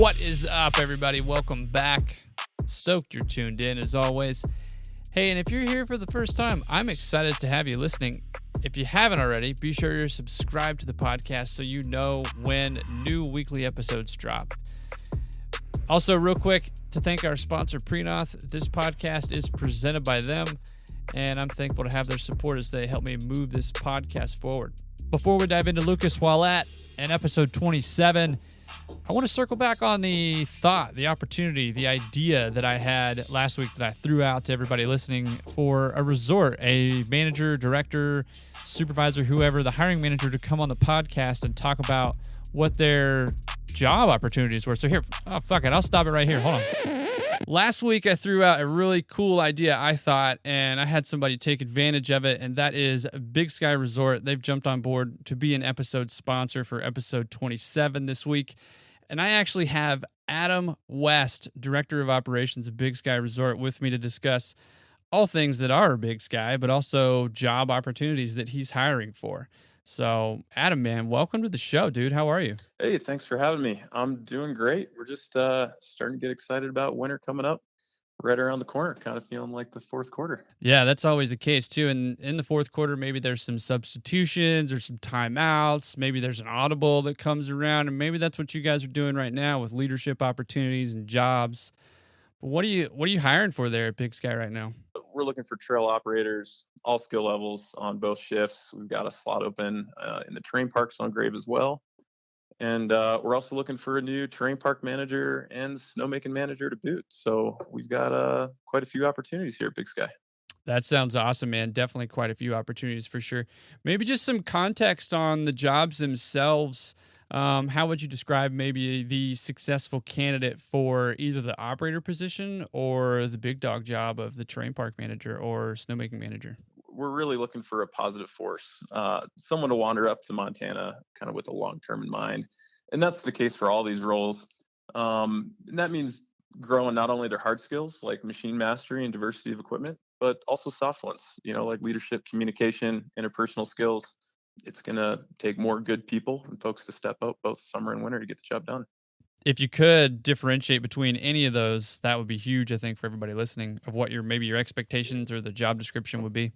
What is up, everybody? Welcome back. Stoked you're tuned in, as always. Hey, and if you're here for the first time, I'm excited to have you listening. If you haven't already, be sure you're subscribed to the podcast so you know when new weekly episodes drop. Also, real quick, to thank our sponsor, Prenoth. This podcast is presented by them, and I'm thankful to have their support as they help me move this podcast forward. Before we dive into Lucas Ouellette and episode 27, I want to circle back on the thought, the opportunity, the idea that I had last week that I threw out to everybody listening for a resort, a manager, director, supervisor, whoever, the hiring manager to come on the podcast and talk about what their job opportunities were. So here, fuck it, I'll stop it right here. Hold on. Last week, I threw out a really cool idea, I thought, and I had somebody take advantage of it, and that is Big Sky Resort. They've jumped on board to be an episode sponsor for episode 27 this week. And I actually have Adam West, Director of Operations of Big Sky Resort, with me to discuss all things that are Big Sky, but also job opportunities that he's hiring for. So, Adam, man, welcome to the show, dude. How are you? Hey, thanks for having me. I'm doing great. We're just starting to get excited about winter coming up right around the corner, kind of feeling like the fourth quarter. Yeah, that's always the case, too. And in the fourth quarter, maybe there's some substitutions or some timeouts. Maybe there's an audible that comes around, and maybe that's what you guys are doing right now with leadership opportunities and jobs. But what are you hiring for there at Big Sky right now? We're looking for trail operators, all skill levels on both shifts. We've got a slot open in the terrain parks on Grave as well. And we're also looking for a new terrain park manager and snowmaking manager to boot. So we've got quite a few opportunities here at Big Sky. That sounds awesome, man. Definitely quite a few opportunities for sure. Maybe just some context on the jobs themselves. How would you describe maybe the successful candidate for either the operator position or the big dog job of the terrain park manager or snowmaking manager? We're really looking for a positive force, someone to wander up to Montana kind of with a long-term in mind. And that's the case for all these roles. And that means growing not only their hard skills like machine mastery and diversity of equipment, but also soft ones, like leadership, communication, interpersonal skills. It's going to take more good people and folks to step up both summer and winter to get the job done. If you could differentiate between any of those, that would be huge, I think, for everybody listening, of what your expectations or the job description would be.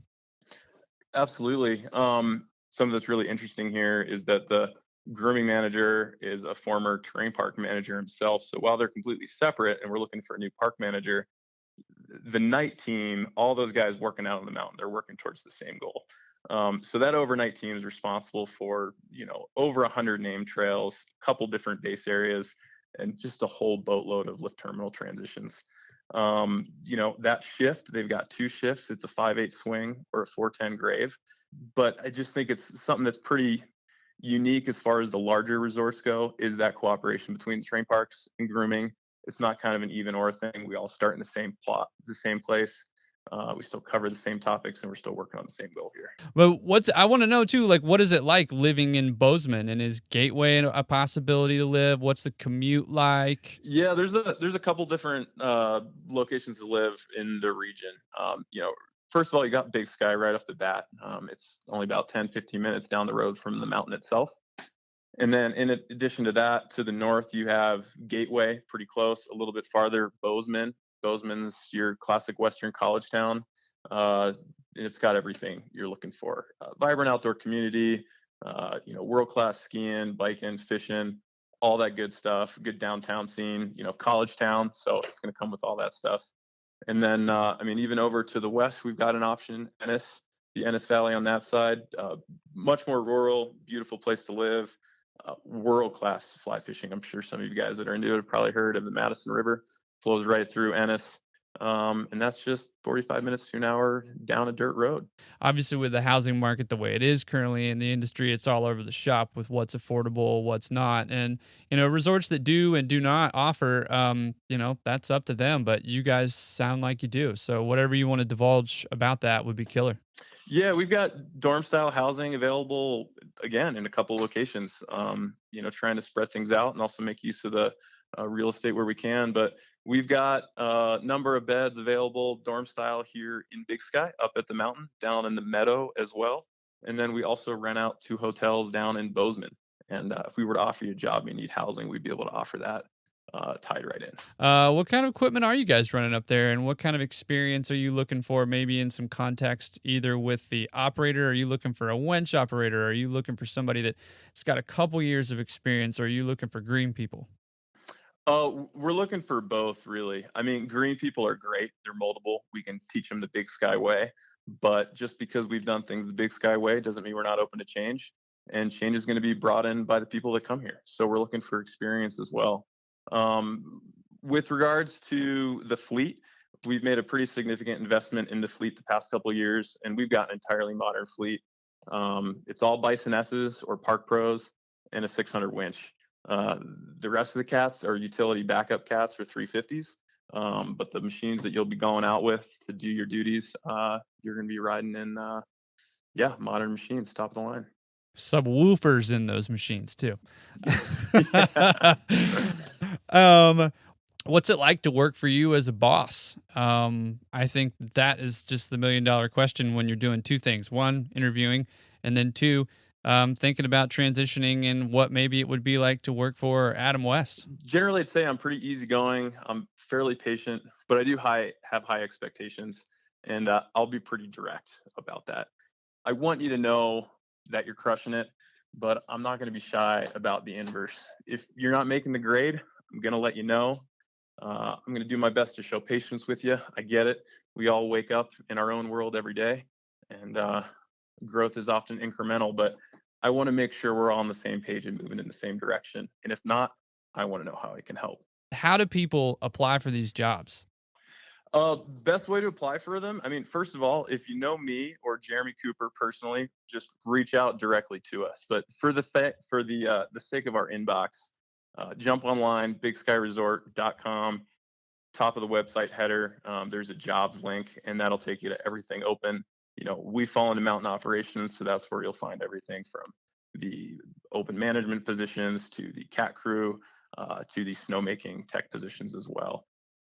Absolutely. Something that's really interesting here is that the grooming manager is a former terrain park manager himself. So while they're completely separate and we're looking for a new park manager, the night team, all those guys working out on the mountain, they're working towards the same goal. So that overnight team is responsible for, over 100 named trails, a couple different base areas, and just a whole boatload of lift terminal transitions. That shift, they've got two shifts. It's a 5/8 swing or a 4/10 grave. But I just think it's something that's pretty unique as far as the larger resorts go, is that cooperation between the terrain parks and grooming. It's not kind of an even or thing. We all start in the same plot, the same place. We still cover the same topics, and we're still working on the same goal here. But I want to know too, like, what is it like living in Bozeman, and is Gateway a possibility to live? What's the commute like? Yeah, there's a couple different locations to live in the region. First of all, you got Big Sky right off the bat. It's only about 10-15 minutes down the road from the mountain itself. And then in addition to that, to the north, you have Gateway, pretty close, a little bit farther, Bozeman. Bozeman's your classic Western college town. It's got everything you're looking for. Vibrant outdoor community, world-class skiing, biking, fishing, all that good stuff. Good downtown scene, college town. So it's going to come with all that stuff. And then, even over to the west, we've got an option, Ennis, the Ennis Valley on that side. Much more rural, beautiful place to live. World-class fly fishing. I'm sure some of you guys that are into it have probably heard of the Madison River. Flows right through Ennis. And that's just 45 minutes to an hour down a dirt road. Obviously, with the housing market the way it is currently in the industry, it's all over the shop with what's affordable, what's not. And, resorts that do and do not offer, that's up to them. But you guys sound like you do. So whatever you want to divulge about that would be killer. Yeah, we've got dorm-style housing available, again, in a couple locations, trying to spread things out and also make use of the real estate where we can. But we've got a number of beds available dorm style here in Big Sky, up at the mountain, down in the meadow as well. And then we also rent out 2 hotels down in Bozeman. And if we were to offer you a job and you need housing, we'd be able to offer that tied right in. What kind of equipment are you guys running up there, and what kind of experience are you looking for? Maybe in some context, either with the operator. Are you looking for a winch operator? Are you looking for somebody that's got a couple years of experience? Or are you looking for green people? We're looking for both, really. I mean, green people are great. They're moldable. We can teach them the Big Sky way. But just because we've done things the Big Sky way doesn't mean we're not open to change. And change is going to be brought in by the people that come here. So we're looking for experience as well. With regards to the fleet, we've made a pretty significant investment in the fleet the past couple of years, and we've got an entirely modern fleet. It's all Bison S's or Park Pros and a 600 winch. The rest of the cats are utility backup cats for 350s. But the machines that you'll be going out with to do your duties, you're going to be riding in, modern machines, top of the line. Subwoofers in those machines too. What's it like to work for you as a boss? I think that is just the $1 million question when you're doing two things: one, interviewing, and then two, thinking about transitioning and what maybe it would be like to work for Adam West. Generally, I'd say I'm pretty easygoing. I'm fairly patient, but I do have high expectations, and I'll be pretty direct about that. I want you to know that you're crushing it, but I'm not going to be shy about the inverse. If you're not making the grade, I'm going to let you know. I'm going to do my best to show patience with you. I get it. We all wake up in our own world every day, and growth is often incremental, but I want to make sure we're all on the same page and moving in the same direction. And if not, I want to know how I can help. How do people apply for these jobs? Best way to apply for them. I mean, first of all, if you know me or Jeremy Cooper personally, just reach out directly to us. But for the sake of our inbox, jump online, bigskyresort.com, top of the website header. There's a jobs link, and that'll take you to everything open. We fall into mountain operations, so that's where you'll find everything from the open management positions to the cat crew to the snowmaking tech positions as well.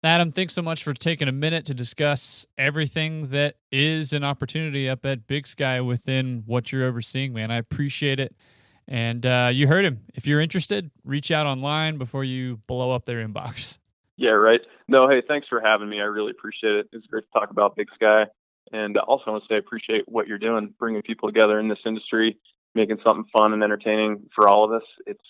Adam, thanks so much for taking a minute to discuss everything that is an opportunity up at Big Sky within what you're overseeing, man. I appreciate it. And you heard him. If you're interested, reach out online before you blow up their inbox. Yeah, right. No, hey, thanks for having me. I really appreciate it. It's great to talk about Big Sky. And also I want to say I appreciate what you're doing, bringing people together in this industry, making something fun and entertaining for all of us. It's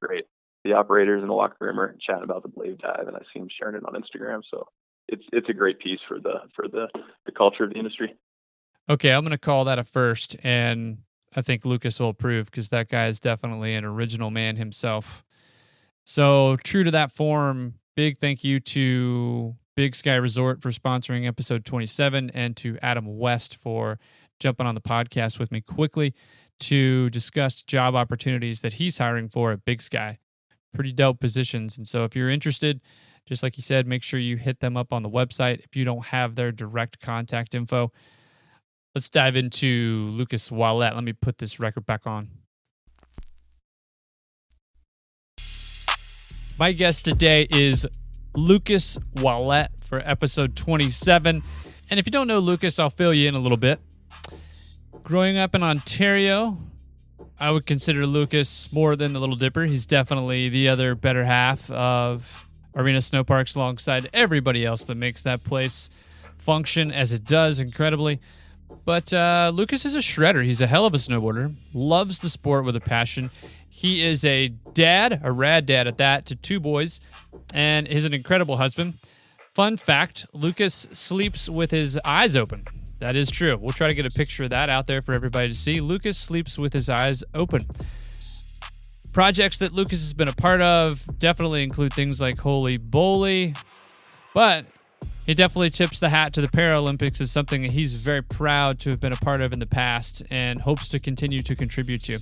great. The operators in the locker room are chatting about the blade dive, and I see them sharing it on Instagram. So it's a great piece for the culture of the industry. Okay, I'm going to call that a first, and I think Lucas will approve because that guy is definitely an original man himself. So true to that form, big thank you to Big Sky Resort for sponsoring episode 27 and to Adam West for jumping on the podcast with me quickly to discuss job opportunities that he's hiring for at Big Sky. Pretty dope positions. And so if you're interested, just like you said, make sure you hit them up on the website if you don't have their direct contact info. Let's dive into Lucas Ouellette. Let me put this record back on. My guest today is Lucas Ouellette for episode 27. And if you don't know Lucas, I'll fill you in a little bit. Growing up in Ontario, I would consider Lucas more than the Little Dipper. He's definitely the other better half of Arena Snowparks alongside everybody else that makes that place function as it does incredibly. But Lucas is a shredder. He's a hell of a snowboarder, loves the sport with a passion. He is a dad, a rad dad at that, to two boys, and is an incredible husband. Fun fact, Lucas sleeps with his eyes open. That is true. We'll try to get a picture of that out there for everybody to see. Lucas sleeps with his eyes open. Projects that Lucas has been a part of definitely include things like Holy Bowly, but he definitely tips the hat to the Paralympics as something that he's very proud to have been a part of in the past and hopes to continue to contribute to.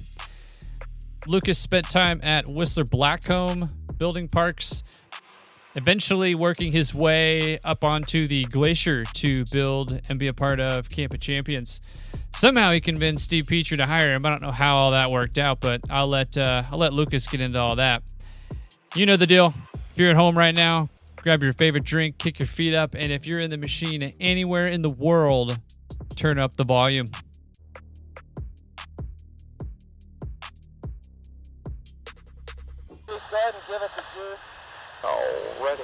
Lucas spent time at Whistler Blackcomb building parks, eventually working his way up onto the Glacier to build and be a part of Camp of Champions. Somehow he convinced Steve Petrie to hire him. I don't know how all that worked out, but I'll let Lucas get into all that. You know the deal. If you're at home right now, grab your favorite drink, kick your feet up, and if you're in the machine anywhere in the world, turn up the volume. Just go ahead and give it the juice. Already.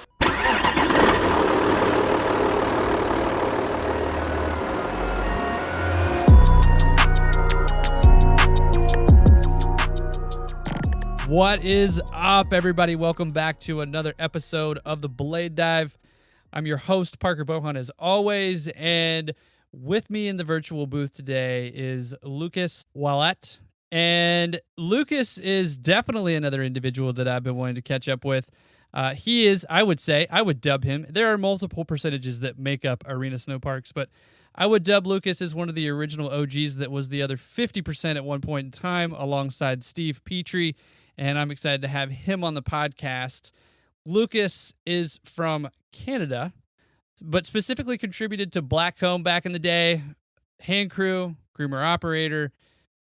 What is up, everybody? Welcome back to another episode of the Blade Dive. I'm your host, Parker Bohan, as always, and with me in the virtual booth today is Lucas Ouellette. And Lucas is definitely another individual that I've been wanting to catch up with. He is, I would dub him. There are multiple percentages that make up Arena Snowparks, but I would dub Lucas as one of the original OGs that was the other 50% at one point in time, alongside Steve Petrie. And I'm excited to have him on the podcast. Lucas is from Canada, but specifically contributed to Blackcomb back in the day. Hand crew, groomer operator,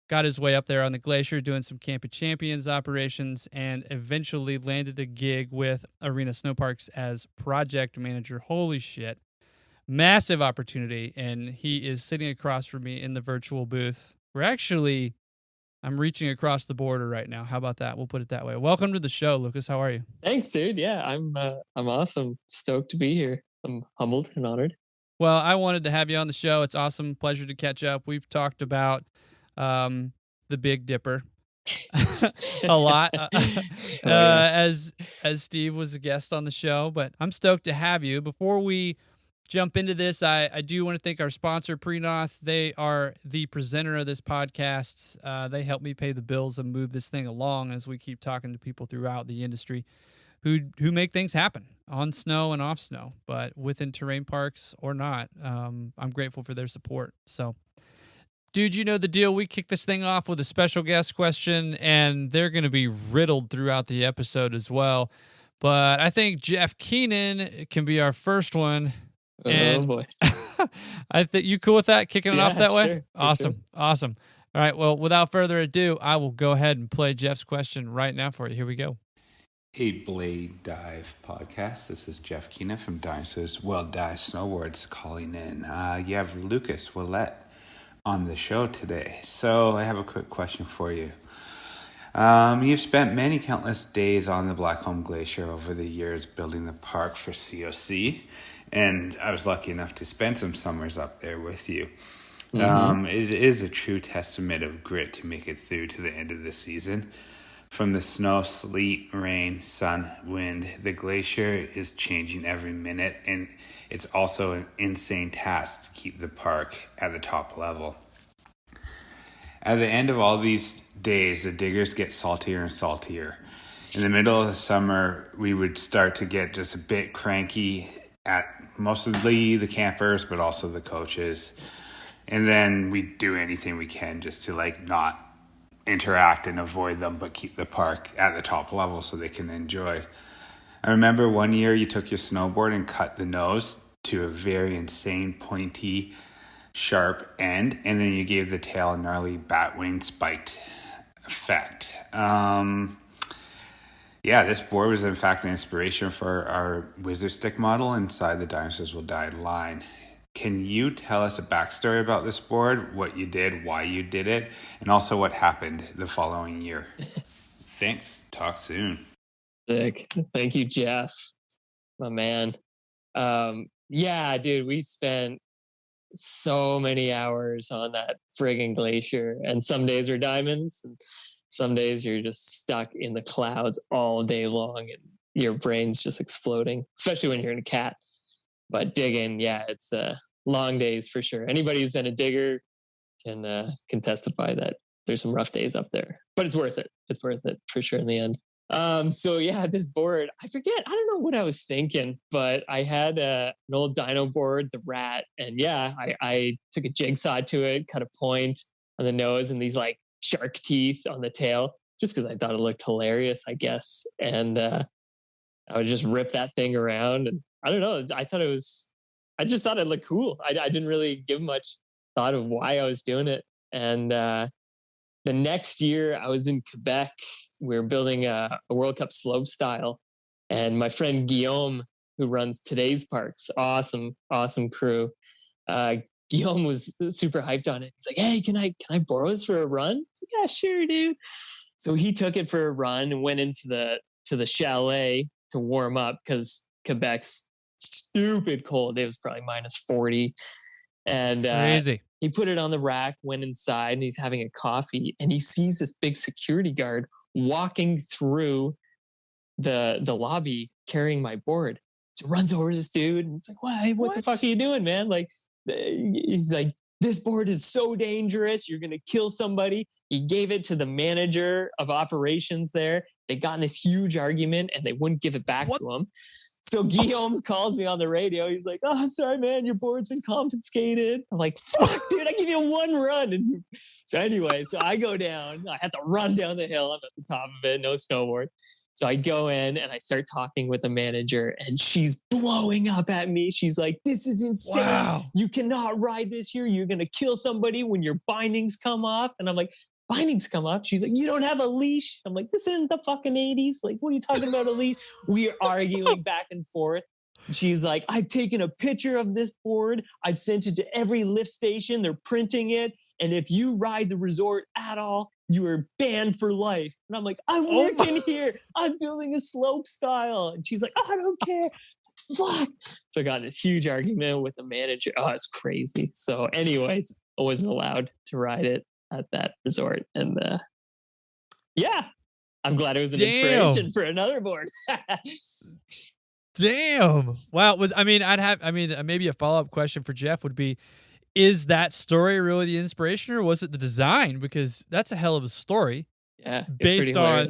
got his way up there on the glacier doing some Camp of Champions operations, and eventually landed a gig with Arena Snowparks as project manager. Holy shit. Massive opportunity, and he is sitting across from me in the virtual booth. I'm reaching across the border right now. How about that? We'll put it that way. Welcome to the show, Lucas. How are you? Thanks, dude. Yeah, I'm awesome. Stoked to be here. I'm humbled and honored. Well, I wanted to have you on the show. It's awesome. Pleasure to catch up. We've talked about the Big Dipper a lot as Steve was a guest on the show, but I'm stoked to have you. Before we jump into this, I do want to thank our sponsor, Prenoth. They are the presenter of this podcast. They help me pay the bills and move this thing along as we keep talking to people throughout the industry who make things happen on snow and off snow, but within terrain parks or not. I'm grateful for their support. So, dude, you know the deal. We kick this thing off with a special guest question, and they're going to be riddled throughout the episode as well. But I think Jeff Keenan can be our first one. And oh boy. I think you cool with that, kicking it off that way? Sure, Awesome. sure. Awesome. All right. Well, without further ado, I will go ahead and play Jeff's question right now for you. Here we go. Hey, Blade Dive podcast. This is Jeff Keenan from Dinosaurs Well Die Snowboards calling in. You have Lucas Ouellette on the show today. So I have a quick question for you. You've spent many countless days on the Blackcomb Glacier over the years building the park for COC. And I was lucky enough to spend some summers up there with you. Mm-hmm. It is a true testament of grit to make it through to the end of the season. From the snow, sleet, rain, sun, wind, the glacier is changing every minute. And it's also an insane task to keep the park at the top level. At the end of all these days, the diggers get saltier and saltier. In the middle of the summer, we would start to get just a bit cranky at mostly the campers, but also the coaches. And then we do anything we can just to not interact and avoid them, but keep the park at the top level so they can enjoy. I remember one year you took your snowboard and cut the nose to a very insane pointy, sharp end, and then you gave the tail a gnarly batwing spiked effect. Yeah, this board was in fact the inspiration for our Wizard Stick model inside the Dinosaurs Will Die line. Can you tell us a backstory about this board, what you did, why you did it, and also what happened the following year? Thanks. Talk soon. Sick. Thank you, Jeff. My man. Yeah, dude, we spent so many hours on that friggin' glacier, and some days are diamonds, and some days you're just stuck in the clouds all day long and your brain's just exploding, especially when you're in a cat. But digging, yeah, it's long days for sure. Anybody who's been a digger can testify that there's some rough days up there, but it's worth it. It's worth it for sure in the end. So yeah, this board, I don't know what I was thinking, but I had an old dyno board, the Rat, and yeah, I took a jigsaw to it, cut a point on the nose and these shark teeth on the tail, just because I thought it looked hilarious, I guess. And I would just rip that thing around, and I don't know, I just thought it looked cool. I didn't really give much thought of why I was doing it. And the next year I was in Quebec. We were building a World Cup slope style, and my friend Guillaume, who runs Today's Parks, awesome crew, Guillaume was super hyped on it. He's like, hey, can I borrow this for a run? Yeah, sure, dude. So he took it for a run and went into the chalet to warm up because Quebec's stupid cold. It was probably -40. And Crazy. he put it on the rack, went inside, and he's having a coffee, and he sees this big security guard walking through the lobby carrying my board. So runs over to this dude, and it's like, what the fuck are you doing, man? Like, he's like, this board is so dangerous. You're going to kill somebody. He gave it to the manager of operations there. They got in this huge argument, and they wouldn't give it back to him. So Guillaume calls me on the radio. He's like, "Oh, I'm sorry, man. Your board's been confiscated." I'm like, "Fuck, dude, I give you one run." And so anyway, I go down. I had to run down the hill. I'm at the top of it, no snowboard. So I go in and I start talking with the manager, and she's blowing up at me. She's like, "This is insane. Wow. You cannot ride this here. You're going to kill somebody when your bindings come off." And I'm like, "Bindings come off?" She's like, "You don't have a leash." I'm like, "This isn't the fucking 80s. Like, what are you talking about, a leash?" We are arguing back and forth. She's like, "I've taken a picture of this board. I've sent it to every lift station. They're printing it. And if you ride the resort at all, you are banned for life." And I'm like, "I'm working here. I'm building a slope style." And she's like, "Oh, I don't care." Fuck. So I got in this huge argument with the manager. Oh, it's crazy. So anyways, I wasn't allowed to ride it at that resort. And yeah, I'm glad it was an inspiration for another board. Damn. Wow. Maybe a follow-up question for Jeff would be, is that story really the inspiration, or was it the design? Because that's a hell of a story. Yeah. Based on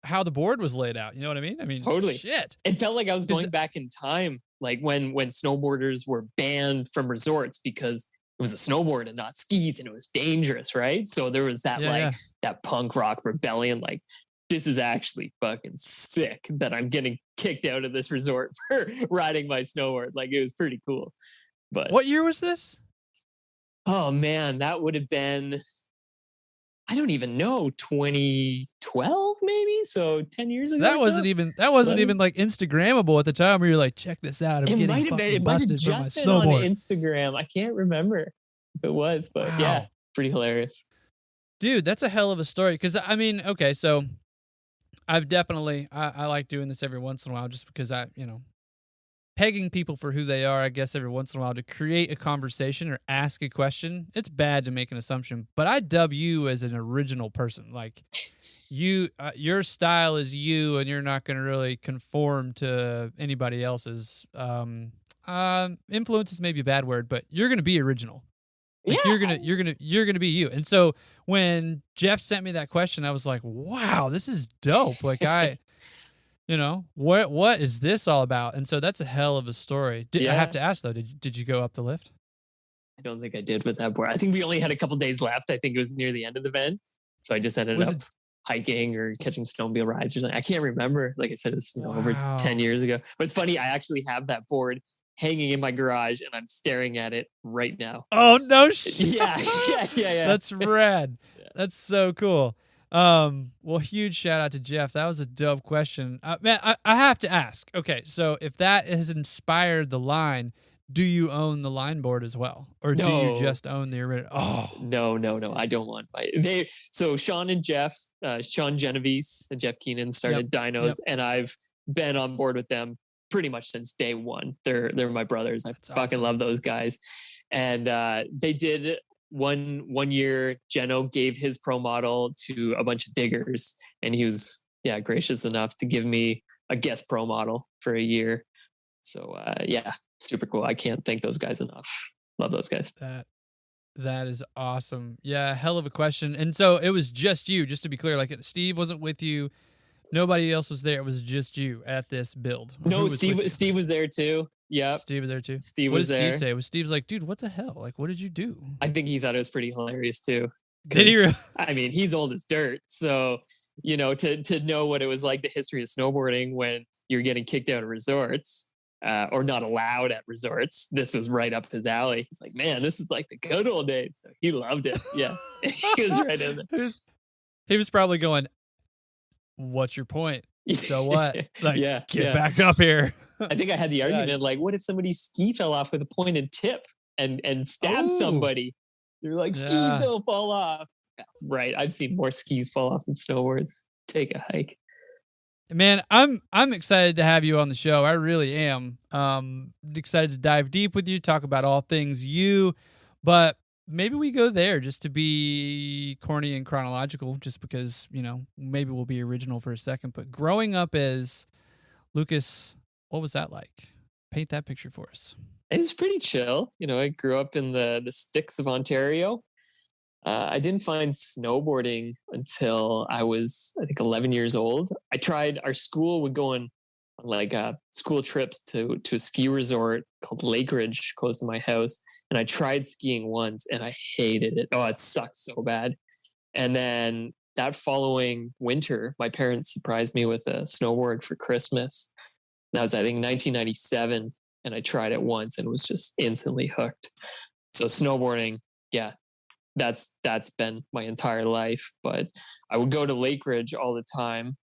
how the board was laid out. You know what I mean? I mean, totally. Shit. It felt like I was going back in time, like when snowboarders were banned from resorts because it was a snowboard and not skis, and it was dangerous, right? So there was that that punk rock rebellion, like, this is actually fucking sick that I'm getting kicked out of this resort for riding my snowboard. Like, it was pretty cool. But what year was this? Oh man, that would have been, I don't even know, 2012 maybe. So 10 years ago. That wasn't even like Instagrammable at the time, where you're like, "Check this out. I'm getting fucking busted for my snowboard." On Instagram. I can't remember if it was, but yeah, pretty hilarious. Dude, that's a hell of a story. Because I mean, okay, so I've definitely I like doing this every once in a while, just because pegging people for who they are, I guess, every once in a while to create a conversation or ask a question. It's bad to make an assumption, but I dub you as an original person. Like, you, your style is you, and you're not going to really conform to anybody else's. Influence is maybe a bad word, but you're going to be original. Like, you're gonna be you. And so when Jeff sent me that question, I was like, "Wow, this is dope!" Like, what is this all about? And so that's a hell of a story. I have to ask though, did you go up the lift? I don't think I did with that board. I think we only had a couple days left. I think it was near the end of the event, so I just ended up hiking or catching snowmobile rides or something. I can't remember. Like I said, it was over 10 years ago. But it's funny. I actually have that board hanging in my garage, and I'm staring at it right now. Oh no shit! Yeah. That's rad. Yeah. That's so cool. Well, huge shout out to Jeff. That was a dope question. Man, I have to ask. Okay, so if that has inspired the line, do you own the line board as well, or do you just own the original? Oh, no, I don't want my. So Sean and Jeff, Sean Genovese and Jeff Keenan started Dynos, and I've been on board with them pretty much since day one. They're my brothers. I fucking love those guys. And they did one year, Geno gave his pro model to a bunch of diggers, and he was gracious enough to give me a guest pro model for a year. So super cool. I can't thank those guys enough. Love those guys. That is awesome. Yeah, hell of a question. And so it was just you, just to be clear, like Steve wasn't with you. Nobody else was there. It was just you at this build. No, Steve was there too. Yeah. Steve was there too. What did Steve say? Steve's like, "Dude, what the hell? Like, what did you do?" I think he thought it was pretty hilarious too. Did he really? I mean, he's old as dirt. So, to know what it was like, the history of snowboarding when you're getting kicked out of resorts or not allowed at resorts, this was right up his alley. He's like, "Man, this is like the good old days." So he loved it. Yeah. He was right in there. He was probably going, "What's your point? So what? Like, get back up here." I think I had the argument, like, what if somebody's ski fell off with a pointed tip and stabbed somebody? They're like, skis don't fall off. Right. I've seen more skis fall off than snowboards. Take a hike. Man, I'm excited to have you on the show. I really am. Excited to dive deep with you, talk about all things you, but maybe we go there just to be corny and chronological, just because, maybe we'll be original for a second. But growing up as Lucas, what was that like? Paint that picture for us. It was pretty chill. I grew up in the sticks of Ontario. I didn't find snowboarding until I was, I think, 11 years old. Our school would go on like school trips to a ski resort called Lakeridge, close to my house. And I tried skiing once and I hated it. Oh, it sucked so bad. And then that following winter, my parents surprised me with a snowboard for Christmas. That was, I think, 1997. And I tried it once and was just instantly hooked. So snowboarding, yeah, that's been my entire life. But I would go to Lakeridge all the time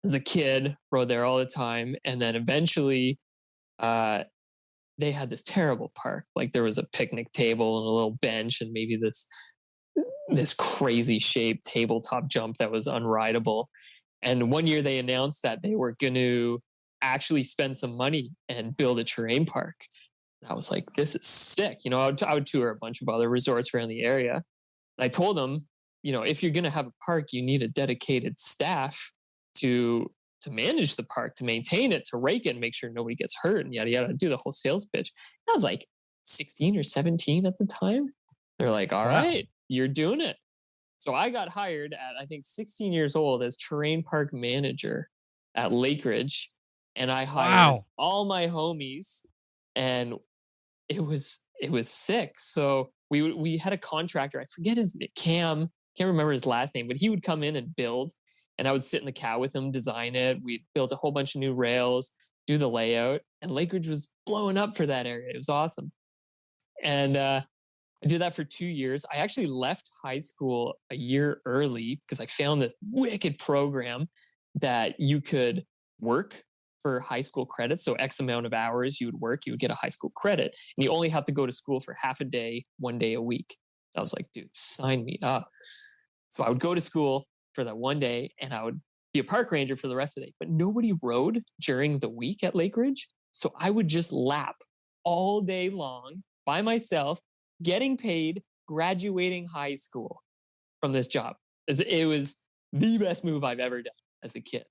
as a kid, rode there all the time. And then eventually they had this terrible park. Like there was a picnic table and a little bench and maybe this crazy shaped tabletop jump that was unrideable. And one year they announced that they were going to actually spend some money and build a terrain park. And I was like, this is sick. I would tour a bunch of other resorts around the area. And I told them, if you're going to have a park, you need a dedicated staff to manage the park, to maintain it, to rake it and make sure nobody gets hurt and yada, yada, do the whole sales pitch. And I was like 16 or 17 at the time. They're like, all right, you're doing it. So I got hired at, I think, 16 years old as terrain park manager at Lakeridge. And I hired all my homies, and it was sick. So we had a contractor. I forget his name, Cam. Can't remember his last name, but he would come in and build, and I would sit in the cab with him, design it. We built a whole bunch of new rails, do the layout, and Lakeridge was blowing up for that area. It was awesome. And I did that for 2 years. I actually left high school a year early because I found this wicked program that you could work for high school credits. So X amount of hours you would work, you would get a high school credit. And you only have to go to school for half a day, 1 day a week. I was like, dude, sign me up. So I would go to school for that 1 day and I would be a park ranger for the rest of the day. But nobody rode during the week at Lakeridge. So I would just lap all day long by myself, getting paid, graduating high school from this job. It was the best move I've ever done as a kid.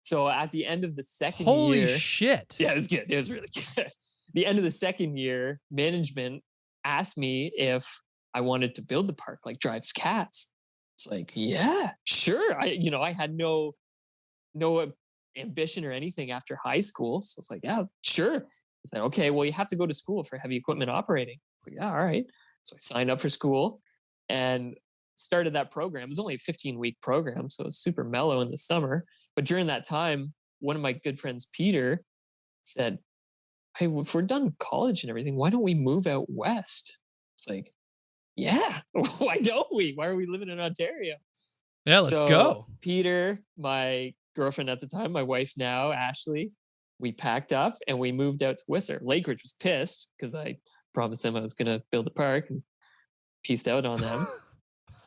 So at the end of the second year... Holy shit. Yeah, it was good. It was really good. The end of the second year, management asked me if I wanted to build the park, like drive cats. It's like, yeah, sure. I had no ambition or anything after high school. So it's like, yeah, sure. I said, okay, well, you have to go to school for heavy equipment operating. It's like, yeah, all right. So I signed up for school and started that program. It was only a 15-week program, so it was super mellow in the summer. But during that time, one of my good friends, Peter, said, hey, if we're done college and everything, why don't we move out west? It's like, yeah, why don't we? Why are we living in Ontario? Yeah, let's go. Peter, my girlfriend at the time, my wife now, Ashley, we packed up and we moved out to Whistler. Lakeridge was pissed because I promised them I was going to build a park and pieced out on them.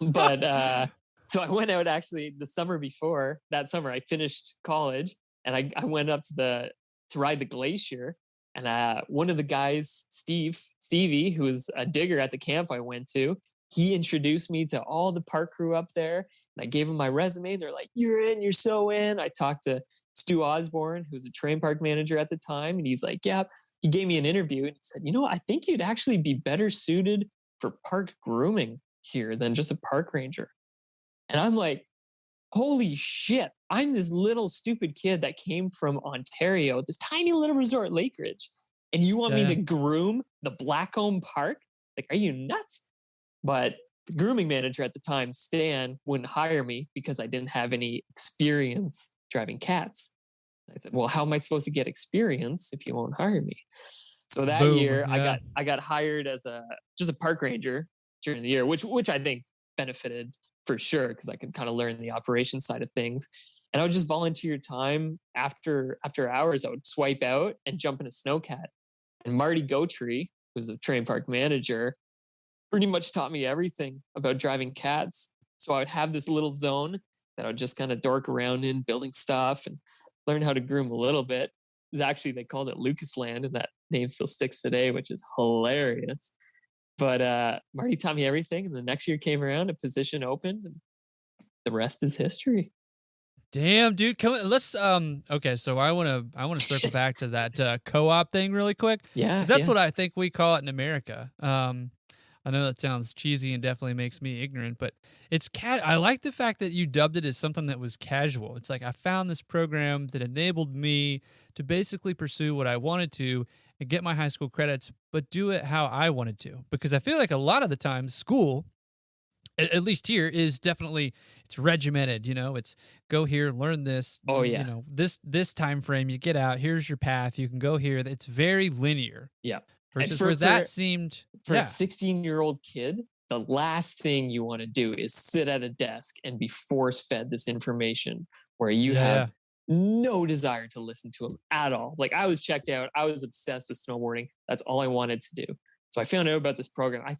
But so I went out actually the summer before. That summer I finished college and I went up to ride the glacier. And one of the guys, Stevie, who was a digger at the camp I went to, he introduced me to all the park crew up there. And I gave him my resume. They're like, you're in, you're so in. I talked to Stu Osborne, who's a terrain park manager at the time. And he's like, yeah, he gave me an interview. And he said, I think you'd actually be better suited for park grooming here than just a park ranger. And I'm like, holy shit, I'm this little stupid kid that came from Ontario, this tiny little resort, Lakeridge, and you want me to groom the Blackcomb Park? Like, are you nuts? But the grooming manager at the time, Stan, wouldn't hire me because I didn't have any experience driving cats. I said, well, how am I supposed to get experience if you won't hire me? So that year, I got hired as just a park ranger during the year, which I think benefited for sure because I could kind of learn the operations side of things. And I would just volunteer time after hours. I would swipe out and jump in a Snowcat. And Marty Gotree, who's a terrain park manager, pretty much taught me everything about driving cats. So I would have this little zone that I would just kind of dork around in, building stuff and learn how to groom a little bit. Actually, they called it Lucas Land, and that name still sticks today, which is hilarious. But Marty taught me everything, and the next year came around, a position opened, and the rest is history. Damn, dude. Let's okay, so I want to circle back to that co-op thing really quick. Yeah. That's what I think we call it in America. I know that sounds cheesy and definitely makes me ignorant, but it's I like the fact that you dubbed it as something that was casual. It's like I found this program that enabled me to basically pursue what I wanted to and get my high school credits, but do it how I wanted to. Because I feel like a lot of the time school, at least here, is definitely, it's regimented, it's go here, learn this. Oh yeah. This time frame, you get out, here's your path, you can go here. It's very linear. Yeah. Versus where that seemed for a 16-year-old kid, the last thing you want to do is sit at a desk and be force-fed this information where you have no desire to listen to them at all. Like, I was checked out. I was obsessed with snowboarding. That's all I wanted to do. So I found out about this program. I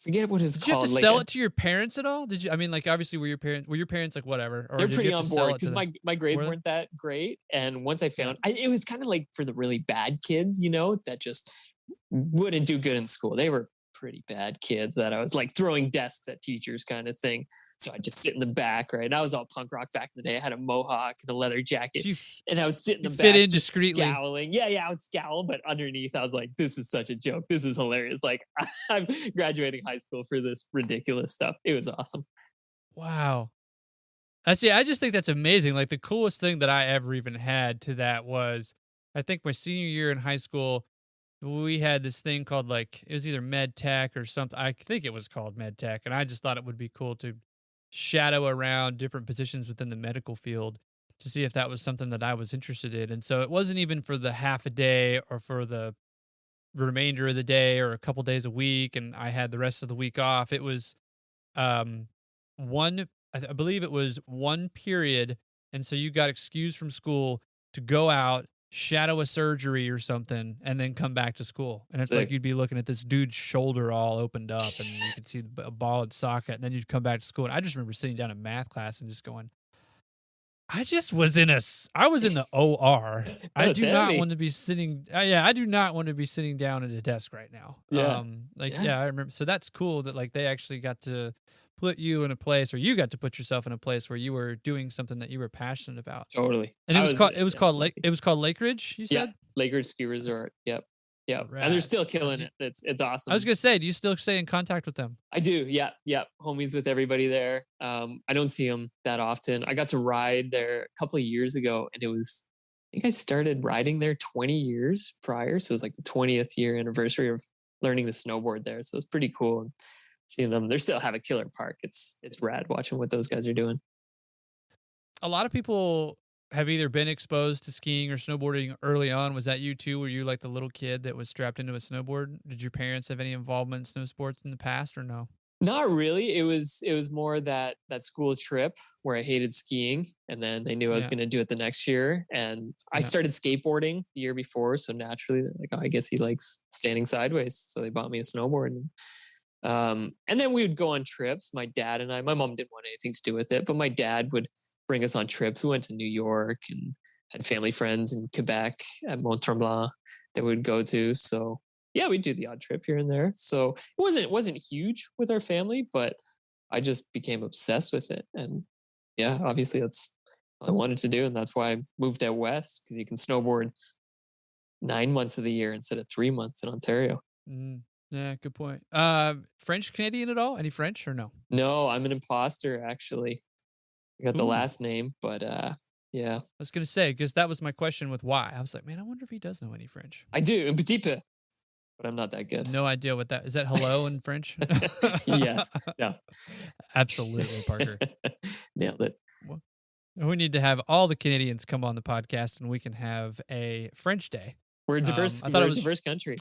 forget what it's called. Did you have to sell it to your parents at all? Did you? I mean, like, obviously, were your parents like whatever? Or they're did pretty you on have to board sell it to because my grades weren't that great. And once I found, it was kind of like for the really bad kids, that just wouldn't do good in school. They were pretty bad kids that I was like throwing desks at teachers kind of thing. So I just sit in the back, right? And I was all punk rock back in the day. I had a mohawk and a leather jacket, and I was sitting in the back, fit in discreetly, scowling. Yeah, I would scowl, but underneath, I was like, "This is such a joke. This is hilarious. Like, I'm graduating high school for this ridiculous stuff." It was awesome. Wow. I just think that's amazing. Like, the coolest thing that I ever even had to that was, I think my senior year in high school, we had this thing called, like, it was either med tech or something. I think it was called med tech. And I just thought it would be cool to shadow around different positions within the medical field to see if that was something that I was interested in. And so it wasn't even for the half a day or for the remainder of the day or a couple days a week, and I had the rest of the week off. It was I believe it was one period, and so you got excused from school to go out, shadow a surgery or something, and then come back to school. And it's like you'd be looking at this dude's shoulder all opened up, and you could see a ball and socket, and then you'd come back to school. And I just remember sitting down in math class and just going, I was in the OR. I do not want to be sitting. I do not want to be sitting down at a desk right now. Yeah. I remember. So that's cool that like they actually got to put you in a place, or you got to put yourself in a place where you were doing something that you were passionate about. Totally. And it was called Lakeridge. You said Lakeridge Ski Resort. Yep. Yeah, right. And they're still killing it. It's awesome. I was gonna say, do you still stay in contact with them? I do. Yeah. Homies with everybody there. I don't see them that often. I got to ride there a couple of years ago, and I think I started riding there 20 years prior. So it was like the 20th year anniversary of learning to snowboard there. So it was pretty cool. And seeing them, they still have a killer park. It's rad watching what those guys are doing. A lot of people have either been exposed to skiing or snowboarding early on. Was that you too? Were you like the little kid that was strapped into a snowboard? Did your parents have any involvement in snow sports in the past or no? Not really. It was more that school trip where I hated skiing, and then they knew I was going to do it the next year. And I started skateboarding the year before, so naturally they're like, oh, I guess he likes standing sideways. So they bought me a snowboard. And then we would go on trips. My dad and my mom didn't want anything to do with it, but my dad would bring us on trips. We went to New York and had family friends in Quebec at Mont Tremblant that we'd go to. So yeah, we'd do the odd trip here and there. So it wasn't huge with our family, but I just became obsessed with it. And yeah, obviously that's what I wanted to do. And that's why I moved out west, because you can snowboard 9 months of the year instead of 3 months in Ontario. Yeah, good point. French Canadian at all? Any French or no? No, I'm an imposter, actually. I got the last name, but yeah. I was going to say, because that was my question with why. I was like, man, I wonder if he does know any French. I do, un petit peu, but I'm not that good. No idea what that is. That hello in French? Yes. Yeah. Absolutely, Parker. Nailed it. Well, we need to have all the Canadians come on the podcast, and we can have a French day. We're a diverse. We're a diverse country.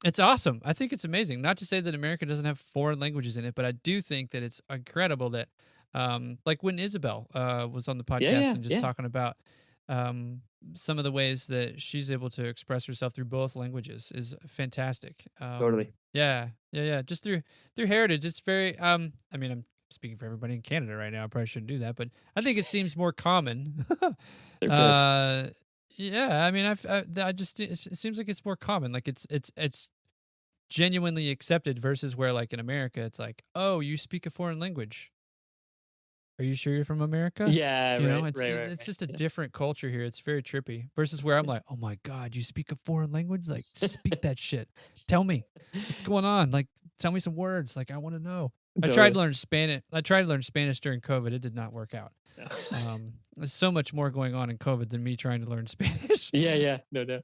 It's awesome. I think it's amazing. Not to say that America doesn't have foreign languages in it, but I do think that it's incredible that, like when Isabel was on the podcast and just talking about some of the ways that she's able to express herself through both languages is fantastic. Totally. Yeah. Just through heritage, it's very. I mean, I'm speaking for everybody in Canada right now. I probably shouldn't do that, but I think it seems more common. They're pissed. Yeah, I mean, I just it seems like it's more common. Like it's genuinely accepted versus where like in America, it's like, oh, you speak a foreign language. Are you sure you're from America? Yeah, You right, know, it's just a yeah. different culture here. It's very trippy. Versus where I'm like, oh my God, you speak a foreign language? Like, speak that shit. Tell me what's going on. Like, tell me some words. Like, I want to know. I tried to learn Spanish. I tried to learn Spanish during COVID. It did not work out. There's so much more going on in COVID than me trying to learn Spanish. Yeah, no doubt.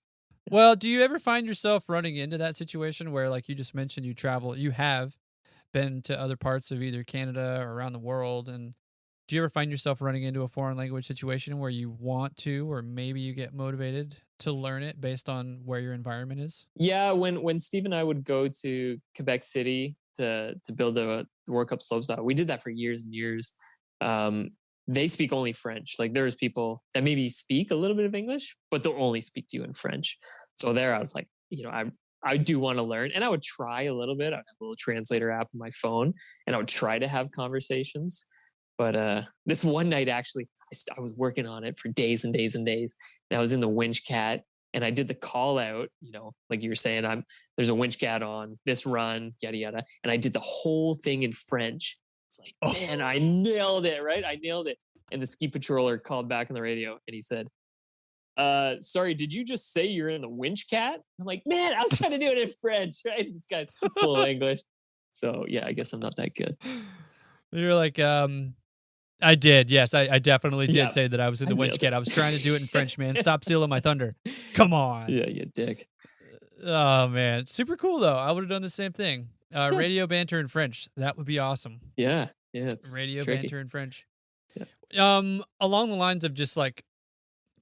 Well, do you ever find yourself running into that situation where, like you just mentioned, you have been to other parts of either Canada or around the world, and do you ever find yourself running into a foreign language situation where you want to, or maybe you get motivated to learn it based on where your environment is? Yeah, when Steve and I would go to Quebec City to build the World Cup slopestyle, we did that for years and years. They speak only French. Like there's people that maybe speak a little bit of English, but they'll only speak to you in French. So there I was like, I do want to learn, and I would try a little bit. I have a little translator app on my phone, and I would try to have conversations. But this one night, actually, I was working on it for days and days and days. And I was in the winch cat, and I did the call out, like you were saying, there's a winch cat on this run, yada, yada. And I did the whole thing in French. It's like, man, I nailed it, right? I nailed it. And the ski patroller called back on the radio, and he said, sorry, did you just say you're in the winch cat? I'm like, man, I was trying to do it in French, right? This guy's full of English. So yeah, I guess I'm not that good. You're like, I did. Yes, I definitely did say that I was in the winch cat. I was trying to do it in French, man. Stop stealing my thunder. Come on. Yeah, you dick. Oh, man. Super cool, though. I would have done the same thing. Radio banter in French. That would be awesome. Yeah. It's radio tricky. banter in French. Yeah. Along the lines of just like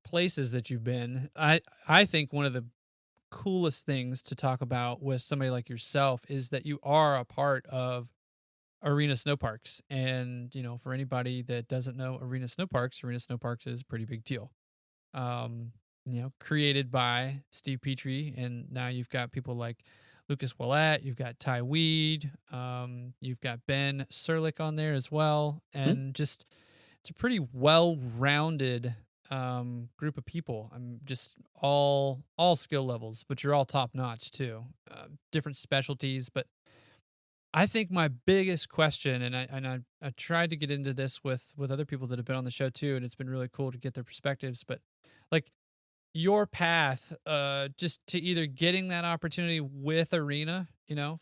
places that you've been, I think one of the coolest things to talk about with somebody like yourself is that you are a part of Arena Snowparks. And, for anybody that doesn't know Arena Snowparks is a pretty big deal. Created by Steve Petrie, and now you've got people like Lucas Ouellette, you've got Ty Weed, you've got Ben Serlick on there as well, and just it's a pretty well-rounded group of people. I'm just all skill levels, but you're all top notch too. Different specialties, but I think my biggest question, and I tried to get into this with other people that have been on the show too, and it's been really cool to get their perspectives, but like your path just to either getting that opportunity with Arena,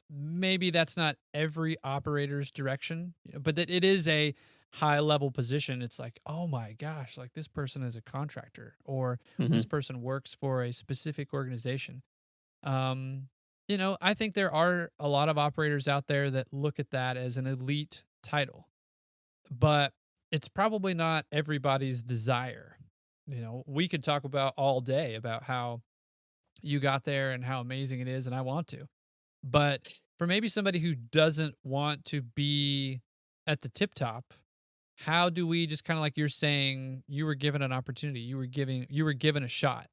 maybe that's not every operator's direction, but that it is a high level position. It's like, oh my gosh, like this person is a contractor, or this person works for a specific organization. I think there are a lot of operators out there that look at that as an elite title, but it's probably not everybody's desire. We could talk about all day about how you got there and how amazing it is, and I want to. But for maybe somebody who doesn't want to be at the tip top, how do we just kind of like you're saying, you were given an opportunity, you were given a shot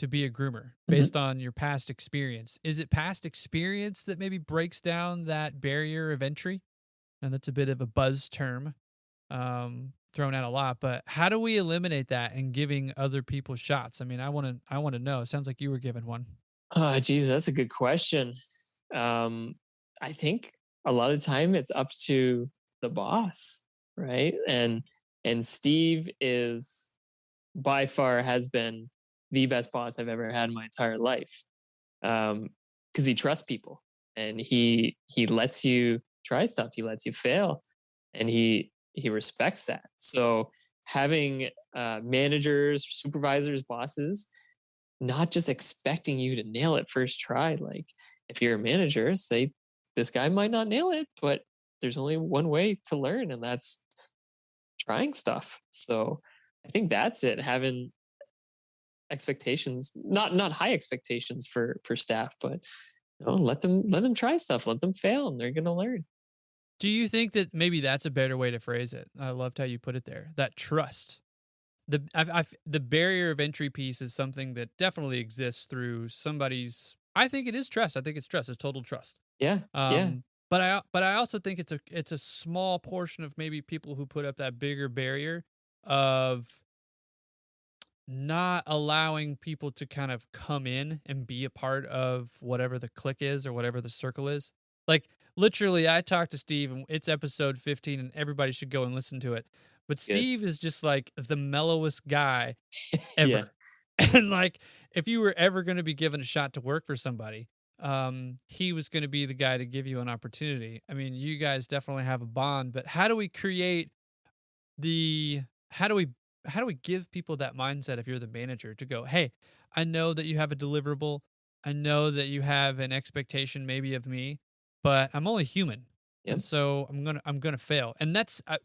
to be a groomer based on your past experience. Is it past experience that maybe breaks down that barrier of entry? And that's a bit of a buzz term thrown out a lot, but how do we eliminate that and giving other people shots? I mean, I want to know. It sounds like you were given one. Oh, geez, that's a good question. I think a lot of time it's up to the boss, right? And Steve is by far has been the best boss I've ever had in my entire life. Because he trusts people, and he lets you try stuff. He lets you fail, and he respects that. So having managers, supervisors, bosses, not just expecting you to nail it first try. Like if you're a manager, say this guy might not nail it, but there's only one way to learn, and that's trying stuff. So I think that's it. Having expectations, not high expectations for staff, but let them try stuff, let them fail, and they're gonna learn. Do you think that maybe that's a better way to phrase it? I loved how you put it there. That trust. The barrier of entry piece is something that definitely exists through somebody's. I think it is trust. I think it's trust. It's total trust. Yeah. But I also think it's a small portion of maybe people who put up that bigger barrier of not allowing people to kind of come in and be a part of whatever the clique is or whatever the circle is. Like literally, I talked to Steve, and it's episode 15, and everybody should go and listen to it. But That's good. Steve is just like the mellowest guy Yeah. ever. And like, if you were ever going to be given a shot to work for somebody, he was going to be the guy to give you an opportunity. I mean, you guys definitely have a bond, but how do we create how do we give people that mindset if you're the manager to go, hey, I know that you have a deliverable. I know that you have an expectation maybe of me, but I'm only human. Yep. And so I'm going to fail. And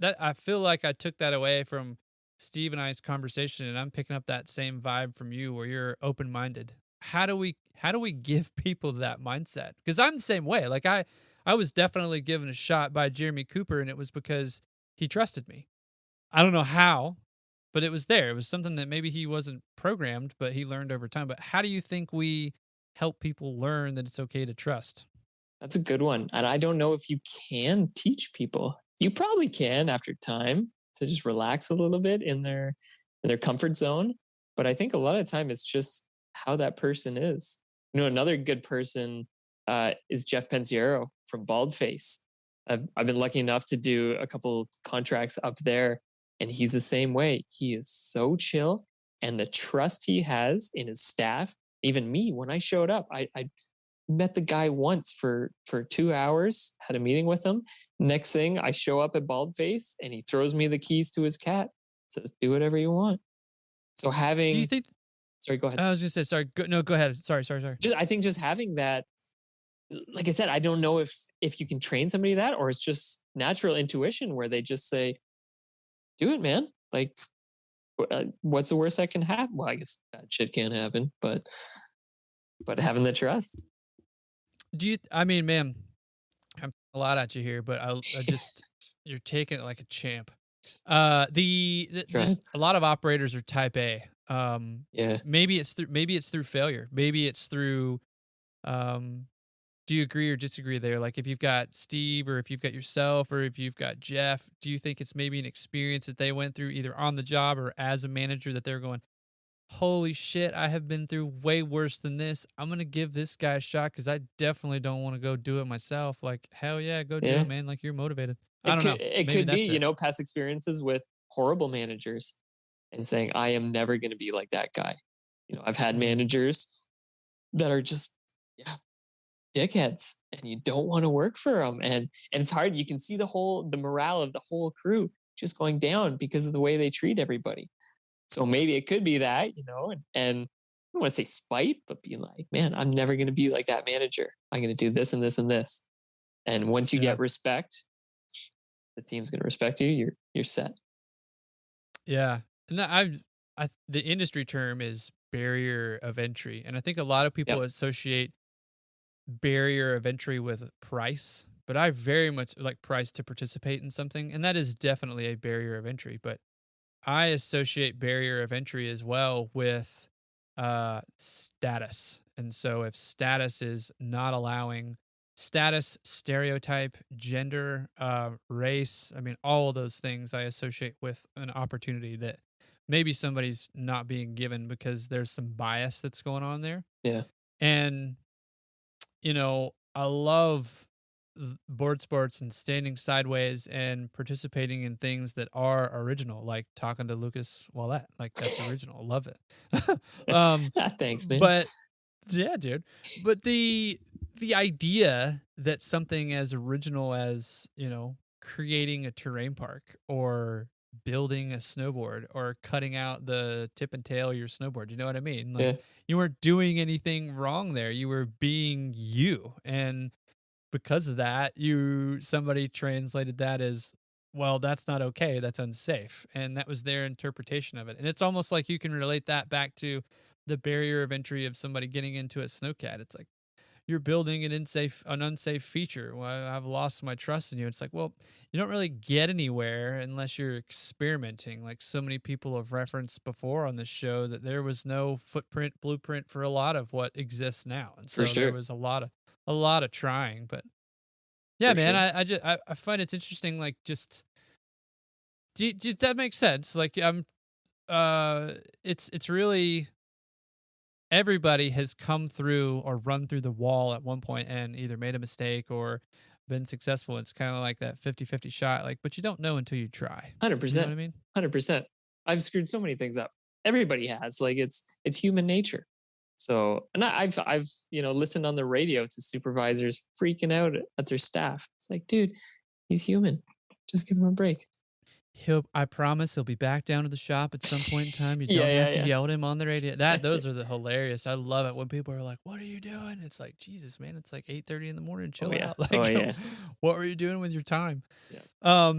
I feel like I took that away from Steve and I's conversation, and I'm picking up that same vibe from you where you're open-minded. How do we give people that mindset? Because I'm the same way. Like I was definitely given a shot by Jeremy Cooper, and it was because he trusted me. I don't know how, but it was there. It was something that maybe he wasn't programmed, but he learned over time. But how do you think we help people learn that it's okay to trust? That's a good one. And I don't know if you can teach people. You probably can after time to just relax a little bit in their comfort zone. But I think a lot of the time it's just how that person is. You know, another good person is Jeff Pensiero from Baldface. I've been lucky enough to do a couple contracts up there, and he's the same way. He is so chill, and the trust he has in his staff, even me, when I showed up, I met the guy once for 2 hours, had a meeting with him. Next thing, I show up at Baldface, and he throws me the keys to his cat, says, do whatever you want. So having... Do you think... Sorry, go ahead. I was going to say, sorry. No, go ahead. Sorry. I think just having that, like I said, I don't know if you can train somebody that, or it's just natural intuition where they just say, do it, man. Like, what's the worst that can happen? Well, I guess bad shit can't happen, but having the trust. I mean, man, I'm a lot at you here, but I just, you're taking it like a champ. Just a lot of operators are type A. Yeah. Maybe it's through failure. Maybe it's through, do you agree or disagree there? Like if you've got Steve, or if you've got yourself, or if you've got Jeff, do you think it's maybe an experience that they went through either on the job or as a manager that they're going, holy shit, I have been through way worse than this. I'm going to give this guy a shot because I definitely don't want to go do it myself. Like, hell yeah, go do it, man. Like you're motivated. I don't know. It could be, past experiences with horrible managers and saying, I am never going to be like that guy. I've had managers that are just, dickheads, and you don't want to work for them. And it's hard. You can see the morale of the whole crew just going down because of the way they treat everybody. So maybe it could be that, and I don't want to say spite, but being like, man, I'm never going to be like that manager. I'm going to do this and this and this. And once you get respect, the team's going to respect you. You're set. Yeah. And the industry term is barrier of entry. And I think a lot of people associate barrier of entry with price, but I very much like price to participate in something. And that is definitely a barrier of entry, but I associate barrier of entry as well with status. And so if status is not allowing status, stereotype, gender, race, I mean, all of those things I associate with an opportunity that maybe somebody's not being given because there's some bias that's going on there. Yeah. And, I love board sports and standing sideways and participating in things that are original, like talking to Lucas Ouellette. Like that's original. Love it. Thanks, man. But yeah, dude. But the idea that something as original as, creating a terrain park or building a snowboard or cutting out the tip and tail of your snowboard, you know what I mean? Like you weren't doing anything wrong there. You were being you. And because of that, somebody translated that as, well, that's not okay. That's unsafe. And that was their interpretation of it. And it's almost like you can relate that back to the barrier of entry of somebody getting into a Snowcat. It's like, you're building an unsafe feature. Well, I've lost my trust in you. It's like, well, you don't really get anywhere unless you're experimenting. Like so many people have referenced before on this show that there was no blueprint for a lot of what exists now. And so there was a lot of trying, but Yeah, For man. sure. I find it's interesting. Like, just does that make sense? Like, it's really everybody has come through or run through the wall at one point and either made a mistake or been successful. It's kind of like that 50-50 shot. Like, but you don't know until you try. 100%. You know what I mean? 100%. I've screwed so many things up. Everybody has. Like, it's human nature. So, and I've listened on the radio to supervisors freaking out at their staff. It's like, dude, he's human. Just give him a break. I promise he'll be back down to the shop at some point in time. You don't have to yell at him on the radio. Those are the hilarious. I love it when people are like, "What are you doing?" It's like, Jesus, man, it's like 8:30 in the morning. Chill out. Like, what were you doing with your time? Yeah.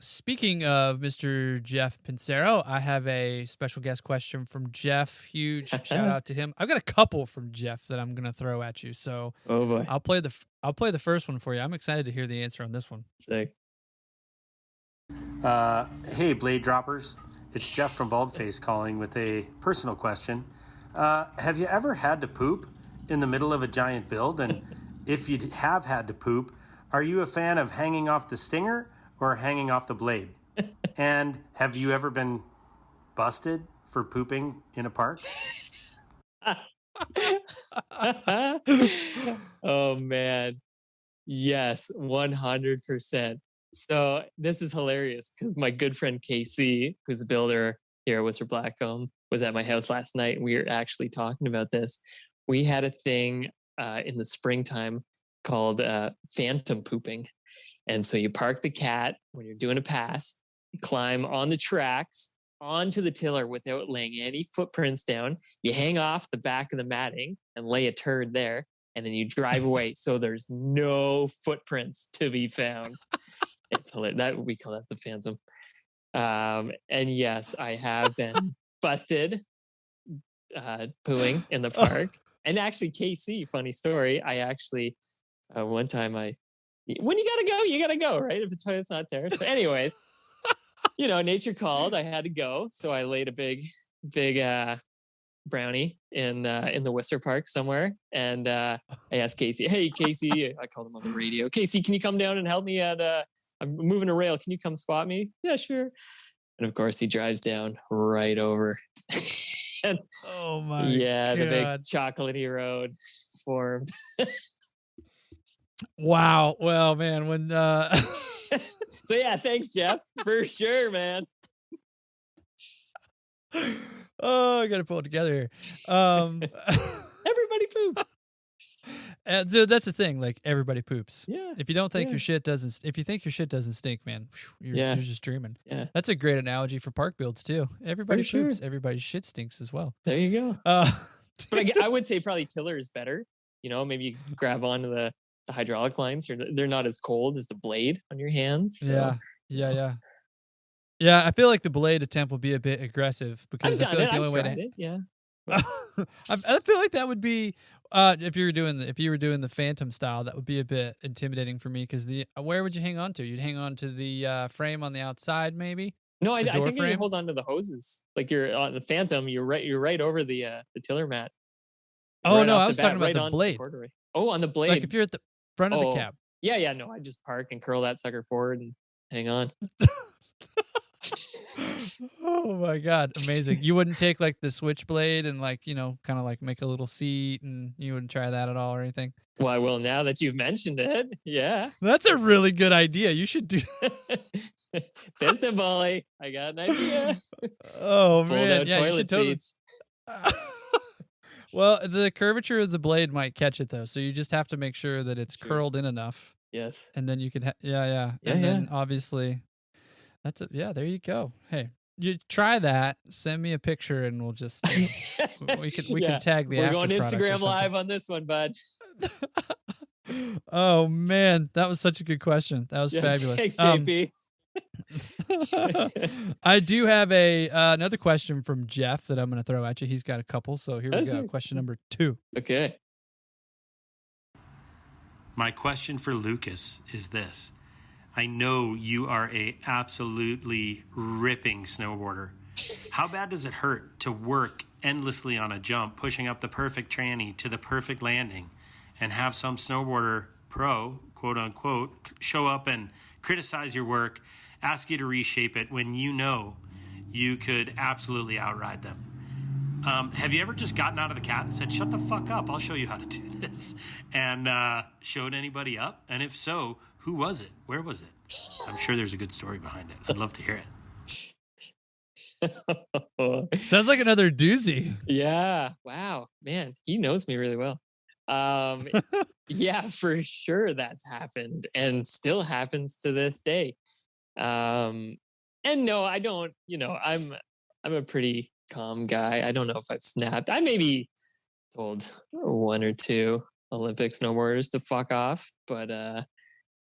Speaking of Mr. Jeff Pincero, I have a special guest question from Jeff. Huge shout out to him. I've got a couple from Jeff that I'm gonna throw at you. So, oh boy, I'll play the first one for you. I'm excited to hear the answer on this one. Sick. Hey, Blade Droppers. It's Jeff from Baldface calling with a personal question. Have you ever had to poop in the middle of a giant build? And if you have had to poop, are you a fan of hanging off the stinger or hanging off the blade? And have you ever been busted for pooping in a park? Oh, man. Yes, 100%. So this is hilarious because my good friend KC, who's a builder here at Whistler Blackcomb, was at my house last night. And we were actually talking about this. We had a thing in the springtime called phantom pooping. And so you park the cat when you're doing a pass, you climb on the tracks onto the tiller without laying any footprints down. You hang off the back of the matting and lay a turd there. And then you drive away. So there's no footprints to be found. It's hilarious. We call that the phantom. And yes, I have been busted pooing in the park. And actually, KC, funny story. I actually one time when you gotta go, right? If the toilet's not there. So, anyways, nature called. I had to go, so I laid a big brownie in the Whistler Park somewhere, and I asked Casey, "Hey, Casey," I called him on the radio. "Casey, can you come down and help me at I'm moving a rail. Can you come spot me?" "Yeah, sure." And of course, he drives down right over. And, oh my! Yeah, God. the big chocolatey road formed. Wow. Well, man, when So yeah, thanks, Jeff, for sure, man. Oh, I gotta pull it together here. Everybody poops. Dude, that's the thing. Like, everybody poops. Yeah. If you don't think your shit doesn't, if you think your shit doesn't stink, man, you're just dreaming. Yeah. That's a great analogy for park builds too. Everybody For poops. sure. Everybody's shit stinks as well. There you go. But I would say probably tiller is better. Maybe you grab onto the hydraulic lines, or they're not as cold as the blade on your hands. So. Yeah. I feel like the blade attempt will be a bit aggressive because I feel like the only way to. Yeah. I feel like that would be if you were doing the phantom style, that would be a bit intimidating for me because where would you hang on to? You'd hang on to the frame on the outside, maybe. No, I think frame? you hold on to the hoses. Like you're on the phantom, you're right over the tiller mat. Oh no, I was talking about the blade. On the blade. Like if you're at the front of the cab. Yeah. No, I just park and curl that sucker forward and hang on. Oh my God, amazing. You wouldn't take like the switchblade and kind of like make a little seat, and you wouldn't try that at all or anything? Well, I will now that you've mentioned it. Yeah. That's a really good idea. You should do Piston volley. I got an idea. Oh Fold man. out Yeah, toilet seats. Well, the curvature of the blade might catch it though, so you just have to make sure that it's curled in enough. Yes. And then you could then obviously there you go. Hey, you try that, send me a picture and we'll just we can tag the We're after going product Instagram live on this one, bud. Oh man, that was such a good question. That was fabulous. Thanks, JP. I do have another question from Jeff that I'm going to throw at you. He's got a couple, so here we go. Question number 2. Okay. My question for Lucas is this. I know you are a absolutely ripping snowboarder. How bad does it hurt to work endlessly on a jump, pushing up the perfect tranny to the perfect landing, and have some snowboarder pro, quote unquote, show up and criticize your work, ask you to reshape it when you know you could absolutely outride them. Have you ever just gotten out of the cat and said, shut the fuck up, I'll show you how to do this, and showed anybody up? And if so, who was it? Where was it? I'm sure there's a good story behind it. I'd love to hear it. Sounds like another doozy. Yeah. Wow. Man, he knows me really well. Yeah, for sure that's happened and still happens to this day. And no, I don't, I'm a pretty calm guy. I don't know if I've snapped. I maybe told one or two Olympic snowboarders to fuck off, but I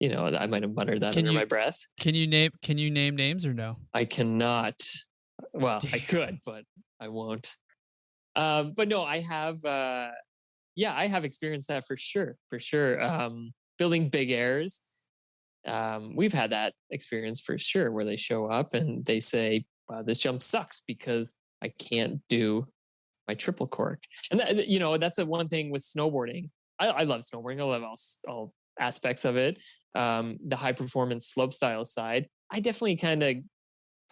might have muttered that under my breath. Can you name names or no? I cannot. Well, Damn. I could, but I won't. But no, I have. I have experienced that for sure. Building big airs. We've had that experience for sure, where they show up and they say, "Wow, this jump sucks because I can't do my triple cork." And that's the one thing with snowboarding. I love snowboarding. I love all aspects of it. The high performance slope style side, I definitely kind of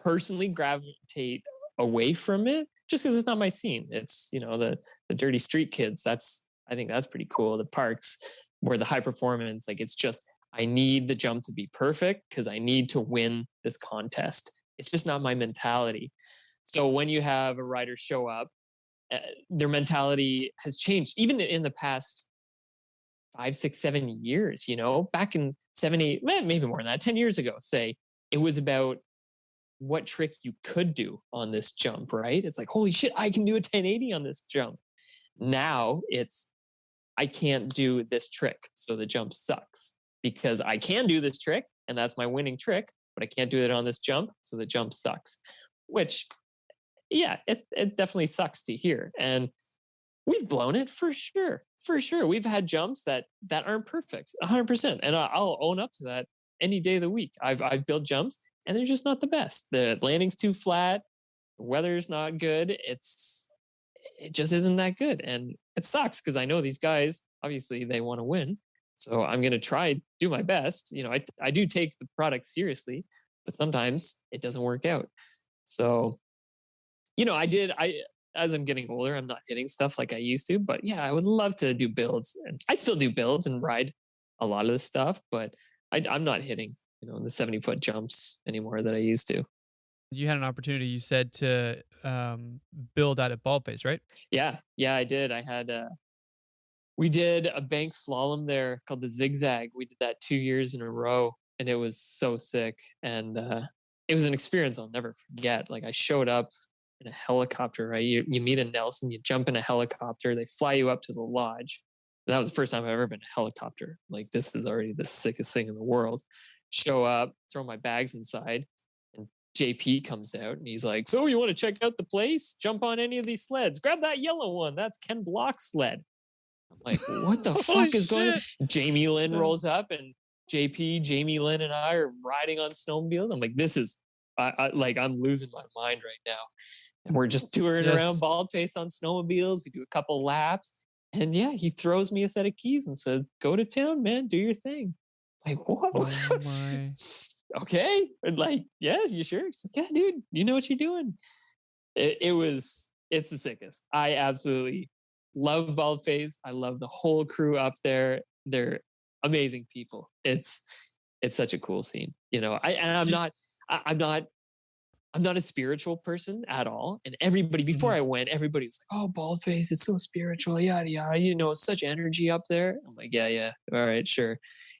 personally gravitate away from it just because it's not my scene. It's the dirty street kids. I think that's pretty cool. The parks where the high performance, like, it's just, I need the jump to be perfect because I need to win this contest. It's just not my mentality. So when you have a rider show up, their mentality has changed even in the past 5, 6, 7 years. Back in 7, 8, maybe more than that, 10 years ago, say, it was about what trick you could do on this jump, right? It's like, holy shit, I can do a 1080 on this jump. Now it's, I can't do this trick, so the jump sucks, because I can do this trick and that's my winning trick, but I can't do it on this jump, so the jump sucks. Which, yeah, it definitely sucks to hear. And we've blown it for sure. We've had jumps that aren't perfect, 100%. And I'll own up to that any day of the week. I've built jumps and they're just not the best. The landing's too flat, the weather's not good. It just isn't that good. And it sucks because I know these guys, obviously they want to win. So I'm going to do my best. I do take the product seriously, but sometimes it doesn't work out. So, as I'm getting older, I'm not hitting stuff like I used to, but yeah, I would love to do builds, and I still do builds and ride a lot of this stuff, but I'm not hitting, the 70-foot jumps anymore that I used to. You had an opportunity, you said, to build out at Baldface, right? Yeah, I did. We did a bank slalom there called the Zigzag. We did that 2 years in a row, and it was so sick. And it was an experience I'll never forget. Like, I showed up in a helicopter, right? You meet in Nelson, you jump in a helicopter, they fly you up to the lodge. And that was the first time I've ever been in a helicopter. Like, this is already the sickest thing in the world. Show up, throw my bags inside, and JP comes out and he's like, "So you want to check out the place? Jump on any of these sleds. Grab that yellow one. That's Ken Block's sled." I'm like, what the fuck is going on? Jamie Lynn rolls up, and Jamie Lynn and I are riding on snowmobiles. I'm like, this is, I'm losing my mind right now. And we're just touring around Baldface on snowmobiles. We do a couple laps. And yeah, he throws me a set of keys and said, "Go to town, man. Do your thing." I'm like, what? Oh my. Okay. And like, yeah, you sure? He's like, "Yeah, dude, you know what you're doing." It's the sickest. I absolutely love Baldface. I love the whole crew up there. They're amazing people. It's such a cool scene. I'm not a spiritual person at all. And everybody, before I went, everybody was like, "Oh, Baldface, it's so spiritual. Yada, yada. Such energy up there." I'm like, yeah. All right, sure.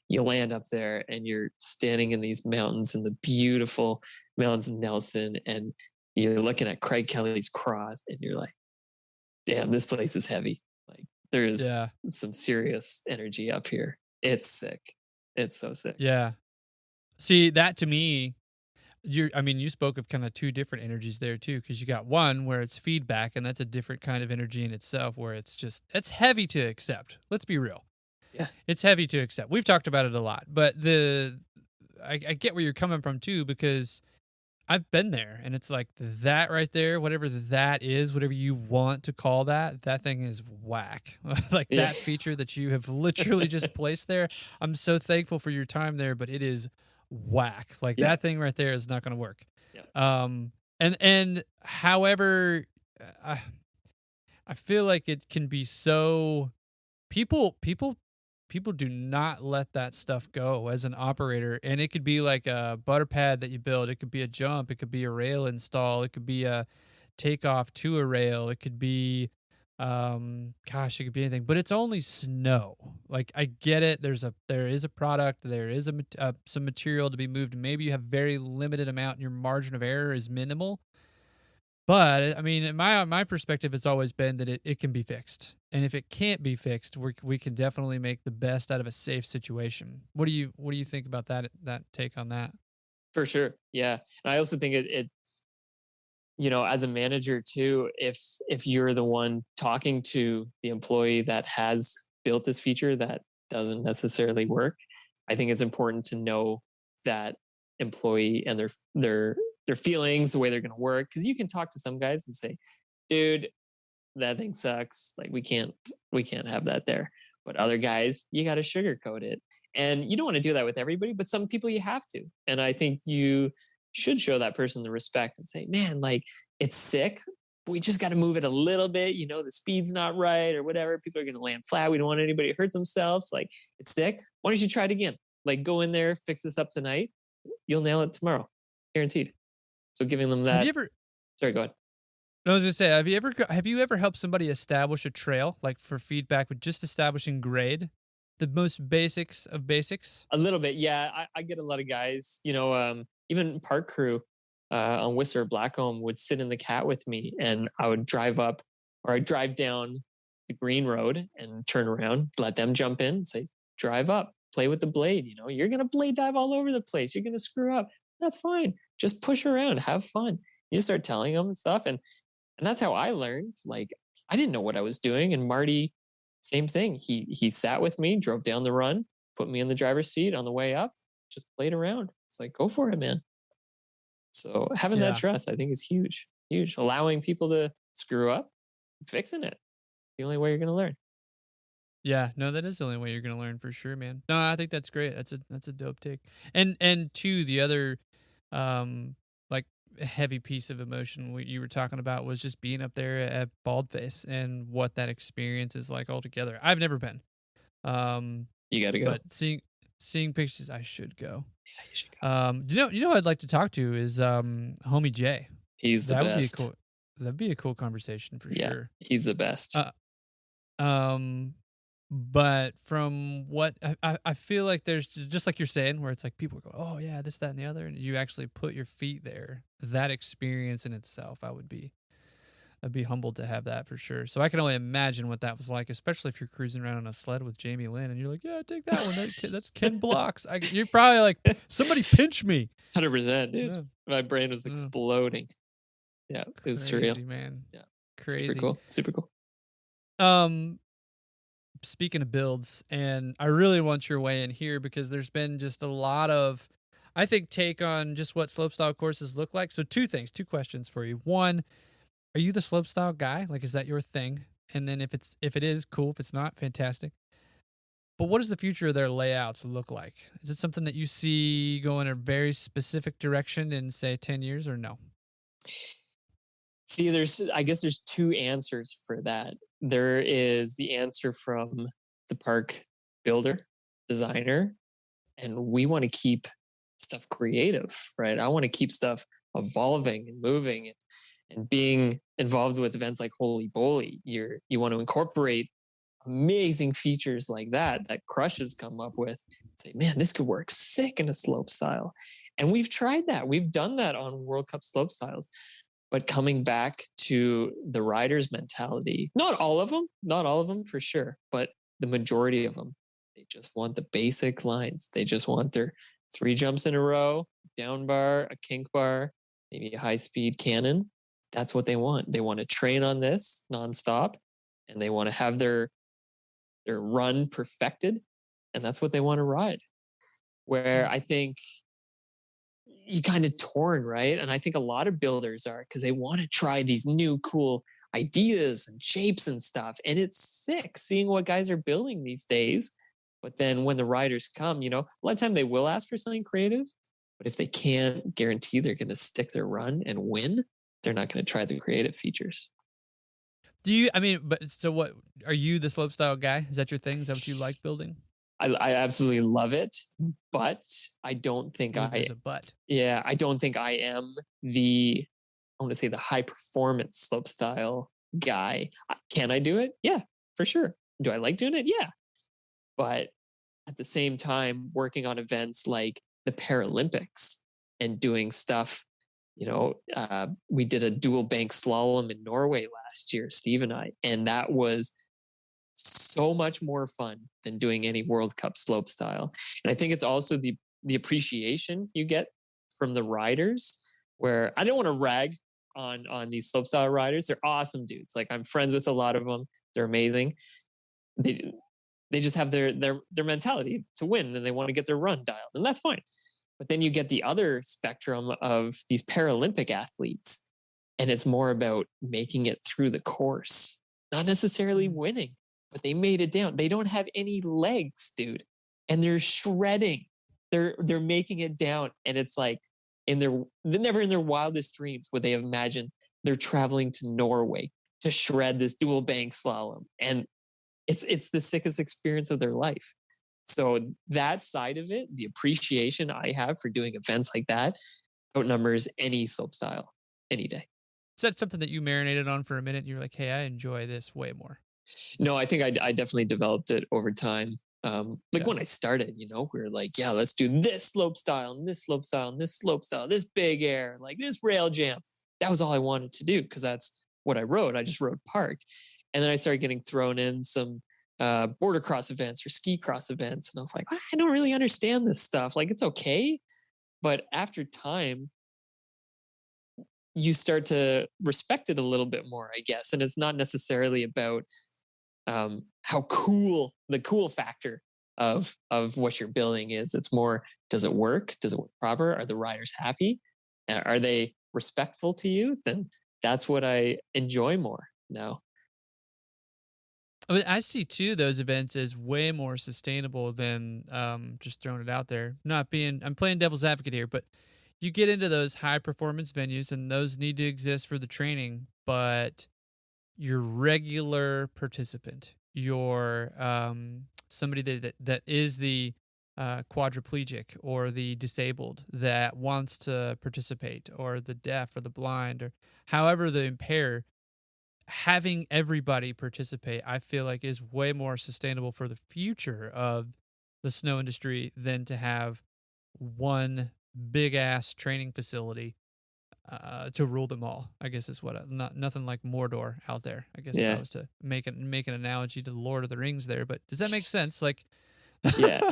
You land up there and you're standing in these mountains, in the beautiful mountains of Nelson, and you're looking at Craig Kelly's cross, and you're like, damn, this place is heavy. Like, there's some serious energy up here. It's sick. It's so sick. Yeah. See, that to me, you spoke of kind of two different energies there too, because you got one where it's feedback, and that's a different kind of energy in itself, where it's heavy to accept. Let's be real. Yeah. It's heavy to accept. We've talked about it a lot, but I get where you're coming from too, because I've been there, and it's like that right there, whatever that is, whatever you want to call that, that thing is whack. Like that feature that you have literally just placed there. I'm so thankful for your time there, but it is whack. Like that thing right there is not going to work. And however, I feel like it can be so people do not let that stuff go as an operator. And it could be like a butter pad that you build. It could be a jump. It could be a rail install. It could be a takeoff to a rail. It could be, it could be anything, but it's only snow. Like I get it. There is a product, there is some material to be moved. Maybe you have very limited amount and your margin of error is minimal. But I mean, my perspective has always been that it can be fixed, and if it can't be fixed, we can definitely make the best out of a safe situation. What do you think about that take on that? For sure, yeah. And I also think it as a manager too, if you're the one talking to the employee that has built this feature that doesn't necessarily work, I think it's important to know that employee and their feelings, the way they're going to work. Because you can talk to some guys and say, dude, that thing sucks. Like we can't have that there. But other guys, you got to sugarcoat it. And you don't want to do that with everybody, but some people you have to. And I think you should show that person the respect and say, man, like it's sick. But we just got to move it a little bit. The speed's not right or whatever. People are going to land flat. We don't want anybody to hurt themselves. Like it's sick. Why don't you try it again? Like go in there, fix this up tonight. You'll nail it tomorrow. Guaranteed. So giving them that. Have you ever? Sorry, go ahead. I was gonna say, have you ever helped somebody establish a trail, like for feedback with just establishing grade, the most basics of basics? A little bit, yeah. I get a lot of guys, even park crew on Whistler, Blackcomb would sit in the cat with me, and I would drive up or I'd drive down the green road and turn around, let them jump in, say, drive up, play with the blade. You're gonna blade dive all over the place. You're gonna screw up. That's fine. Just push around, have fun. You start telling them stuff, and that's how I learned. Like I didn't know what I was doing, and Marty, same thing. He sat with me, drove down the run, put me in the driver's seat on the way up, just played around. It's like, go for it, man. So having that trust, I think, is huge. Huge. Allowing people to screw up, fixing it. The only way you're gonna learn. Yeah, no, that is the only way you're gonna learn for sure, man. No, I think that's great. That's a dope take. And two, the other like heavy piece of emotion you were talking about was just being up there at Baldface and what that experience is like altogether. I've never been. You got to go. But seeing pictures, I should go. Yeah, you should go. You know who I'd like to talk to is homie Jay. He's the best. That'd be a cool conversation for sure. He's the best. But from what I feel like there's just like you're saying, where it's like people go, oh yeah, this, that, and the other, and you actually put your feet there. That experience in itself, I'd be humbled to have that for sure. So I can only imagine what that was like, especially if you're cruising around on a sled with Jamie Lynn and you're like, yeah, take that one. That's Ken Blocks. You're probably like, somebody pinch me. 100%, dude. Yeah. My brain was exploding. Yeah, it was surreal, man. Yeah, crazy. Super cool. Speaking of builds, and I really want your way in here because there's been just a lot of, I think, take on just what slopestyle courses look like. So two questions for you. One, are you the slopestyle guy? Like, is that your thing? And then if it is, cool. If it's not, fantastic. But what does the future of their layouts look like? Is it something that you see go in a very specific direction in, say, 10 years or no? See, I guess there's two answers for that. There is the answer from the park builder, designer, and we want to keep stuff creative, right? I want to keep stuff evolving and moving and being involved with events like Holy Bowly. You want to incorporate amazing features like that Crushes come up with. Say, man, this could work sick in a slope style. And we've tried that. We've done that on World Cup slope styles. But coming back to the riders' mentality, not all of them for sure, but the majority of them, they just want the basic lines. They just want their 3 jumps in a row, down bar, a kink bar, maybe a high-speed cannon. That's what they want. They want to train on this nonstop, and they want to have their run perfected, and that's what they want to ride. Where I think, you kind of torn, right? And I think a lot of builders are, because they want to try these new cool ideas and shapes and stuff. And it's sick seeing what guys are building these days. But then when the riders come, a lot of time they will ask for something creative. But if they can't guarantee they're going to stick their run and win, they're not going to try the creative features. So what, are you the slopestyle guy? Is that your thing? Is that what you like building? I absolutely love it, but I don't think There's a but. Yeah, I don't think I am I want to say the high performance slopestyle guy. Can I do it? Yeah, for sure. Do I like doing it? Yeah. But at the same time, working on events like the Paralympics and doing stuff, we did a dual bank slalom in Norway last year, Steve and I, and that was so much more fun than doing any World Cup slopestyle. And I think it's also the appreciation you get from the riders, where I don't want to rag on these slopestyle riders. They're awesome dudes. Like, I'm friends with a lot of them. They're amazing. They just have their mentality to win, and they want to get their run dialed, and that's fine. But then you get the other spectrum of these Paralympic athletes, and it's more about making it through the course, not necessarily winning, but they made it down. They don't have any legs, dude, and they're shredding. They're making it down, and it's like they're never in their wildest dreams would they have imagined they're traveling to Norway to shred this dual bank slalom, and it's the sickest experience of their life. So that side of it, the appreciation I have for doing events like that, outnumbers any slopestyle any day. Is that something that you marinated on for a minute? You're like, hey, I enjoy this way more. No, I think I definitely developed it over time. When I started, we were like, yeah, let's do this slope style and this slope style and this slope style, this big air, like this rail jam. That was all I wanted to do, because that's what I rode. I just rode park. And then I started getting thrown in some border cross events or ski cross events. And I was like, I don't really understand this stuff. Like, it's okay. But after time, you start to respect it a little bit more, I guess. And it's not necessarily about how cool, the cool factor of what you're building is. It's more, does it work? Does it work proper? Are the riders happy? Are they respectful to you? Then that's what I enjoy more now. I see too those events as way more sustainable than just throwing it out there. I'm playing devil's advocate here, but you get into those high performance venues and those need to exist for the training, but your regular participant, your somebody that is the quadriplegic or the disabled that wants to participate, or the deaf or the blind, or however the impaired, having everybody participate, I feel like is way more sustainable for the future of the snow industry than to have one big ass training facility to rule them all. I guess is what nothing like Mordor out there. I guess if I was to make an analogy to the Lord of the Rings there, but does that make sense? Like, yeah.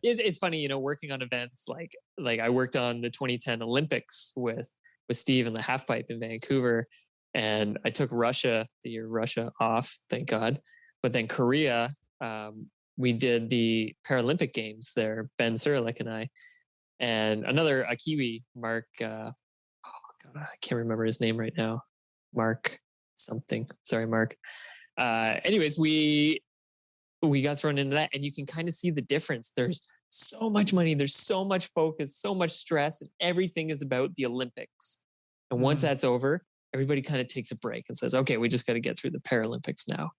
It's funny, working on events like I worked on the 2010 Olympics with Steve in the half pipe in Vancouver. And I took Russia off, thank God. But then Korea, we did the Paralympic Games there, Ben Surlik and I, and a Kiwi, Mark, I can't remember his name right now. Mark something. Sorry, Mark. Anyways, we got thrown into that, and you can kind of see the difference. There's so much money, there's so much focus, so much stress, and everything is about the Olympics. And once that's over, everybody kind of takes a break and says, okay, we just got to get through the Paralympics now.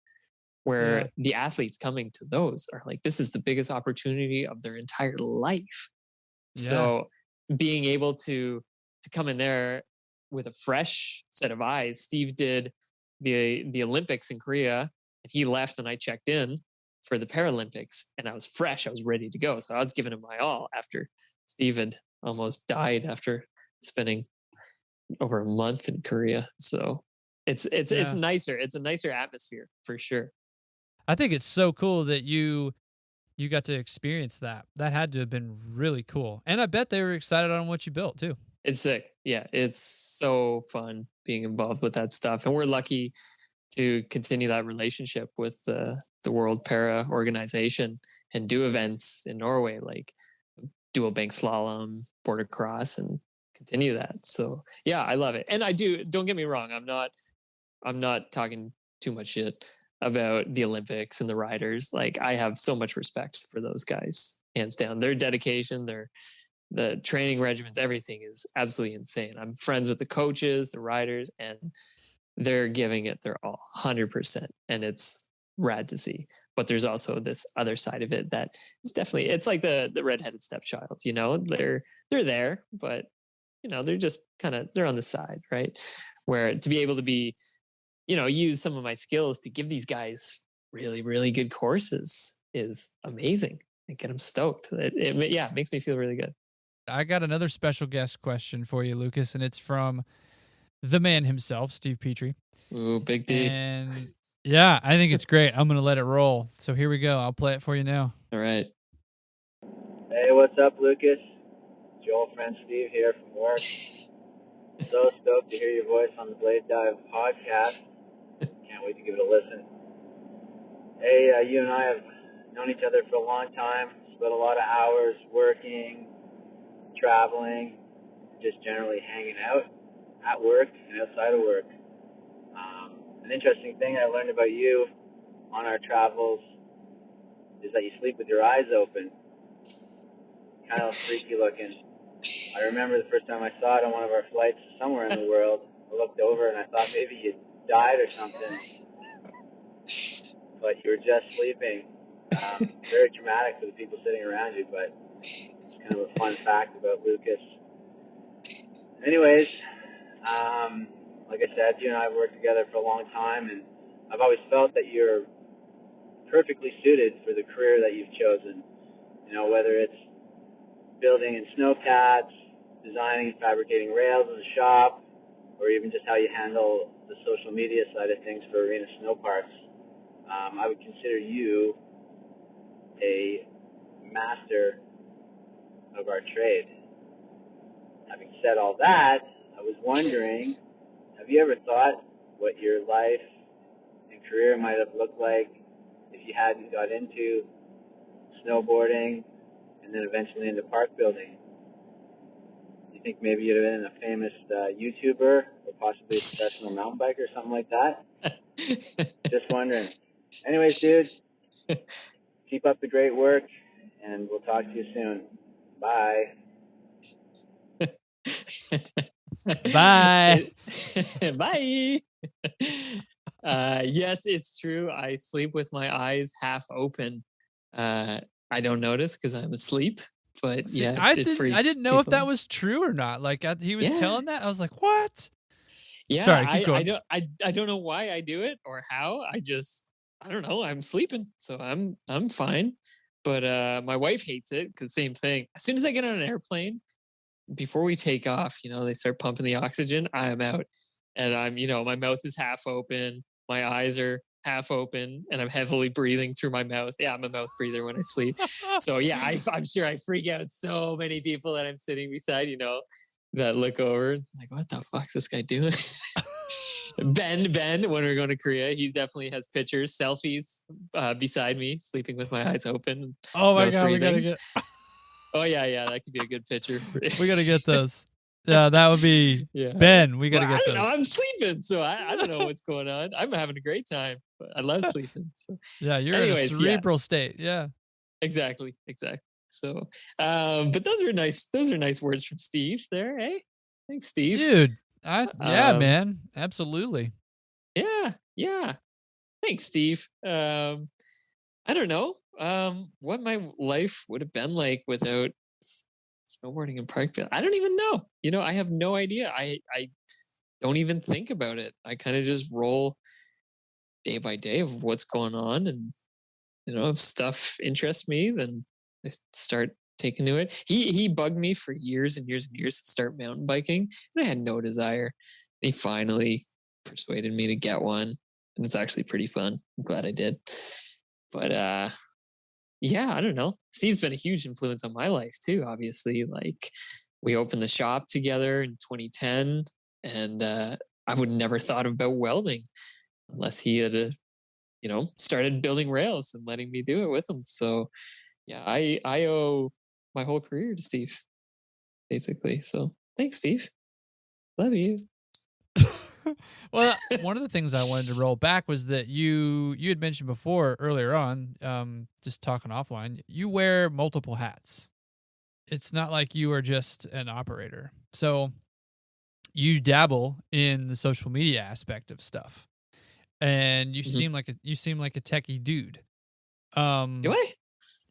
Where the athletes coming to those are like, this is the biggest opportunity of their entire life. Yeah. So being able to come in there with a fresh set of eyes. Steve did the Olympics in Korea, and he left and I checked in for the Paralympics, and I was fresh. I was ready to go. So I was giving him my all after Steve had almost died after spending over a month in Korea. So it's nicer. It's a nicer atmosphere for sure. I think it's so cool that you got to experience that. That had to have been really cool. And I bet they were excited on what you built too. It's sick. Yeah, it's so fun being involved with that stuff. And we're lucky to continue that relationship with the World Para Organization and do events in Norway. Like dual bank slalom, border cross, and continue that. So yeah, I love it. And I do, don't get me wrong, I'm not talking too much shit about the Olympics and the riders. Like, I have so much respect for those guys, hands down. Their dedication, the training regimens, everything is absolutely insane. I'm friends with the coaches, the riders, and they're giving it their all, 100%. And it's rad to see. But there's also this other side of it that is definitely, it's like the redheaded stepchild, you know, they're there, but you know, they're just kind of, they're on the side, right? Where to be able to be, you know, use some of my skills to give these guys really, really good courses is amazing and get them stoked. It makes me feel really good. I got another special guest question for you, Lucas, and it's from the man himself, Steve Petrie. Ooh, Big D. And yeah, I think it's great. I'm going to let it roll. So here we go. I'll play it for you now. All right. Hey, what's up, Lucas? It's your old friend Steve here from work. So stoked to hear your voice on the Blade Dive podcast. Can't wait to give it a listen. Hey, you and I have known each other for a long time. Spent a lot of hours working, traveling, just generally hanging out at work and outside of work. An interesting thing I learned about you on our travels is that you sleep with your eyes open. Kind of freaky looking. I remember the first time I saw it on one of our flights somewhere in the world. I looked over and I thought maybe you died or something. But you were just sleeping. Very traumatic for the people sitting around you, but it's kind of a fun fact about Lucas. Anyways, like I said, you and I have worked together for a long time, and I've always felt that you're perfectly suited for the career that you've chosen. You know, whether it's building in snowcats, designing and fabricating rails in the shop, or even just how you handle the social media side of things for Arena Snowparks. I would consider you a master of our trade. Having said all that, I was wondering, have you ever thought what your life and career might have looked like if you hadn't got into snowboarding and then eventually into park building? Do you think maybe you'd have been a famous YouTuber or possibly a professional mountain biker or something like that? Just wondering. Anyways, dude, keep up the great work, and we'll talk to you soon. Bye. Bye. Bye. Yes, it's true. I sleep with my eyes half open. I don't notice because I'm asleep. But See, yeah, I didn't know if that out. was true or not. Like he was telling that, I was like, "What?" Yeah, Sorry, keep going. I don't know why I do it or how. I don't know. I'm sleeping, so I'm fine. But my wife hates it because same thing. As soon as I get on an airplane, before we take off, you know, they start pumping the oxygen. I am out, and I'm, you know, my mouth is half open, my eyes are half open, and I'm heavily breathing through my mouth. Yeah, I'm a mouth breather when I sleep. So yeah, I'm sure I freak out so many people that I'm sitting beside, you know, that look over like, what the fuck's this guy doing? Ben, when we're going to Korea, he definitely has pictures, selfies beside me, sleeping with my eyes open. Oh my God, breathing. we gotta get. Oh yeah, that could be a good picture. We gotta get those. Yeah, that would be Ben. We gotta get those. I'm sleeping, so I don't know what's going on. I'm having a great time, but I love sleeping. So. Yeah, you're in a cerebral state. Yeah, exactly. So, but those are nice words from Steve there, eh? Thanks, Steve. Dude, man, absolutely. Yeah. Thanks, Steve. I don't know what my life would have been like without snowboarding in Parkville. I don't even know. You know, I have no idea. I don't even think about it. I kind of just roll day by day of what's going on, and you know, if stuff interests me, then I start taking to it. He bugged me for years and years and years to start mountain biking, and I had no desire. He finally persuaded me to get one, and it's actually pretty fun. I'm glad I did. But yeah, I don't know. Steve's been a huge influence on my life too, obviously. Like, we opened the shop together in 2010, and I would never thought about welding unless he had, you know, started building rails and letting me do it with him. So yeah, I owe my whole career to Steve, basically. So thanks, Steve. Love you. Well, one of the things I wanted to roll back was that you had mentioned before earlier on, just talking offline, you wear multiple hats. It's not like you are just an operator. So you dabble in the social media aspect of stuff, and you seem like a techie dude. Do I?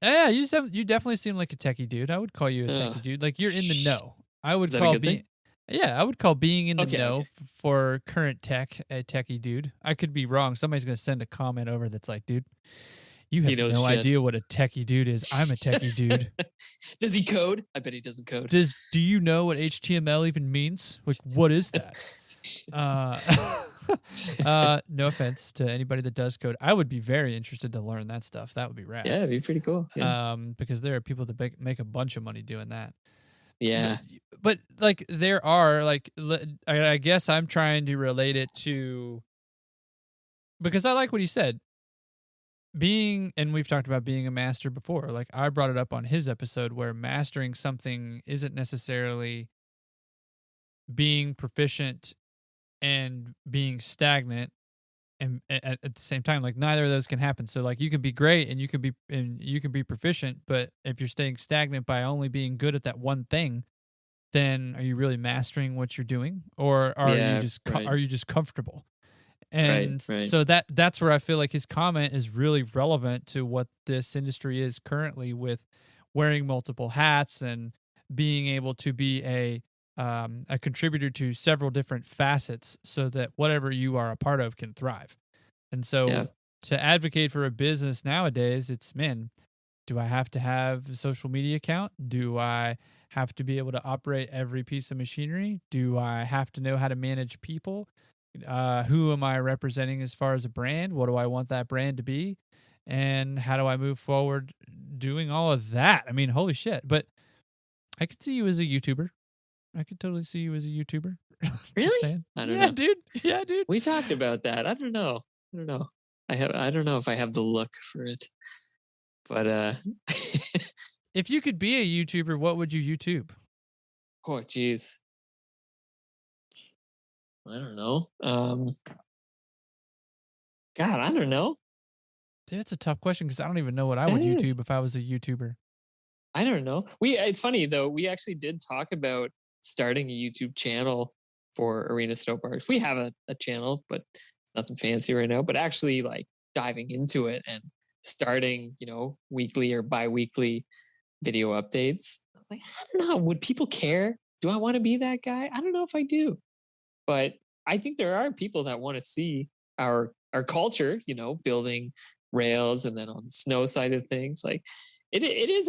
Yeah, you definitely seem like a techie dude. I would call you a techie dude. Like, you're in the know. I would call being in the know for current tech a techie dude. I could be wrong. Somebody's gonna send a comment over that's like, dude, you have no idea what a techie dude is. I'm a techie dude. Does he code? I bet he doesn't code. Do you know what HTML even means? Like, what is that? No offense to anybody that does code. I would be very interested to learn that stuff. That would be rad. Yeah, it'd be pretty cool. Yeah. Because there are people that make a bunch of money doing that. Yeah. But like, there are, like, I guess I'm trying to relate it to, because I like what he said. And we've talked about being a master before. Like, I brought it up on his episode where mastering something isn't necessarily being proficient and being stagnant, and at the same time, like, neither of those can happen. So like, you can be great and you can be proficient, but if you're staying stagnant by only being good at that one thing, then are you really mastering what you're doing, or are you just comfortable? And so that's where I feel like his comment is really relevant to what this industry is currently, with wearing multiple hats and being able to be a contributor to several different facets, so that whatever you are a part of can thrive. And so to advocate for a business nowadays, it's, man, do I have to have a social media account? Do I have to be able to operate every piece of machinery? Do I have to know how to manage people? Who am I representing as far as a brand? What do I want that brand to be? And how do I move forward doing all of that? I mean, holy shit. But I could see you as a YouTuber. I could totally see you as a YouTuber. Really? I don't know. Dude. Yeah, dude. We talked about that. I don't know. I don't know if I have the look for it. But if you could be a YouTuber, what would you YouTube? Oh, geez. I don't know. God, I don't know. That's a tough question, because I don't even know what I would YouTube if I was a YouTuber. I don't know. It's funny though. We actually did talk about starting a YouTube channel for Arena Snowparks. We have a channel, but it's nothing fancy right now. But actually, like, diving into it and starting, weekly or bi-weekly video updates. I was like, I don't know. Would people care? Do I want to be that guy? I don't know if I do. But I think there are people that want to see our culture, building rails, and then on the snow side of things. Like, it is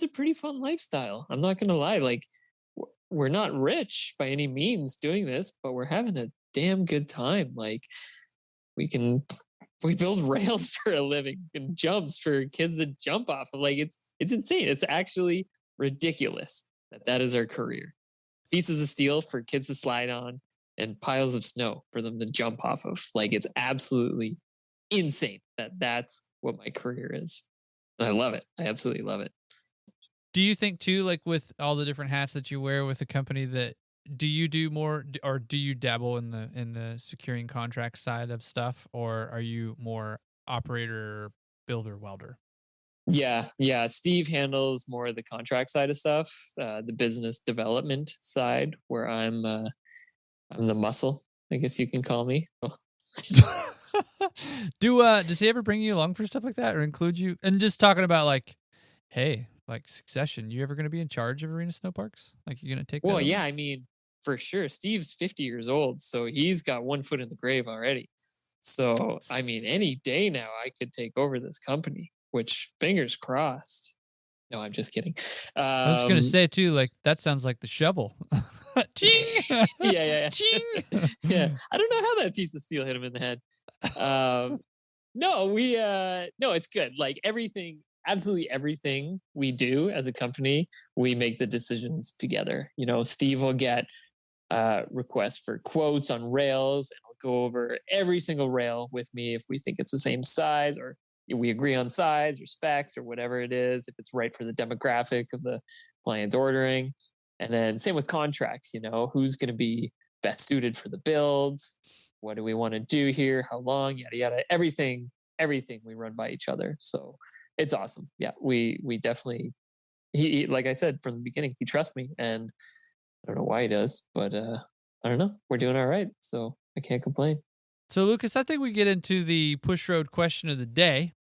a pretty fun lifestyle. I'm not gonna lie. Like, we're not rich by any means doing this, but we're having a damn good time. Like, we build rails for a living and jumps for kids to jump off of. Like, it's insane. It's actually ridiculous that is our career. Pieces of steel for kids to slide on, and piles of snow for them to jump off of. Like, it's absolutely insane that's what my career is. And I love it. I absolutely love it. Do you think too, like, with all the different hats that you wear with the company, that do you do more, or do you dabble in the securing contract side of stuff, or are you more operator, builder, welder? Yeah. Steve handles more of the contract side of stuff, the business development side, where I'm the muscle, I guess you can call me. Does he ever bring you along for stuff like that, or include you? And just talking about, like, hey, like, succession, you ever going to be in charge of Arena Snowparks? Like, you're going to take Well, yeah, I mean, for sure. Steve's 50 years old, so he's got one foot in the grave already. So, I mean, any day now I could take over this company, which, fingers crossed. No, I'm just kidding. I was going to say, too, like, that sounds like the shovel. Ching! Yeah. Ching! Yeah. I don't know how that piece of steel hit him in the head. No, it's good. Like, absolutely everything we do as a company, we make the decisions together. Steve will get requests for quotes on rails, and I'll go over every single rail with me if we think it's the same size, or we agree on size or specs or whatever it is, if it's right for the demographic of the client ordering. And then same with contracts, who's going to be best suited for the build? What do we want to do here? How long? Yada, yada. Everything we run by each other. So it's awesome. Yeah, we definitely, he like I said from the beginning, he trusts me, and I don't know why he does, but I don't know. We're doing all right. So I can't complain. So Lucas, I think we get into the push road question of the day.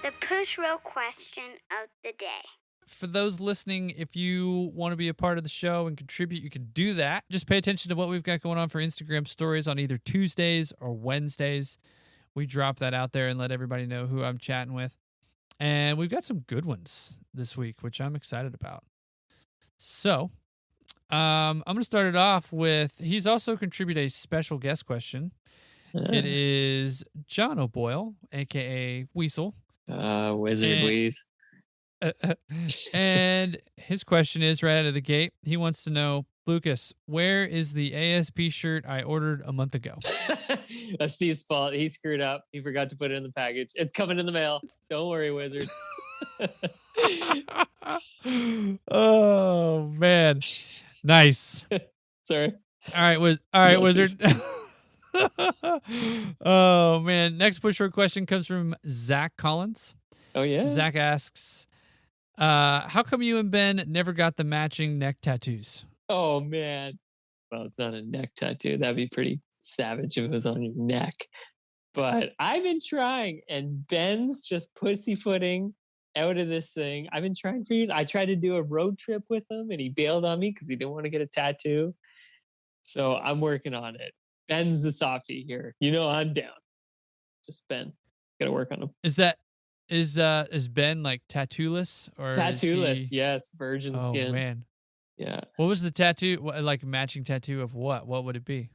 The push road question of the day. For those listening, if you want to be a part of the show and contribute, you can do that. Just pay attention to what we've got going on for Instagram stories on either Tuesdays or Wednesdays. We drop that out there and let everybody know who I'm chatting with. And we've got some good ones this week, which I'm excited about. So I'm going to start it off with, he's also contributed a special guest question. It is John O'Boyle, a.k.a. Weasel. Wizard Weeze. And his question is right out of the gate. He wants to know, Lucas, where is the ASP shirt I ordered a month ago? That's Steve's fault. He screwed up. He forgot to put it in the package. It's coming in the mail. Don't worry, Wizard. Oh, man. Nice. Sorry. All right, Wizard. Oh, man. Next push road question comes from Zach Collins. Oh, yeah? Zach asks, how come you and Ben never got the matching neck tattoos? Oh, man. Well, it's not a neck tattoo. That'd be pretty savage if it was on your neck. But I've been trying, and Ben's just pussyfooting out of this thing. I've been trying for years. I tried to do a road trip with him, and he bailed on me because he didn't want to get a tattoo. So I'm working on it. Ben's the softie here. I'm down. Just Ben. Got to work on him. Is Ben like tattoo-less? Or tattoo-less, yes. Virgin skin. Oh, man. Yeah. What was the tattoo? Like matching tattoo of what? What would it be?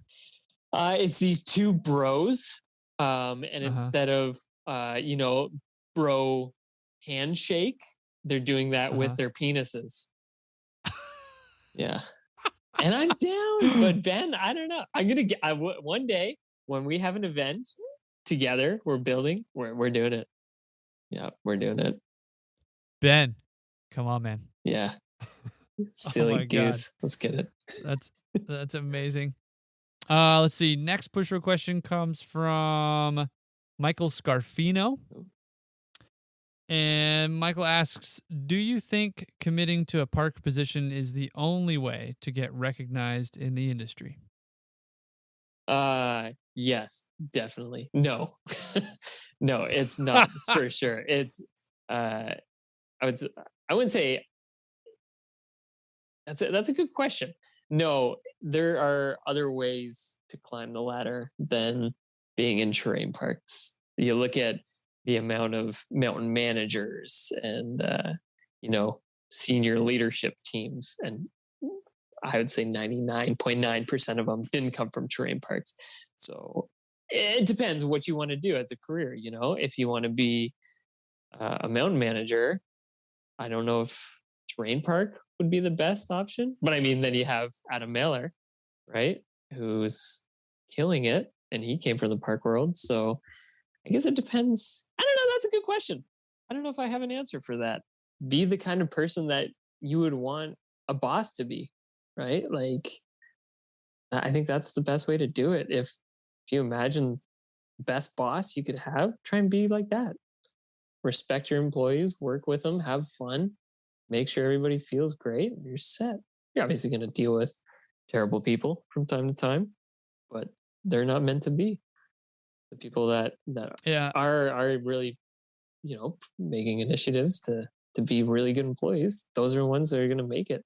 It's these two bros. And instead of, bro handshake, they're doing that with their penises. Yeah. And I'm down. But Ben, I don't know. I'm going to one day when we have an event together, we're building, we're doing it. Yeah, we're doing it. Ben, come on, man. Yeah. Silly goose. God. Let's get it. That's amazing. Let's see. Next push road question comes from Michael Scarfino. And Michael asks, do you think committing to a park position is the only way to get recognized in the industry? Yes, definitely. No. No, it's not for sure. It's I wouldn't say that's a good question. No, there are other ways to climb the ladder than being in terrain parks. You look at the amount of mountain managers and senior leadership teams, and I would say 99.9% of them didn't come from terrain parks. So it depends what you want to do as a career. If you want to be a mountain manager, I don't know if terrain park would be the best option. But I mean, then you have Adam Mailer, right? Who's killing it. And he came from the park world. So I guess it depends. I don't know. That's a good question. I don't know if I have an answer for that. Be the kind of person that you would want a boss to be, right? Like, I think that's the best way to do it. If you imagine the best boss you could have, try and be like that. Respect your employees, work with them, have fun, make sure everybody feels great, and you're set. You're obviously going to deal with terrible people from time to time, but they're not meant to be. The people that are really, making initiatives to be really good employees, those are the ones that are going to make it.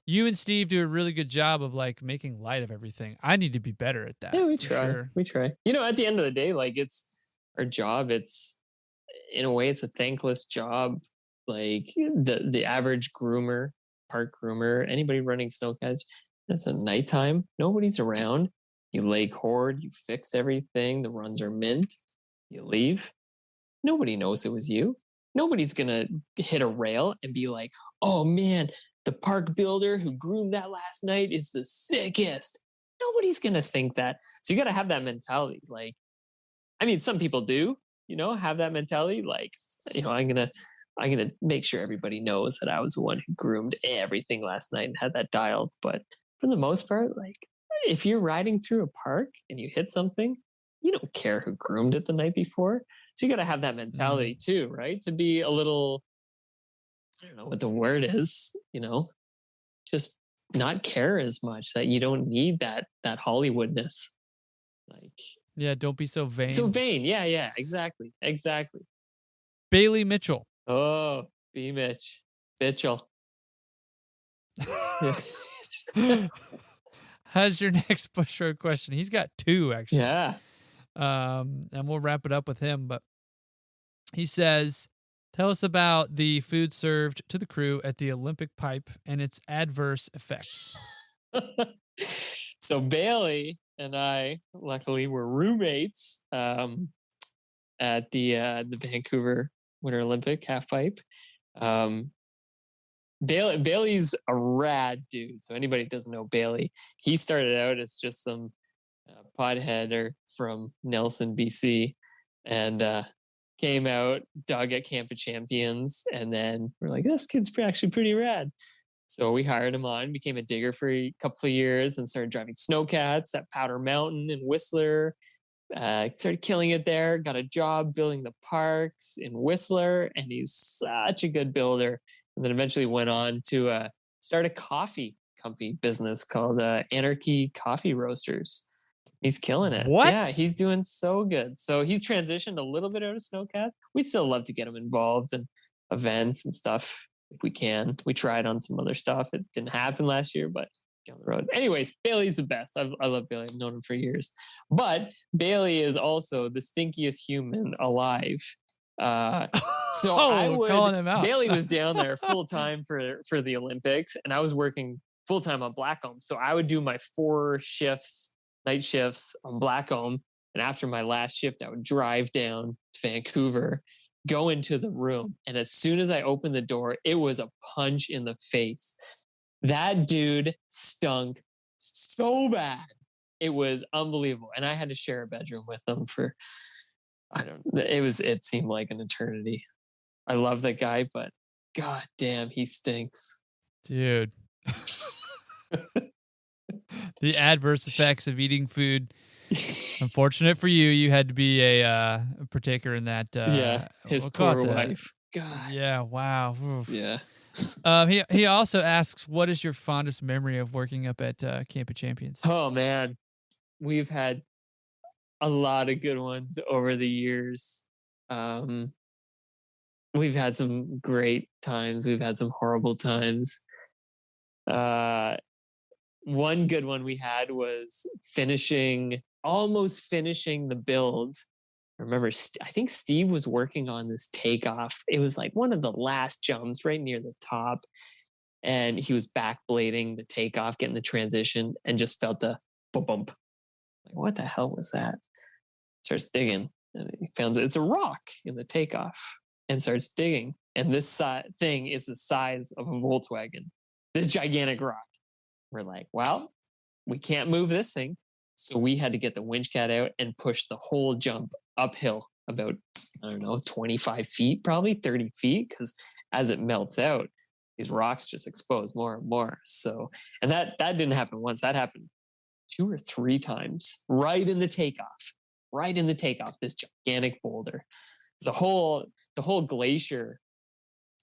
You and Steve do a really good job of like making light of everything. I need to be better at that. Yeah, we try. Sure. We try. At the end of the day, like, it's our job. It's, in a way, it's a thankless job. Like the average groomer, park groomer, anybody running Snowcats, it's at nighttime. Nobody's around. You lay cord, you fix everything. The runs are mint. You leave. Nobody knows it was you. Nobody's going to hit a rail and be like, oh man, the park builder who groomed that last night is the sickest. Nobody's going to think that. So you got to have that mentality. Like, I mean, some people do, have that mentality. Like, I'm going to make sure everybody knows that I was the one who groomed everything last night and had that dialed. But for the most part, like, if you're riding through a park and you hit something, you don't care who groomed it the night before. So you got to have that mentality too, right? To be a little, I don't know what the word is, just not care as much, that you don't need that Hollywoodness. Like, Yeah, don't be so vain. so vain. Yeah, exactly. Bailey Mitchell. Oh, B Mitchell. How's your next Bush Road question? He's got two, actually. Yeah. And we'll wrap it up with him. But he says, tell us about the food served to the crew at the Olympic Pipe and its adverse effects. So Bailey and I, luckily, were roommates at the Vancouver Winter Olympic half pipe. Bailey's a rad dude. So anybody who doesn't know Bailey, he started out as just some podheader from Nelson, BC, and came out, dug at Camp of Champions, and then we're like, this kid's actually pretty rad. So we hired him on, became a digger for a couple of years, and started driving snowcats at Powder Mountain and Whistler. Started killing it there, got a job building the parks in Whistler, and he's such a good builder. And then eventually went on to start a coffee company business called Anarchy Coffee Roasters. He's killing it. What? Yeah, he's doing so good. So he's transitioned a little bit out of snowcats. We still love to get him involved in events and stuff if we can. We tried on some other stuff. It didn't happen last year, but down the road. Anyways, Bailey's the best. I love Bailey. I've known him for years. But Bailey is also the stinkiest human alive. So calling him out. Bailey was down there full time for the Olympics, and I was working full time on Blackcomb. So I would do my 4 shifts, night shifts on Blackcomb, and after my last shift, I would drive down to Vancouver, go into the room, and as soon as I opened the door, it was a punch in the face. That dude stunk so bad. It was unbelievable, and I had to share a bedroom with him for, it seemed like an eternity. I love that guy, but god damn, he stinks. Dude. The adverse effects of eating food. Unfortunate for you, you had to be a partaker in that. His poor wife. God. Yeah, wow. Oof. Yeah. He also asks, what is your fondest memory of working up at Camp of Champions? Oh, man. We've had a lot of good ones over the years. We've had some great times. We've had some horrible times. One good one we had was almost finishing the build. I remember, I think Steve was working on this takeoff. It was like one of the last jumps right near the top. And he was back blading the takeoff, getting the transition, and just felt the bump. Like, what the hell was that? Starts digging. And he found it's a rock in the takeoff and starts digging. And this thing is the size of a Volkswagen. This gigantic rock. We're like, well, we can't move this thing. So we had to get the winch cat out and push the whole jump uphill about, 25 feet, probably 30 feet. Because as it melts out, these rocks just expose more and more. So, and that didn't happen once. That happened 2 or 3 times, right in the takeoff, this gigantic boulder. The whole glacier,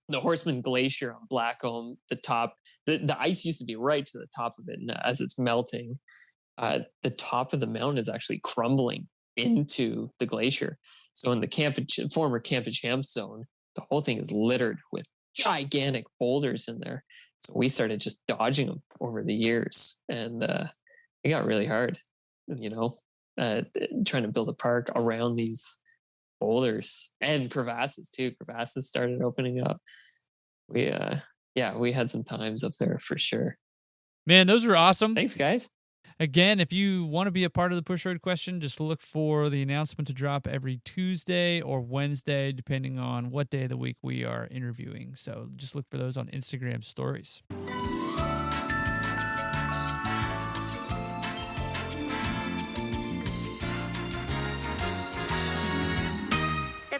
the Horseman Glacier on Blackcomb, the top, the ice used to be right to the top of it. And as it's melting, the top of the mountain is actually crumbling into the glacier. So in the former Camp of Champs zone, the whole thing is littered with gigantic boulders in there. So we started just dodging them over the years, and it got really hard, trying to build a park around these boulders and crevasses too. Crevasses started opening up. We had some times up there for sure. Man, those were awesome. Thanks, guys. Again, if you want to be a part of the Push Road question, just look for the announcement to drop every Tuesday or Wednesday, depending on what day of the week we are interviewing. So just look for those on Instagram stories. The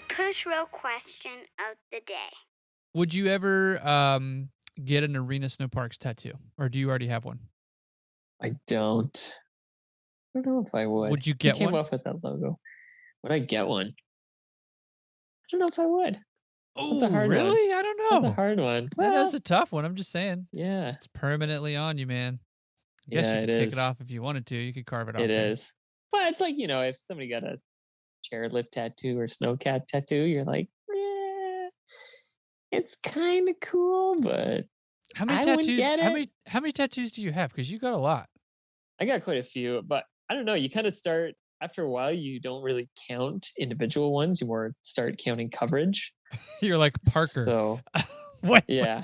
Push Row question of the day. Would you ever get an Arena Snowparks tattoo, or do you already have one? I don't. I don't know if I would. Would you get Who came one? up with that logo? Would I get one? I don't know if I would. Oh, a hard really? one. I don't That's a know. hard one. That's a tough one. I'm just saying. Yeah. It's permanently on you, man. I guess Yeah, you could it take is. it off if you wanted to. You could carve it off. It is. But it's like, if somebody got a chairlift tattoo or snowcat tattoo, you're like, it's kind of cool, but How many I wouldn't tattoos? get How many tattoos do you have? Because you got a lot. I got quite a few, but I don't know. You kind of start after a while. You don't really count individual ones. You more start counting coverage. You're like Parker. So What? yeah,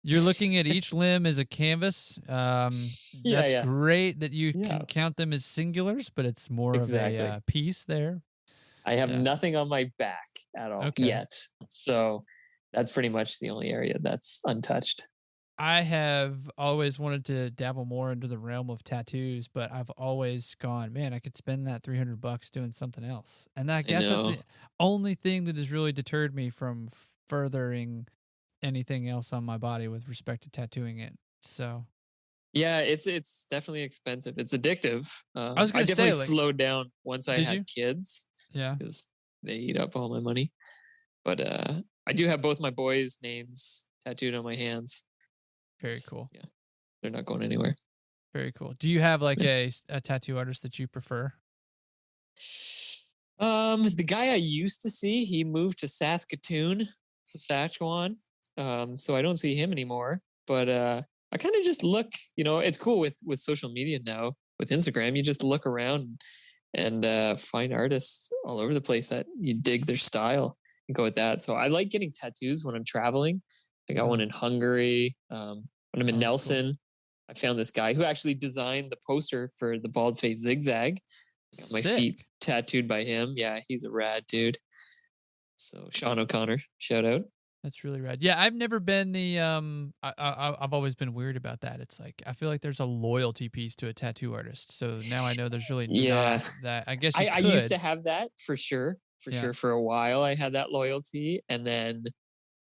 You're looking at each limb as a canvas. That's great that you can count them as singulars, but it's more of a piece there. I have nothing on my back at all yet. So that's pretty much the only area that's untouched. I have always wanted to dabble more into the realm of tattoos, but I've always gone, man, I could spend that $300 doing something else. And I guess that's the only thing that has really deterred me from furthering anything else on my body with respect to tattooing it. So yeah, it's definitely expensive. It's addictive. I was going to say, definitely slowed down once I had kids. Yeah, because they eat up all my money. But I do have both my boys' names tattooed on my hands. Very cool. Yeah, they're not going anywhere. Very cool. Do you have like a tattoo artist that you prefer? The guy I used to see, he moved to Saskatoon, Saskatchewan. So I don't see him anymore. But I kind of just look. It's cool with social media now. With Instagram, you just look around and find artists all over the place that you dig their style and go with that. So I like getting tattoos when I'm traveling. I got one in Hungary. When I'm in Nelson, cool. I found this guy who actually designed the poster for the Bald Face Zigzag. I got my feet tattooed by him. Yeah, he's a rad dude. So Sean O'Connor, shout out. That's really rad. Yeah, I've never been the I've always been weird about that. It's like I feel like there's a loyalty piece to a tattoo artist. So now I know there's really not that. I guess I used to have that for sure. For a while I had that loyalty, and then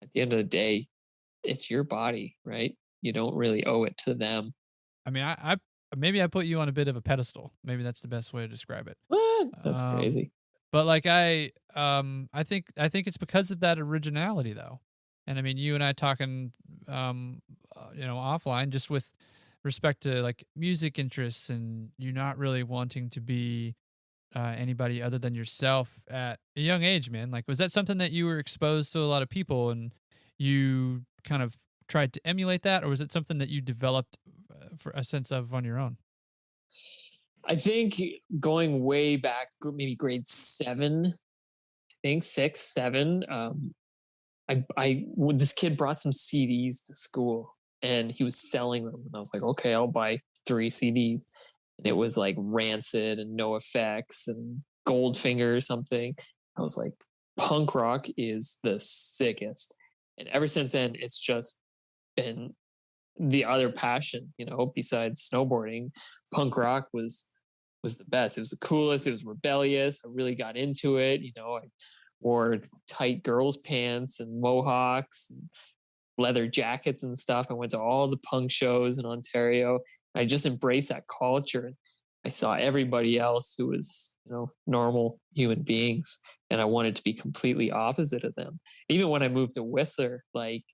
at the end of the day, it's your body, right? You don't really owe it to them. I mean, I maybe I put you on a bit of a pedestal. Maybe that's the best way to describe it. What? That's crazy. But like I think it's because of that originality though. And I mean, you and I talking offline just with respect to like music interests and you not really wanting to be anybody other than yourself at a young age, man. Like was that something that you were exposed to a lot of people and you kind of tried to emulate that, or was it something that you developed for a sense of on your own? I think going way back, maybe grade 7, I think 6, 7. This kid brought some CDs to school and he was selling them, and I was like, okay, I'll buy 3 CDs. And it was like Rancid and NoFX and Goldfinger or something. I was like, punk rock is the sickest. And ever since then, it's just been the other passion, besides snowboarding. Punk rock was the best. It was the coolest. It was rebellious. I really got into it. I wore tight girls' pants and mohawks and leather jackets and stuff. I went to all the punk shows in Ontario. I just embraced that culture. I saw everybody else who was, normal human beings, and I wanted to be completely opposite of them. Even when I moved to Whistler, like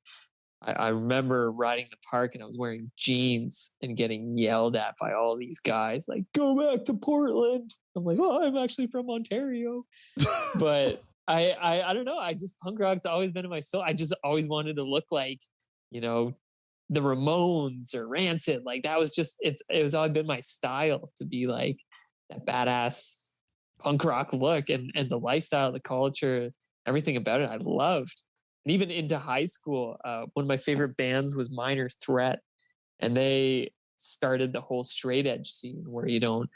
I remember riding the park and I was wearing jeans and getting yelled at by all these guys, like, go back to Portland. I'm like, oh, I'm actually from Ontario. But I don't know. Punk rock's always been in my soul. I just always wanted to look like, the Ramones or Rancid. Like that was just, it was always been my style to be like that badass punk rock look, and the lifestyle, the culture, everything about it I loved. And even into high school, one of my favorite bands was Minor Threat, and they started the whole straight edge scene where you don't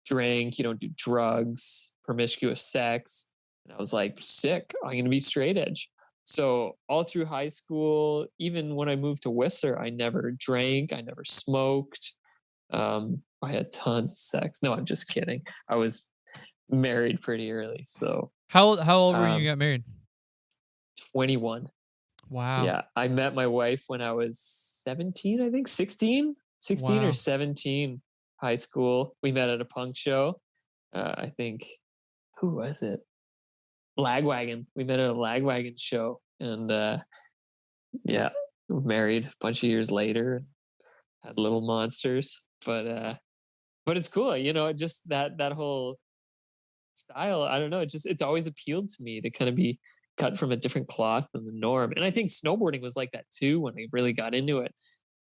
drink, you don't do drugs, promiscuous sex. And I was like, sick, I'm going to be straight edge. So all through high school, even when I moved to Whistler, I never drank, I never smoked. I had tons of sex. No, I'm just kidding. I was married pretty early. So How old were you when you got married? 21. Wow. Yeah. I met my wife when I was 17, I think 16 Wow. or 17, high school. We met at a punk show. I think, who was it? Lagwagon. We met at a Lagwagon show, and yeah, married a bunch of years later, had little monsters. But it's cool, you know, just that whole style. I don't know, it's always appealed to me to kind of be cut from a different cloth than the norm. And I think snowboarding was like that too when I really got into it.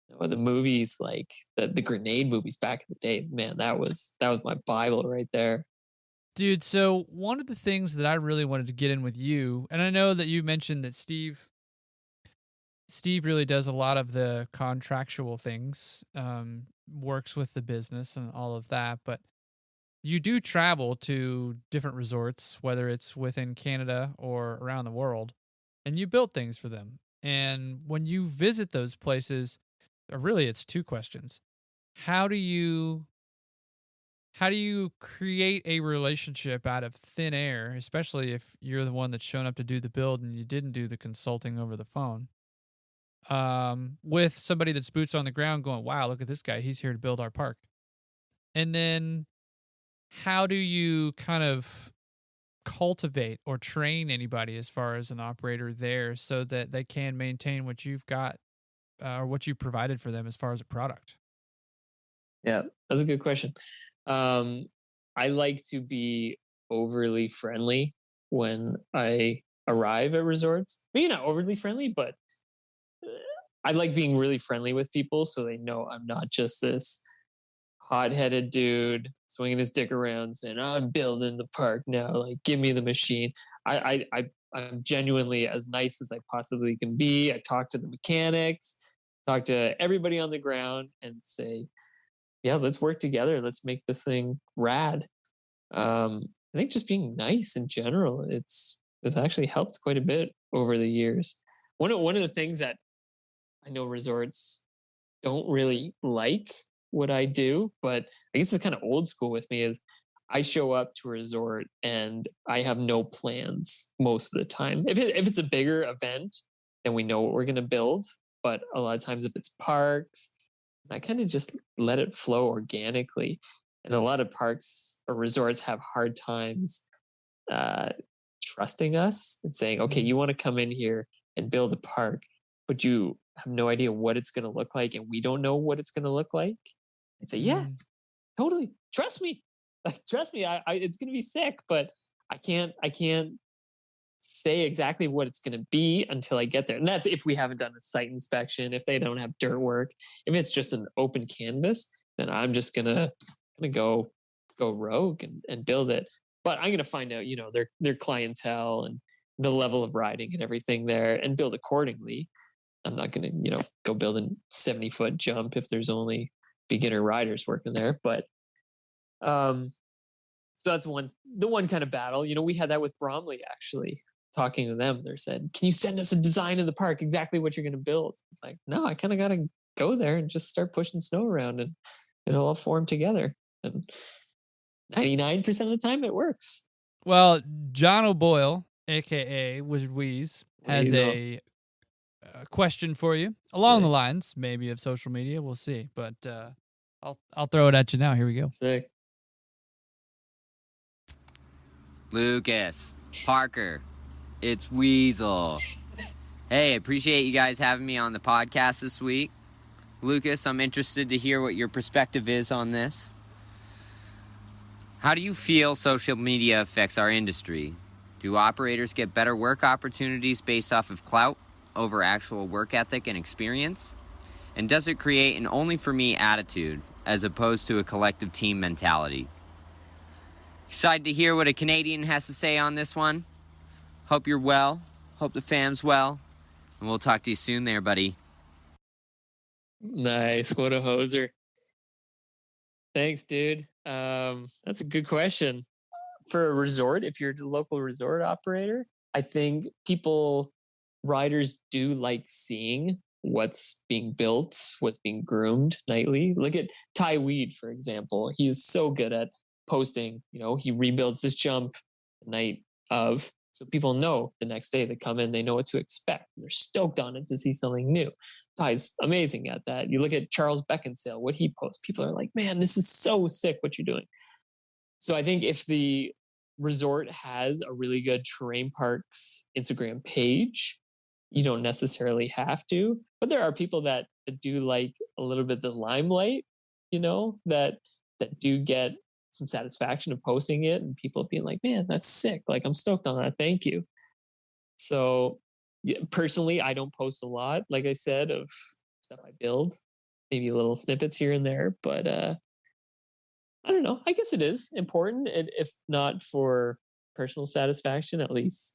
You know, the movies, like the grenade movies back in the day, man, that was my Bible right there. Dude, so one of the things that I really wanted to get in with you, and I know that you mentioned that Steve really does a lot of the contractual things, works with the business and all of that, but you do travel to different resorts, whether it's within Canada or around the world, and you build things for them. And when you visit those places, really it's two questions. How do you create a relationship out of thin air, especially if you're the one that's shown up to do the build and you didn't do the consulting over the phone, with somebody that's boots on the ground going, wow, look at this guy. He's here to build our park. And then how do you kind of cultivate or train anybody as far as an operator there so that they can maintain what you've got, or what you provided for them as far as a product? Yeah, that's a good question. I like to be overly friendly when I arrive at resorts. Maybe not overly friendly, but I like being really friendly with people so they know I'm not just this hot-headed dude swinging his dick around saying, oh, I'm building the park now, like give me the machine. I'm genuinely as nice as I possibly can be. I talk to the mechanics, talk to everybody on the ground, and say, yeah, let's work together. Let's make this thing rad. I think just being nice in general, it's actually helped quite a bit over the years. One of the things that I know resorts don't really like what I do, but I guess it's kind of old school with me, is I show up to a resort and I have no plans most of the time. If it's a bigger event, then we know what we're going to build. But a lot of times if it's parks, I kind of just let it flow organically. And a lot of parks or resorts have hard times trusting us and saying, okay, you want to come in here and build a park, but you have no idea what it's going to look like, and we don't know what it's going to look like. I say, yeah, totally. Trust me. Like, trust me. I it's going to be sick, but I can't say exactly what it's going to be until I get there. And that's if we haven't done a site inspection, if they don't have dirt work. If it's just an open canvas, then I'm just going to go rogue and build it. But I'm going to find out, you know, their clientele and the level of riding and everything there and build accordingly. I'm not going to, you know, go build a 70-foot jump if there's only beginner riders working there. But so that's the one kind of battle. You know, we had that with Bromley, actually. Talking to them, they said, can you send us a design of the park, exactly what you're going to build? It's like, no, I kind of got to go there and just start pushing snow around and it'll all form together. And 99% of the time it works. Well, John O'Boyle, a.k.a. Wizard Wheeze, has a question for you along the lines maybe of social media. We'll see. But I'll throw it at you now. Here we go. Sick. Lucas, Parker, it's Weasel. Hey, appreciate you guys having me on the podcast this week. Lucas, I'm interested to hear what your perspective is on this. How do you feel social media affects our industry? Do operators get better work opportunities based off of clout over actual work ethic and experience? And does it create an only-for-me attitude as opposed to a collective team mentality? Excited to hear what a Canadian has to say on this one. Hope you're well. Hope the fam's well. And we'll talk to you soon there, buddy. Nice. What a hoser. Thanks, dude. That's a good question. For a resort, if you're a local resort operator, I think riders do like seeing what's being built, what's being groomed nightly. Look at Ty Weed, for example. He is so good at posting. He rebuilds this jump the night of, so people know the next day they come in, they know what to expect. They're stoked on it to see something new. Ty's amazing at that. You look at Charles Beckinsale, what he posts, people are like, man, this is so sick what you're doing. So I think if the resort has a really good terrain parks Instagram page, you don't necessarily have to, but there are people that do like a little bit the limelight, that do get some satisfaction of posting it and people being like, man, that's sick. Like, I'm stoked on that. Thank you. So yeah, personally, I don't post a lot, like I said, of stuff I build, maybe little snippets here and there, but I don't know. I guess it is important, and if not for personal satisfaction, at least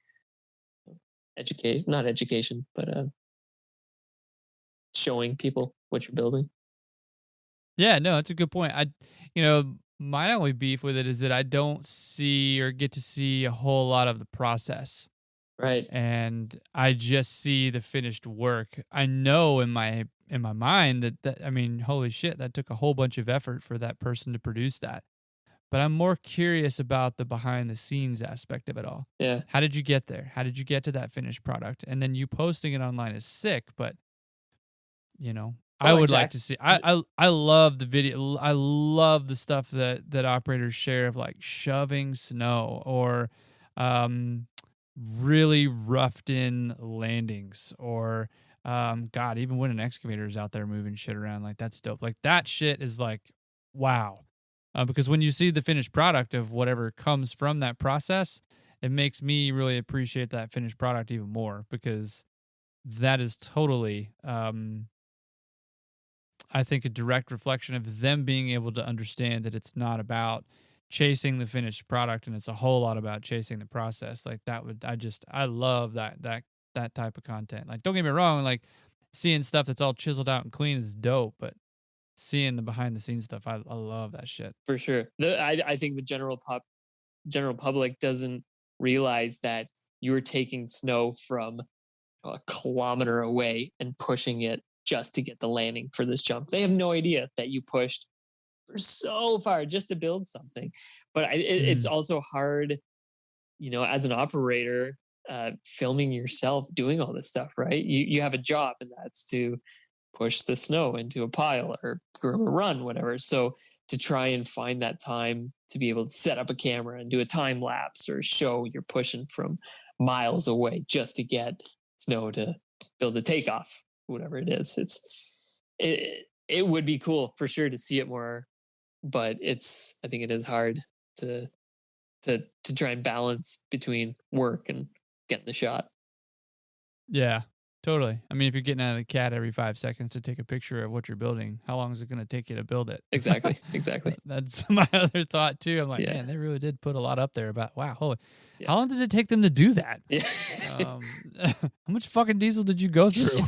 not education, but showing people what you're building. Yeah, no, that's a good point. My only beef with it is that I don't see or get to see a whole lot of the process. Right. And I just see the finished work. I know in my mind that I mean, holy shit, that took a whole bunch of effort for that person to produce that. But I'm more curious about the behind the scenes aspect of it all. Yeah. How did you get there? How did you get to that finished product? And then you posting it online is sick, but I would like to see. I love the video. I love the stuff that operators share of like shoving snow or really roughed in landings or God, even when an excavator is out there moving shit around, like that's dope. Like that shit is like wow. Because when you see the finished product of whatever comes from that process, it makes me really appreciate that finished product even more because that is totally I think a direct reflection of them being able to understand that it's not about chasing the finished product and it's a whole lot about chasing the process. Like I love that type of content. Like, don't get me wrong, like seeing stuff that's all chiseled out and clean is dope, but seeing the behind the scenes stuff, I love that shit. For sure. I think the general public doesn't realize that you're taking snow from a kilometer away and pushing it just to get the landing for this jump. They have no idea that you pushed for so far just to build something. But it's also hard, as an operator, filming yourself doing all this stuff, right? You have a job, and that's to push the snow into a pile or groom a run, whatever. So to try and find that time to be able to set up a camera and do a time lapse or show you're pushing from miles away just to get snow to build a takeoff, whatever it is, it would be cool for sure to see it more, but I think it is hard to try and balance between work and getting the shot. Yeah, totally. I mean, if you're getting out of the cat every 5 seconds to take a picture of what you're building, how long is it going to take you to build it? Exactly. That's my other thought too. I'm like, man, they really did put a lot up there about, wow, holy, how long did it take them to do that? Yeah. How much fucking diesel did you go through?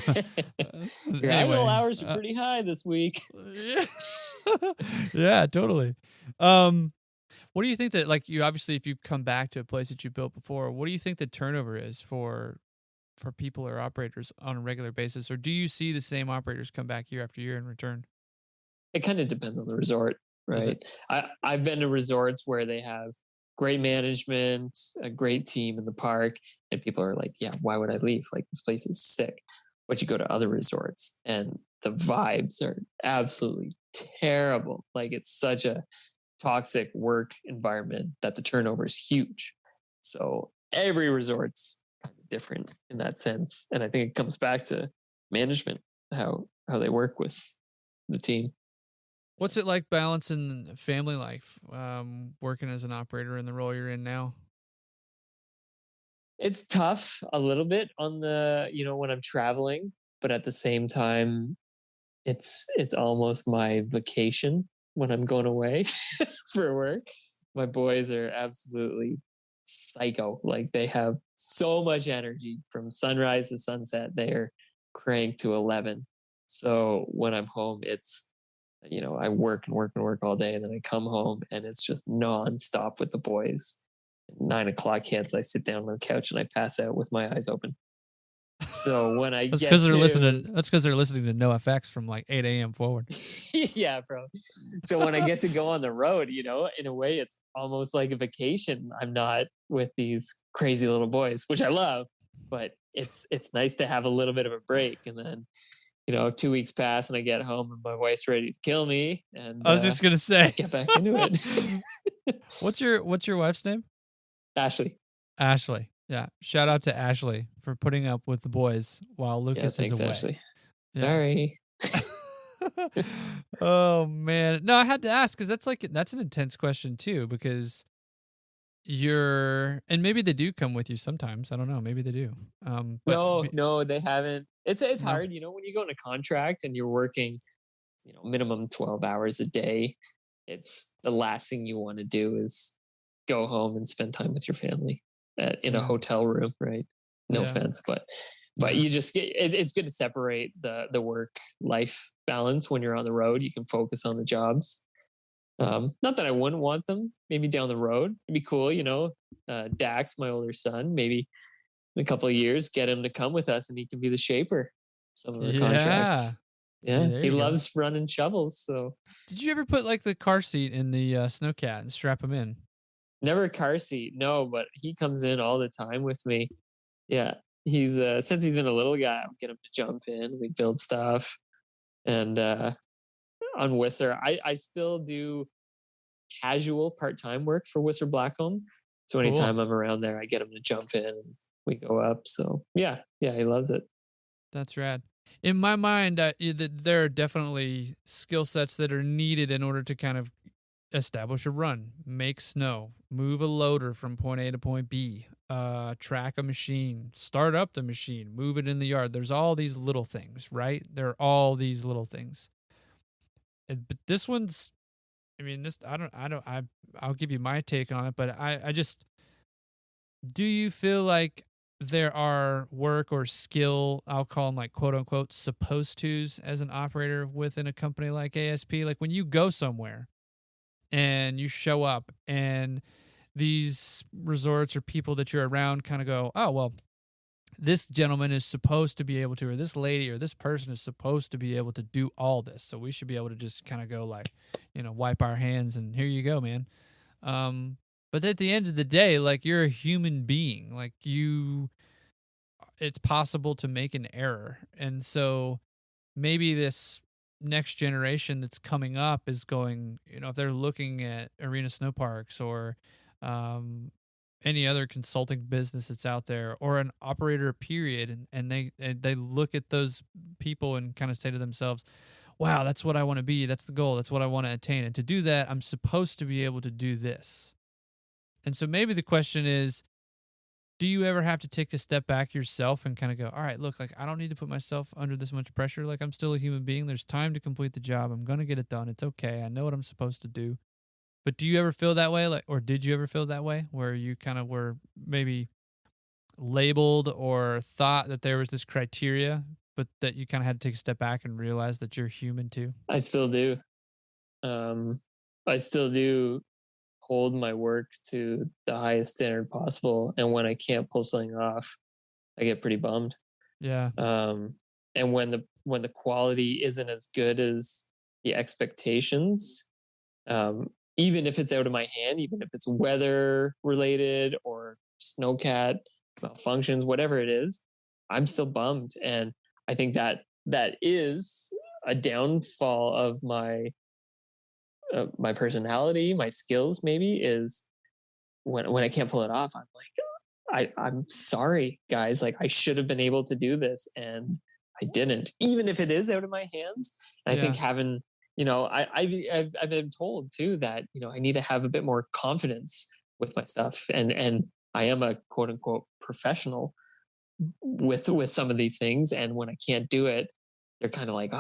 Your idle hours are pretty high this week. Yeah, totally. What do you think that, like, you obviously, if you come back to a place that you built before, what do you think the turnover is for people or operators on a regular basis? Or do you see the same operators come back year after year and return? It kind of depends on the resort, right? I've been to resorts where they have great management, a great team in the park, and people are like, yeah, why would I leave? Like, this place is sick. But you go to other resorts and the vibes are absolutely terrible. Like, it's such a toxic work environment that the turnover is huge. So every resort's kind of different in that sense. And I think it comes back to management, how they work with the team. What's it like balancing family life, working as an operator in the role you're in now? It's tough a little bit on the, when I'm traveling, but at the same time, it's almost my vacation when I'm going away for work. My boys are absolutely psycho. Like, they have so much energy from sunrise to sunset. They are cranked to 11. So when I'm home, it's I work and work and work all day, and then I come home and it's just nonstop with the boys. 9:00 hits, I sit down on the couch and I pass out with my eyes open. So when I That's get because they're listening. That's because they're listening to No FX from like 8 a.m. forward. yeah, bro. So when I get to go on the road, in a way, it's almost like a vacation. I'm not with these crazy little boys, which I love, but it's nice to have a little bit of a break. And then 2 weeks pass and I get home and my wife's ready to kill me. And I was just gonna say, get back into it. What's your wife's name? Ashley. Ashley. Yeah. Shout out to Ashley for putting up with the boys while Lucas is away. Ashley. Sorry. Oh man. No, I had to ask because that's an intense question too, because and maybe they do come with you sometimes. I don't know. Maybe they do. No, they haven't. It's hard, when you go on a contract and you're working, minimum 12 hours a day. It's the last thing you want to do is go home and spend time with your family in a hotel room, right? No offense, but you just it's good to separate the work life balance. When you're on the road, you can focus on the jobs. Not that I wouldn't want them maybe down the road. It'd be cool, Dax, my older son, maybe in a couple of years, get him to come with us and he can be the shaper some of the contracts. Yeah, he loves running shovels. So did you ever put like the car seat in the Snowcat and strap him in? Never a car seat, no, but he comes in all the time with me. Yeah, he's since he's been a little guy, I'll get him to jump in. We build stuff, and on Whistler, I still do casual part-time work for Whistler Blackcomb. So anytime I'm around there, I get him to jump in and we go up. So yeah, he loves it. That's rad. In my mind, there are definitely skill sets that are needed in order to kind of establish a run, make snow, move a loader from point A to point B, track a machine, start up the machine, move it in the yard. There's all these little things, right? There are all these little things. But this one's, I'll give you my take on it, but I just, do you feel like there are work or skill, I'll call them like quote unquote supposed to's as an operator within a company like ASP? Like when you go somewhere and you show up and these resorts or people that you're around kind of go, oh, well, this gentleman is supposed to be able to, or this lady or this person is supposed to be able to do all this. So we should be able to just kind of go like, wipe our hands and here you go, man. But at the end of the day, like you're a human being, like it's possible to make an error. And so maybe this next generation that's coming up is going, if they're looking at Arena Snowparks or any other consulting business that's out there or an operator period, and they look at those people and kind of say to themselves, wow, that's what I want to be. That's the goal. That's what I want to attain. And to do that, I'm supposed to be able to do this. And so maybe the question is, do you ever have to take a step back yourself and kind of go, all right, look, like I don't need to put myself under this much pressure. Like I'm still a human being. There's time to complete the job. I'm going to get it done. It's okay. I know what I'm supposed to do. But do you ever feel that way? Or did you ever feel that way where you kind of were maybe labeled or thought that there was this criteria, but that you kind of had to take a step back and realize that you're human too? I still do. I still do hold my work to the highest standard possible. And when I can't pull something off, I get pretty bummed. Yeah. And when the quality isn't as good as the expectations, even if it's out of my hand, even if it's weather related or Snowcat malfunctions, whatever it is, I'm still bummed. And I think that is a downfall of my personality, my skills. Maybe is when I can't pull it off, I'm like, I'm sorry, guys. Like I should have been able to do this, and I didn't. Even if it is out of my hands, and I think having, I've been told too that I need to have a bit more confidence with my stuff, and I am a quote unquote professional with some of these things, and when I can't do it, they're kind of like,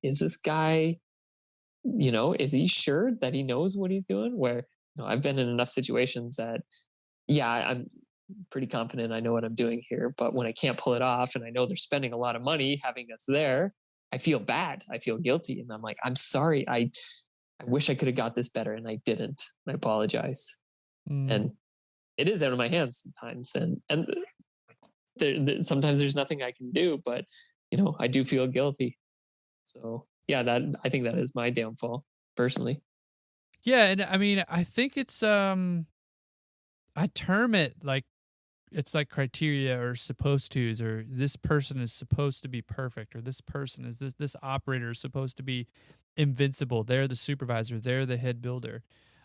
is this guy, is he sure that he knows what he's doing? Where I've been in enough situations that I'm pretty confident I know what I'm doing here, but when I can't pull it off and I know they're spending a lot of money having us there, I feel bad. I feel guilty. And I'm like, I'm sorry. I wish I could have got this better and I didn't. I apologize. And it is out of my hands sometimes. And sometimes there's nothing I can do, but I do feel guilty. So yeah, I think that is my downfall personally. Yeah. And I mean, I think it's, I term it like, it's like criteria or supposed to's, or this person is supposed to be perfect, or this person is this operator is supposed to be invincible. They're the supervisor. They're the head builder.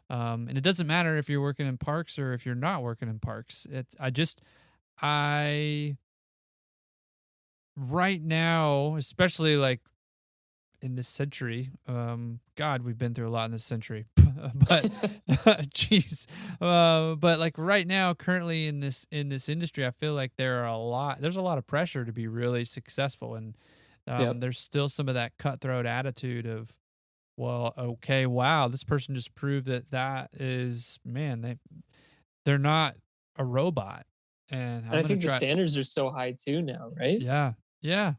And it doesn't matter if you're working in parks or if you're not working in parks. Right now, especially like in this century, God, we've been through a lot in this century, but jeez, but like right now, currently in this industry, I feel like there's a lot of pressure to be really successful. And there's still some of that cutthroat attitude of, well, okay, wow, this person just proved that is, man, they're not a robot. And I think the standards are so high too now, right? Yeah.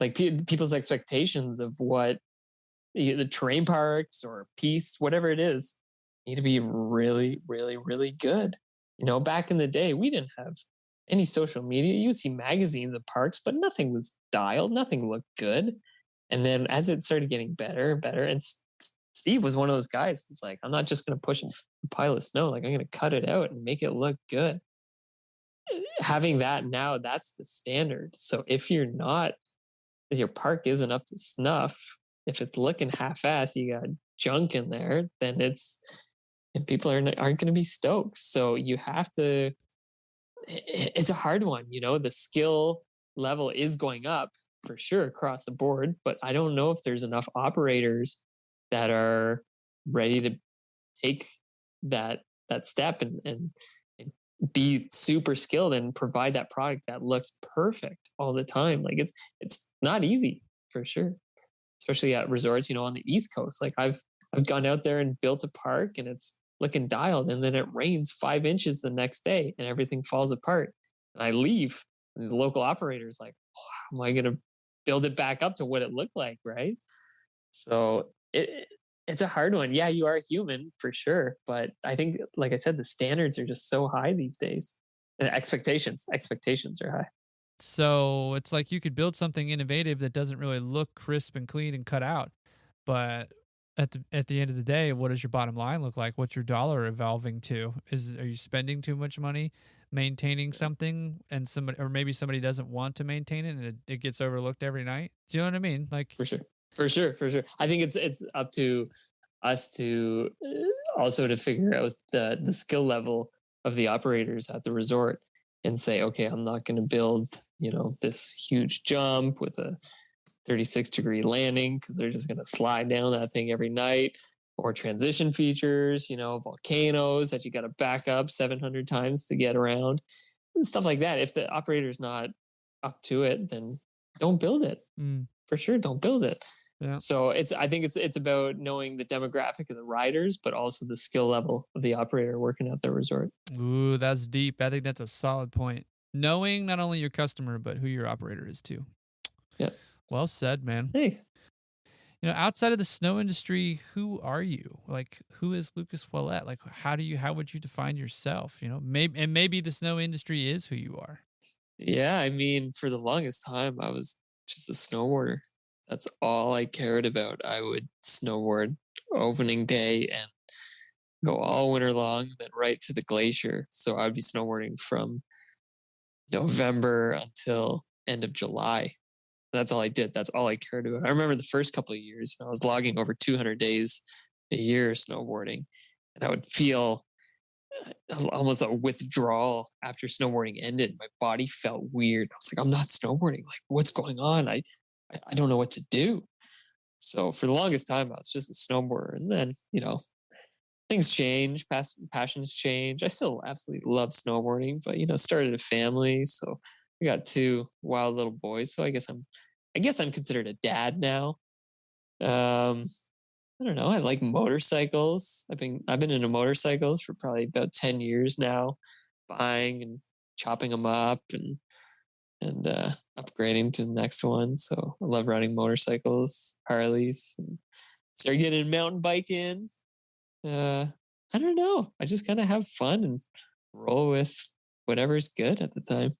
Like people's expectations of what the terrain parks or piste, whatever it is, need to be really, really, really good. Back in the day, we didn't have any social media. You would see magazines of parks, but nothing was dialed. Nothing looked good. And then as it started getting better and better, and Steve was one of those guys. He's like, I'm not just going to push a pile of snow. Like, I'm going to cut it out and make it look good. Having that now, that's the standard. So if your park isn't up to snuff, if it's looking half-assed, you got junk in there, then and people aren't going to be stoked. So you have to. It's a hard one, The skill level is going up for sure across the board, but I don't know if there's enough operators that are ready to take that step and be super skilled and provide that product that looks perfect all the time. Like it's not easy for sure, especially at resorts, on the East Coast. Like I've gone out there and built a park and it's looking dialed, and then it rains 5 inches the next day and everything falls apart. And I leave, and the local operator's like, oh, how am I going to build it back up to what it looked like, right? So it's a hard one. Yeah, you are human for sure, but I think, like I said, the standards are just so high these days. The expectations are high. So it's like you could build something innovative that doesn't really look crisp and clean and cut out, but at the end of the day, what does your bottom line look like? What's your dollar evolving to? Are you spending too much money maintaining something, and maybe somebody doesn't want to maintain it, and it gets overlooked every night? Do you know what I mean? Like for sure. I think it's up to us to also to figure out the skill level of the operators at the resort and say, okay, I'm not going to build, this huge jump with a 36-degree landing because they're just going to slide down that thing every night, or transition features, volcanoes that you got to back up 700 times to get around, and stuff like that. If the operator's not up to it, then don't build it. For sure, don't build it. Yeah. So I think it's about knowing the demographic of the riders, but also the skill level of the operator working at their resort. Ooh, that's deep. I think that's a solid point. Knowing not only your customer, but who your operator is too. Yeah. Well said, man. Thanks. Outside of the snow industry, who are you? Like, who is Lucas Ouellette? Like, how would you define yourself? Maybe the snow industry is who you are. Yeah. I mean, for the longest time, I was just a snowboarder. That's all I cared about. I would snowboard opening day and go all winter long, then right to the glacier. So I would be snowboarding from November until end of July. That's all I did. That's all I cared about. I remember the first couple of years, I was logging over 200 days a year snowboarding, and I would feel almost a withdrawal after snowboarding ended. My body felt weird. I was like, I'm not snowboarding. Like, what's going on? I don't know what to do. So for the longest time, I was just a snowboarder. And then, things change, passions change. I still absolutely love snowboarding, but, started a family. So we got 2 wild little boys. So I guess I'm considered a dad now. I don't know. I like motorcycles. I've been into motorcycles for probably about 10 years now, buying and chopping them up. And and upgrading to the next one. So I love riding motorcycles, Harleys, and started getting mountain biking. I don't know. I just kind of have fun and roll with whatever's good at the time.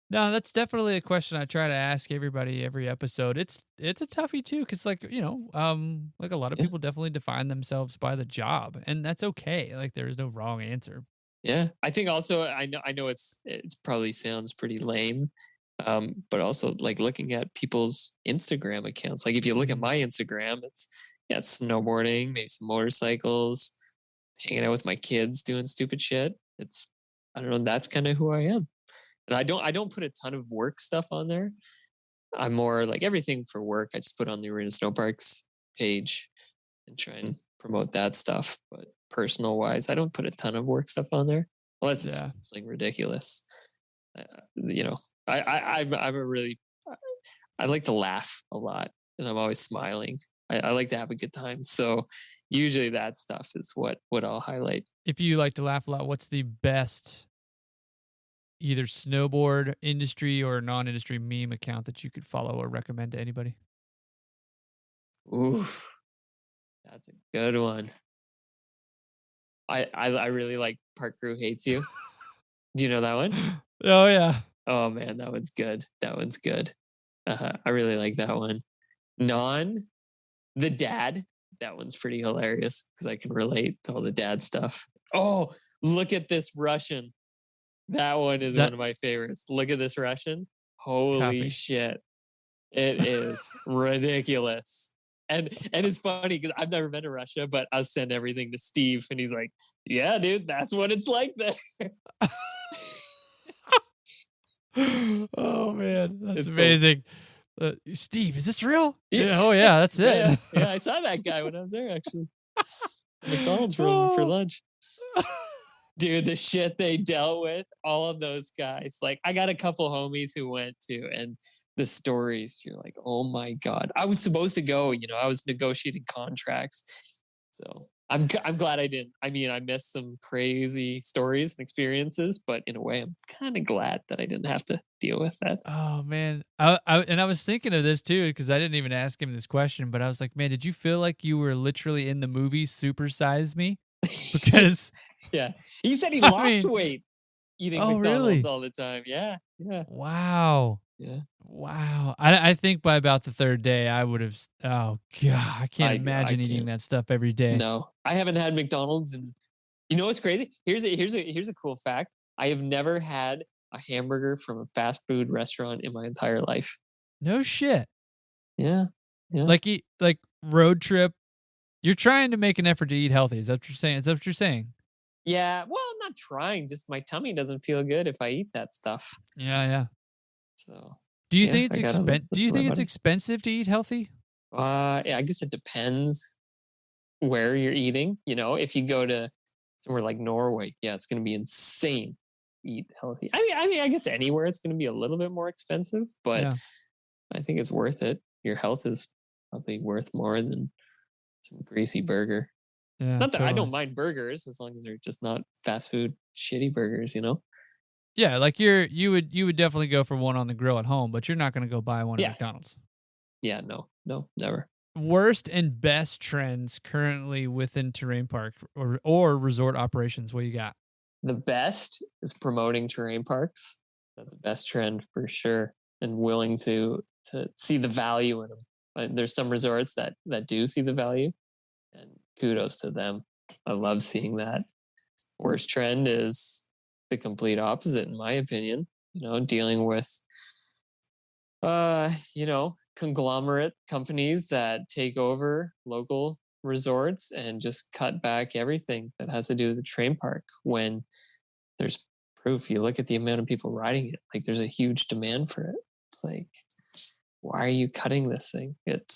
No, that's definitely a question I try to ask everybody every episode. It's a toughie too, because like like a lot of people definitely define themselves by the job, and that's okay. Like there is no wrong answer. Yeah, I think also I know it's probably sounds pretty lame, but also like looking at people's Instagram accounts. Like if you look at my Instagram, it's snowboarding, maybe some motorcycles, hanging out with my kids, doing stupid shit. It's I don't know. That's kind of who I am. And I don't put a ton of work stuff on there. I'm more like everything for work. I just put on the Arena Snowparks page and try and promote that stuff. But personal wise, I don't put a ton of work stuff on there unless it's like ridiculous. I like to laugh a lot, and I'm always smiling. I like to have a good time. So usually that stuff is what I'll highlight. If you like to laugh a lot, what's the best either snowboard industry or non-industry meme account that you could follow or recommend to anybody? Oof, that's a good one. I really like Park Crew Hates You. Do you know that one? Oh yeah. Oh man, that one's good. I really like that one. The dad. That one's pretty hilarious because I can relate to all the dad stuff. Oh, look at this Russian. That one is one of my favorites. Look at this Russian. Holy shit. It is ridiculous. And it's funny because I've never been to Russia, but I'll send everything to Steve and he's like, yeah, dude, that's what it's like there. Oh man, that's amazing. Cool. Steve, is this real? Yeah. Oh yeah, that's it. Yeah, I saw that guy when I was there actually. McDonald's room for lunch. Dude, the shit they dealt with, all of those guys. Like, I got a couple homies who went to, and the stories, you're like, oh my God. I was supposed to go, I was negotiating contracts. So I'm glad I didn't. I mean, I missed some crazy stories and experiences, but in a way, I'm kind of glad that I didn't have to deal with that. Oh man. I was thinking of this too, because I didn't even ask him this question, but I was like, man, did you feel like you were literally in the movie Super Size Me? Because yeah, he said he lost weight eating McDonald's all the time. Yeah. Wow. Yeah. Wow. I think by about the third day, I would have. Oh God, I can't imagine eating that stuff every day. No, I haven't had McDonald's, and you know what's crazy? Here's a cool fact. I have never had a hamburger from a fast food restaurant in my entire life. No shit. Yeah. Like road trip. You're trying to make an effort to eat healthy. Is that what you're saying? Yeah. Well, I'm not trying. Just my tummy doesn't feel good if I eat that stuff. Yeah. So. Do you think it's expensive? Do you think it's expensive to eat healthy? Yeah, I guess it depends where you're eating. If you go to somewhere like Norway, yeah, it's going to be insane. Eat healthy. I mean, I guess anywhere it's going to be a little bit more expensive, but I think it's worth it. Your health is probably worth more than some greasy burger. Yeah, not that I don't mind burgers as long as they're just not fast food shitty burgers. Yeah, like you would definitely go for one on the grill at home, but you're not going to go buy one at McDonald's. Yeah, no, never. Worst and best trends currently within terrain park or resort operations. What you got? The best is promoting terrain parks. That's the best trend for sure, and willing to see the value in them. There's some resorts that do see the value, and kudos to them. I love seeing that. Worst trend is the complete opposite, in my opinion. Dealing with conglomerate companies that take over local resorts and just cut back everything that has to do with the terrain park when there's proof. You look at the amount of people riding it, like there's a huge demand for it. It's like, why are you cutting this thing? It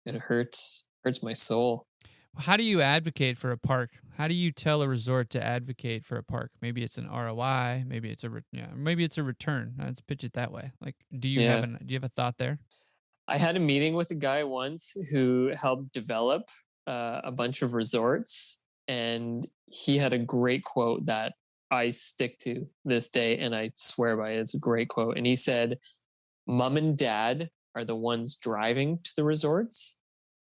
hurts my soul. How do you advocate for a park? How do you tell a resort to advocate for a park? Maybe it's an ROI. Maybe it's a return. Let's pitch it that way. Like, do you have a thought there? I had a meeting with a guy once who helped develop a bunch of resorts, and he had a great quote that I stick to this day, and I swear by it. It's a great quote. And he said, "Mom and dad are the ones driving to the resorts,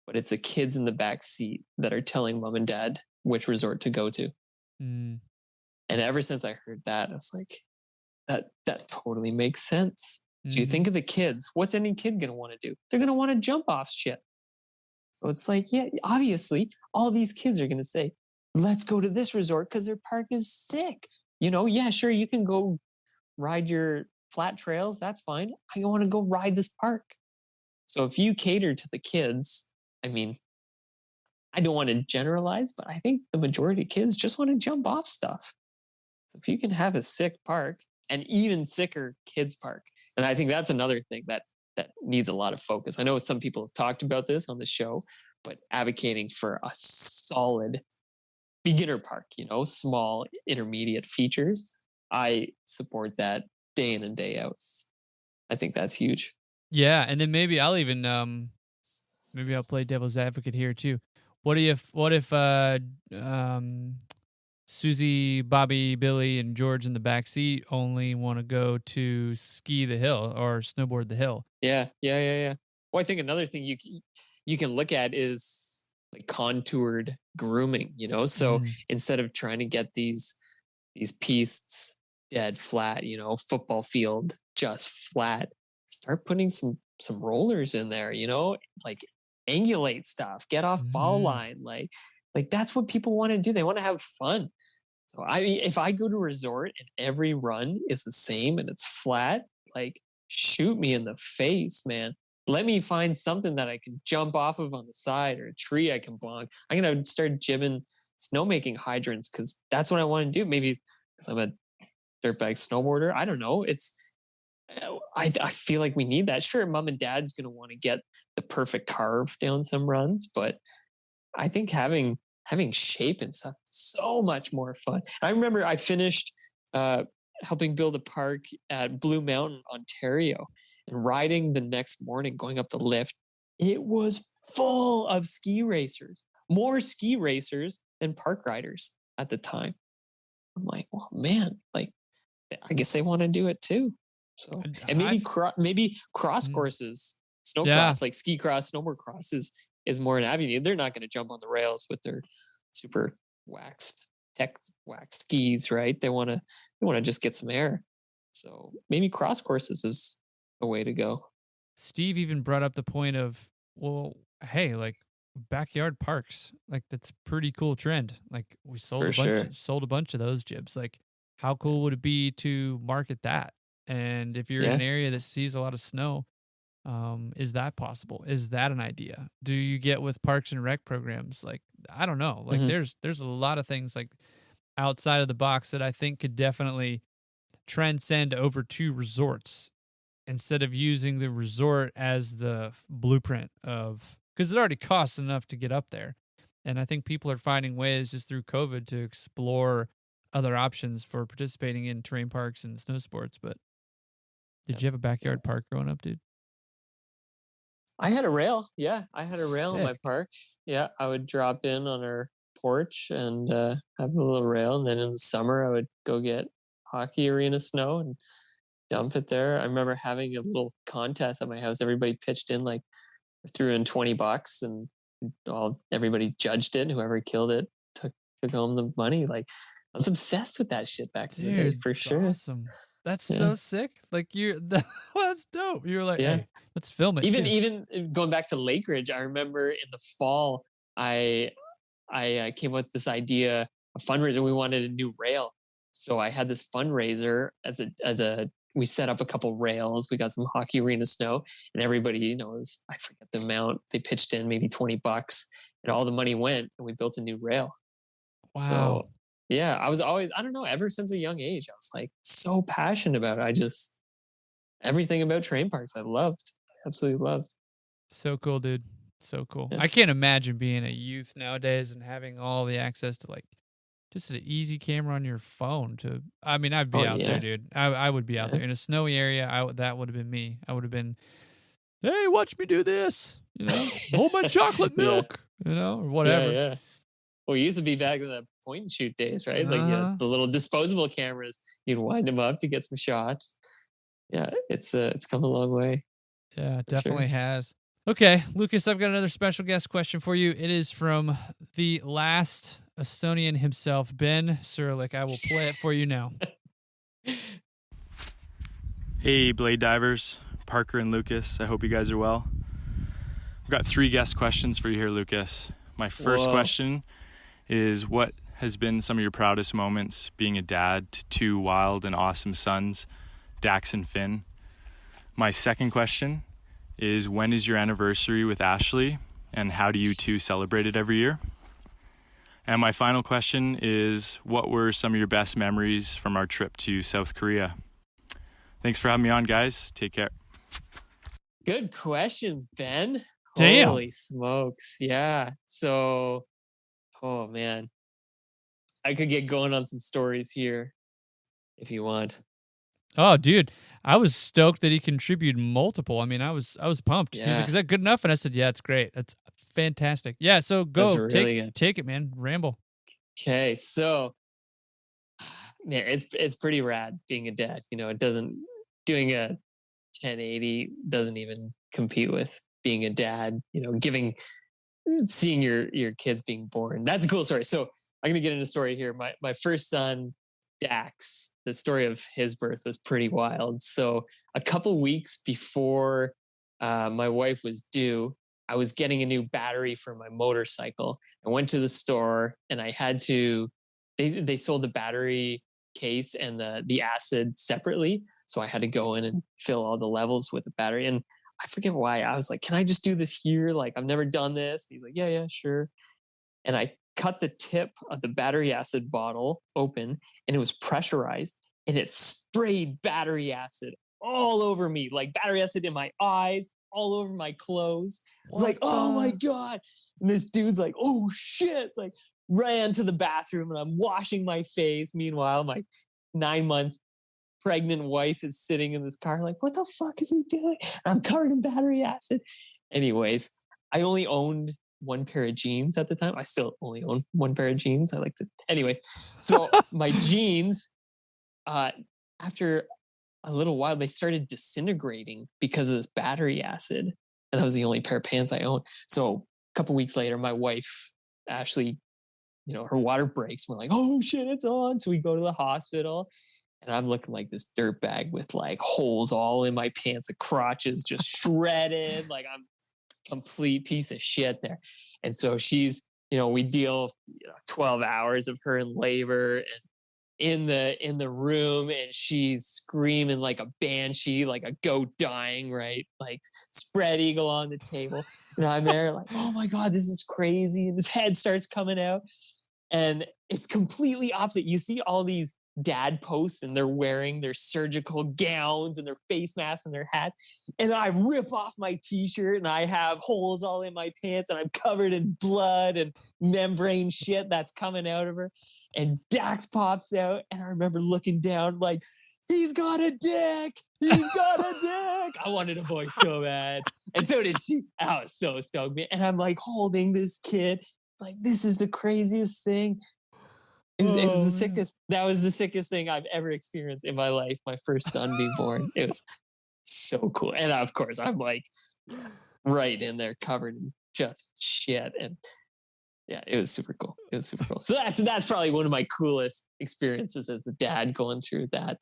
but it's the kids in the back seat that are telling mom and dad which resort to go to." Mm. And ever since I heard that, I was like, that totally makes sense. So you think of the kids. What's any kid going to want to do? They're going to want to jump off shit. So it's like, yeah, obviously, all these kids are going to say, let's go to this resort because their park is sick. Yeah, sure, you can go ride your flat trails. That's fine. I want to go ride this park. So if you cater to the kids, I mean, I don't want to generalize, but I think the majority of kids just want to jump off stuff. So if you can have a sick park, an even sicker kids park, and I think that's another thing that needs a lot of focus. I know some people have talked about this on the show, but advocating for a solid beginner park, small, intermediate features, I support that day in and day out. I think that's huge. Yeah, and then maybe I'll even maybe I'll play devil's advocate here too. What if Susie, Bobby, Billy, and George in the back seat only want to go to ski the hill or snowboard the hill? Yeah. Well, I think another thing you can look at is like contoured grooming, So instead of trying to get these pistes dead flat, football field just flat, start putting some rollers in there, like angulate stuff, get off fall line, like that's what people want to do. They want to have fun. So if I go to a resort and every run is the same and it's flat, like shoot me in the face, man. Let me find something that I can jump off of on the side or a tree I can bonk. I'm going to start jibbing snowmaking hydrants because that's what I want to do. Maybe because I'm a dirtbag snowboarder. I don't know. I feel like we need that. Sure, mom and dad's going to want to get the perfect carve down some runs, but I think having shape and stuff is so much more fun. I remember I finished helping build a park at Blue Mountain, Ontario, and riding the next morning, going up the lift, it was full of ski racers, more ski racers than park riders at the time. I'm like, well, man, like, I guess they want to do it too. So, and maybe cross courses, snowcross, like ski cross, snowboard cross is more an avenue. They're not going to jump on the rails with their super tech waxed skis, right? They want to just get some air. So maybe cross courses is a way to go. Steve even brought up the point of, well, hey, like backyard parks, like that's a pretty cool trend. Like we sold a bunch of those jibs. Like how cool would it be to market that? And if you're in an area that sees a lot of snow, is that possible? Is that an idea? Do you get with parks and rec programs? Like, I don't know. Like there's a lot of things like outside of the box that I think could definitely transcend over to resorts instead of using the resort as the blueprint of, because it already costs enough to get up there. And I think people are finding ways just through COVID to explore other options for participating in terrain parks and snow sports. But did you have a backyard park growing up, dude? I had a rail. Yeah, I had a rail in my park. Yeah, I would drop in on our porch and have a little rail. And then in the summer, I would go get hockey arena snow and dump it there. I remember having a little contest at my house. Everybody pitched in, like threw in $20 and everybody judged it. Whoever killed it took home the money. Like I was obsessed with that shit back in the day, for sure. Awesome. That's so sick. Like that's dope. You were like, hey, let's film it. Even going back to Lakeridge, I remember in the fall, I came up with this idea, a fundraiser. We wanted a new rail, so I had this fundraiser we set up a couple rails. We got some hockey arena snow, and everybody, I forget the amount they pitched in, maybe $20, and all the money went, and we built a new rail. Wow. So, yeah, I was always, I don't know, ever since a young age, I was like so passionate about it. Everything about terrain parks, I loved, absolutely loved. So cool, dude. So cool. Yeah. I can't imagine being a youth nowadays and having all the access to like just an easy camera on your phone I'd be out there, dude. I would be out there in a snowy area. That would have been me. I would have been, hey, watch me do this, hold my chocolate milk, or whatever. Yeah. Well, it used to be back in the point and shoot days, right? Like the little disposable cameras, you'd wind them up to get some shots. Yeah, it's come a long way. Yeah, it definitely has. Okay, Lucas, I've got another special guest question for you. It is from the last Estonian himself, Ben Surlik. I will play it for you now. Hey, Blade Divers, Parker and Lucas. I hope you guys are well. I've got 3 guest questions for you here, Lucas. My first question is, what has been some of your proudest moments being a dad to 2 wild and awesome sons, Dax and Finn? My second question is, when is your anniversary with Ashley, and how do you 2 celebrate it every year? And my final question is, what were some of your best memories from our trip to South Korea? Thanks for having me on, guys. Take care. Good questions, Ben. Damn. Holy smokes. Yeah. So, oh man, I could get going on some stories here if you want. Oh, dude, I was stoked that he contributed multiple. I mean, I was pumped. He was like, is that good enough? And I said, yeah, it's great. That's fantastic. Yeah, so go. Really take it, man. Ramble. Okay, so man, it's pretty rad being a dad. You know, doing a 1080 doesn't even compete with being a dad, you know, seeing your kids being born. That's a cool story. So I'm gonna get into a story here. My first son, Dax, the story of his birth was pretty wild. So a couple weeks before my wife was due, I was getting a new battery for my motorcycle. I went to the store and I had to, they sold the battery case and the acid separately. So I had to go in and fill all the levels with the battery. And I forget why. I was like, can I just do this here? Like, I've never done this. He's like, yeah, sure. And I cut the tip of the battery acid bottle open, and it was pressurized, and it sprayed battery acid all over me, like battery acid in my eyes, all over my clothes. I was like, oh my God. And this dude's like, oh shit, like ran to the bathroom, and I'm washing my face. Meanwhile, my 9-month pregnant wife is sitting in this car like, what the fuck is he doing? I'm covered in battery acid. Anyways, I only owned 1 pair of jeans at the time. I still only own 1 pair of jeans. I like to, anyway. So my jeans, after a little while, they started disintegrating because of this battery acid. And that was the only pair of pants I owned. So a couple weeks later, my wife, Ashley, you know, her water breaks. We're like, oh shit, it's on. So we go to the hospital. And I'm looking like this dirt bag with like holes all in my pants. The crotch is just shredded. Like I'm a complete piece of shit there. And so she's, you know, we deal 12 hours of her in labor and in the room, and she's screaming like a banshee, like a goat dying, right? Like spread eagle on the table. And I'm there like, oh my God, this is crazy. And his head starts coming out. And it's completely opposite. You see all these dad posts and they're wearing their surgical gowns and their face masks and their hat, and I rip off my t-shirt and I have holes all in my pants and I'm covered in blood and membrane shit that's coming out of her, and Dax pops out, and I remember looking down like, he's got a dick, I wanted a boy so bad, and so did she. I was so stoked, man. And I'm like holding this kid like, this is the craziest thing. It was the sickest. That was the sickest thing I've ever experienced in my life. My first son being born. It was so cool. And of course, I'm like right in there, covered in just shit. And yeah, it was super cool. So that's probably one of my coolest experiences as a dad, going through that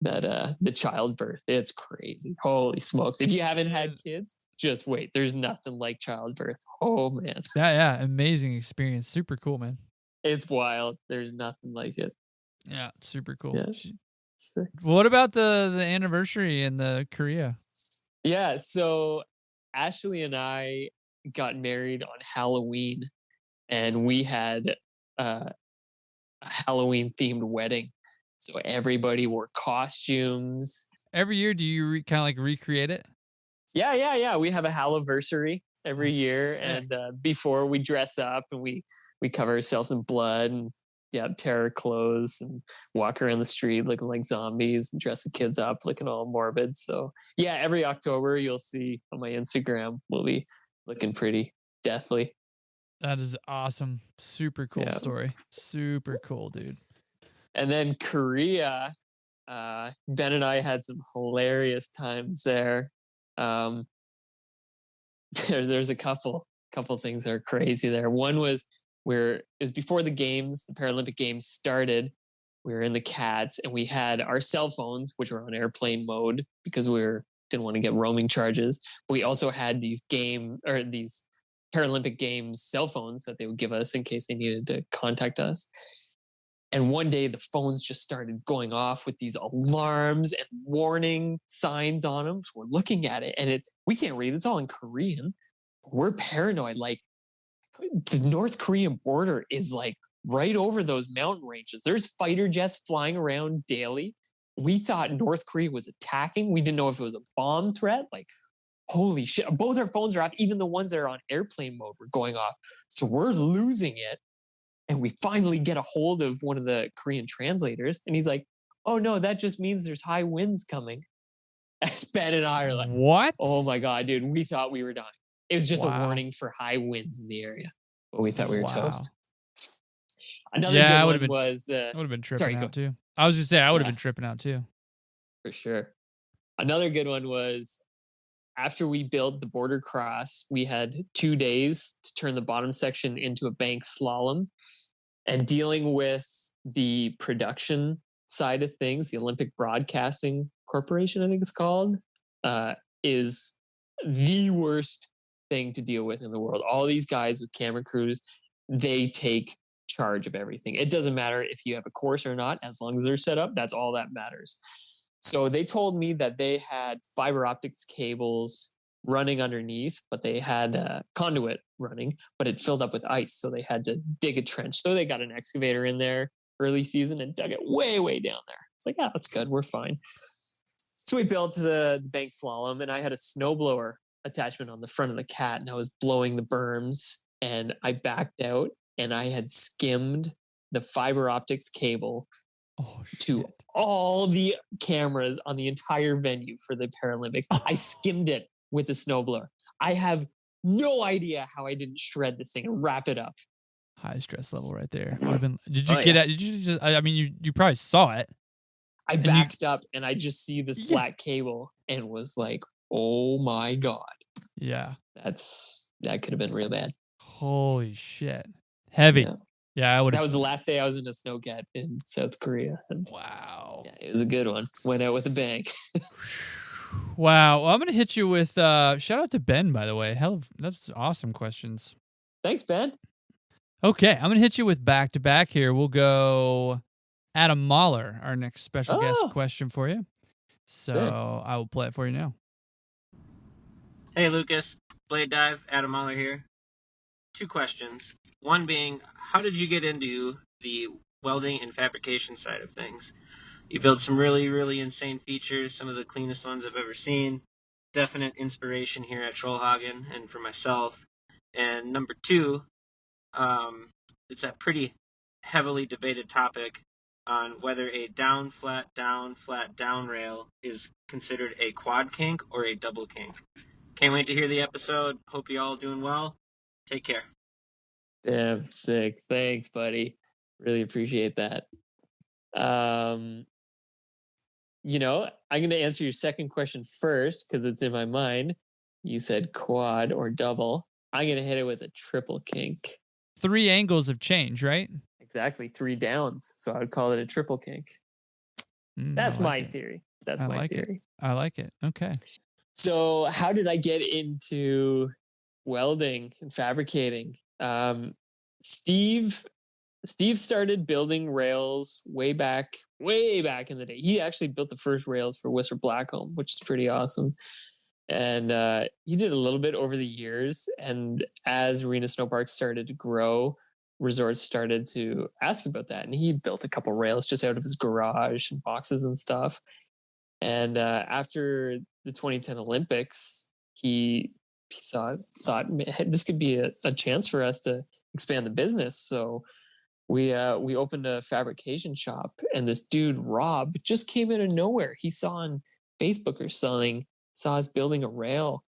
the childbirth. It's crazy. Holy smokes! If you haven't had kids, just wait. There's nothing like childbirth. Oh man. Yeah, amazing experience. Super cool, man. It's wild. There's nothing like it. Yeah, super cool. Yeah. What about the anniversary in the Korea? Yeah, so Ashley and I got married on Halloween, and we had a Halloween themed wedding. So everybody wore costumes. Every year, do you kind of like recreate it? Yeah. We have a Halliversary every year, sick. And before we dress up and we cover ourselves in blood and tear our clothes and walk around the street looking like zombies and dress the kids up looking all morbid. So yeah, every October you'll see on my Instagram we'll be looking pretty deathly. That is awesome. Super cool story. Super cool, dude. And then Korea, Ben and I had some hilarious times there. There's a couple things that are crazy there. One was it was before the games, the Paralympic Games started. We were in the Cats and we had our cell phones, which were on airplane mode because didn't want to get roaming charges. But we also had these Paralympic Games cell phones that they would give us in case they needed to contact us. And one day the phones just started going off with these alarms and warning signs on them. So we're looking at it and we can't read. It's all in Korean. We're paranoid. Like the North Korean border is like right over those mountain ranges. There's fighter jets flying around daily. We thought North Korea was attacking. We didn't know if it was a bomb threat. Like, holy shit. Both our phones are off. Even the ones that are on airplane mode were going off. So we're losing it. And we finally get a hold of one of the Korean translators. And he's like, oh, no, that just means there's high winds coming. And Ben and I are like, what? Oh, my God, dude. We thought we were dying. It was just a warning for high winds in the area. But we thought we were toast. Another good one was... I would have been tripping out, too. I was going to say, I would have been tripping out, too. For sure. Another good one was... After we built the border cross, we had 2 days to turn the bottom section into a bank slalom. And dealing with the production side of things, the Olympic Broadcasting Corporation, I think it's called, is the worst thing to deal with in the world. All these guys with camera crews, they take charge of everything. It doesn't matter if you have a course or not, as long as they're set up, that's all that matters. So they told me that they had fiber optics cables running underneath, but they had a conduit running, but it filled up with ice. So they had to dig a trench. So they got an excavator in there early season and dug it way, way down there. It's like, that's good. We're fine. So we built the bank slalom and I had a snowblower attachment on the front of the Cat and I was blowing the berms and I backed out and I had skimmed the fiber optics cable to all the cameras on the entire venue for the Paralympics. I skimmed it with a snowblower. I have no idea how I didn't shred this thing and wrap it up. High stress level right there. Would have been. Did you just? I mean, you probably saw it. I backed up and I just see this black cable and was like, "Oh my God!" Yeah, that could have been real bad. Holy shit! Heavy. Yeah, I would. That was the last day I was in a Snowcat in South Korea. And wow. Yeah, it was a good one. Went out with a bang. Wow. Well, I'm going to hit you with shout out to Ben, by the way. That's awesome questions. Thanks, Ben. Okay. I'm going to hit you with back-to-back here. We'll go Adam Mahler, our next special guest question for you. So I will play it for you now. Hey, Lucas. Blade Dive, Adam Mahler here. 2 questions. One being, how did you get into the welding and fabrication side of things? You built some really, really insane features, some of the cleanest ones I've ever seen. Definite inspiration here at Trollhagen and for myself. And number 2, it's a pretty heavily debated topic on whether a down, flat, down rail is considered a quad kink or a double kink. Can't wait to hear the episode. Hope you all doing well. Take care. Damn sick. Thanks, buddy. Really appreciate that. I'm going to answer your second question first because it's in my mind. You said quad or double. I'm going to hit it with a triple kink. 3 angles of change, right? Exactly. 3 downs. So I would call it a triple kink. That's my theory. That's my theory. I like it. Okay. So how did I get into welding and fabricating? Steve started building rails way back in the day. He actually built the first rails for Whistler Blackcomb, which is pretty awesome. And he did a little bit over the years. And as Arena Snowparks started to grow, resorts started to ask about that. And he built a couple rails just out of his garage and boxes and stuff. And after the 2010 Olympics, he thought this could be a chance for us to expand the business. So we opened a fabrication shop, and this dude Rob just came out of nowhere. He saw on Facebook or something, saw us building a rail,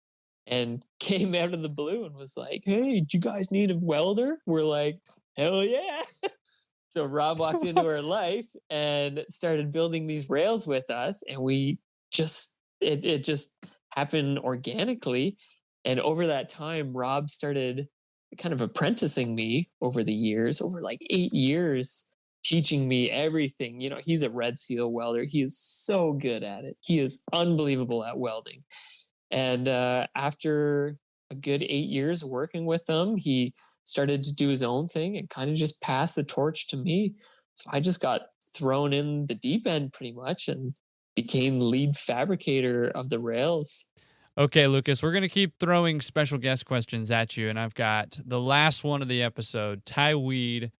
and came out of the blue and was like, "Hey, do you guys need a welder?" We're like, "Hell yeah." So Rob walked into our life and started building these rails with us, and we just it just happened organically. And over that time, Rob started kind of apprenticing me over the years, over like 8 years, teaching me everything. You know, he's a Red Seal welder. He is so good at it. He is unbelievable at welding. And after a good 8 years working with him, he started to do his own thing and kind of just passed the torch to me. So I just got thrown in the deep end pretty much and became lead fabricator of the rails. Okay, Lucas, we're going to keep throwing special guest questions at you, and I've got the last one of the episode, Ty Weed.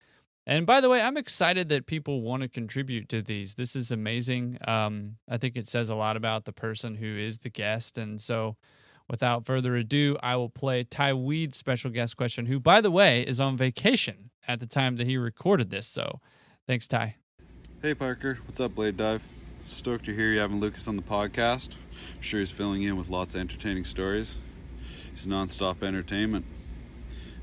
And by the way, I'm excited that people want to contribute to these. This is amazing. I think it says a lot about the person who is the guest. And so without further ado, I will play Ty Weed's special guest question, who, by the way, is on vacation at the time that he recorded this. So thanks, Ty. Hey, Parker. What's up, Blade Dive? Stoked to hear you having Lucas on the podcast. I'm sure he's filling in with lots of entertaining stories. He's nonstop entertainment.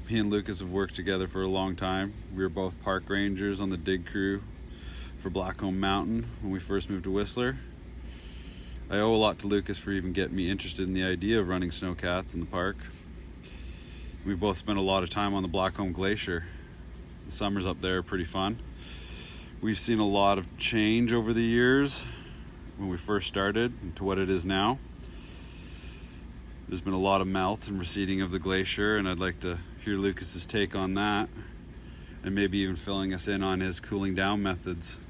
Me and Lucas have worked together for a long time. We were both park rangers on the dig crew for Blackcomb Mountain when we first moved to Whistler. I owe a lot to Lucas for even getting me interested in the idea of running snowcats in the park. We both spent a lot of time on the Blackcomb Glacier. The summers up there are pretty fun. We've seen a lot of change over the years when we first started to what it is now. There's been a lot of melt and receding of the glacier, and I'd like to hear Lucas's take on that, and maybe even filling us in on his cooling down methods.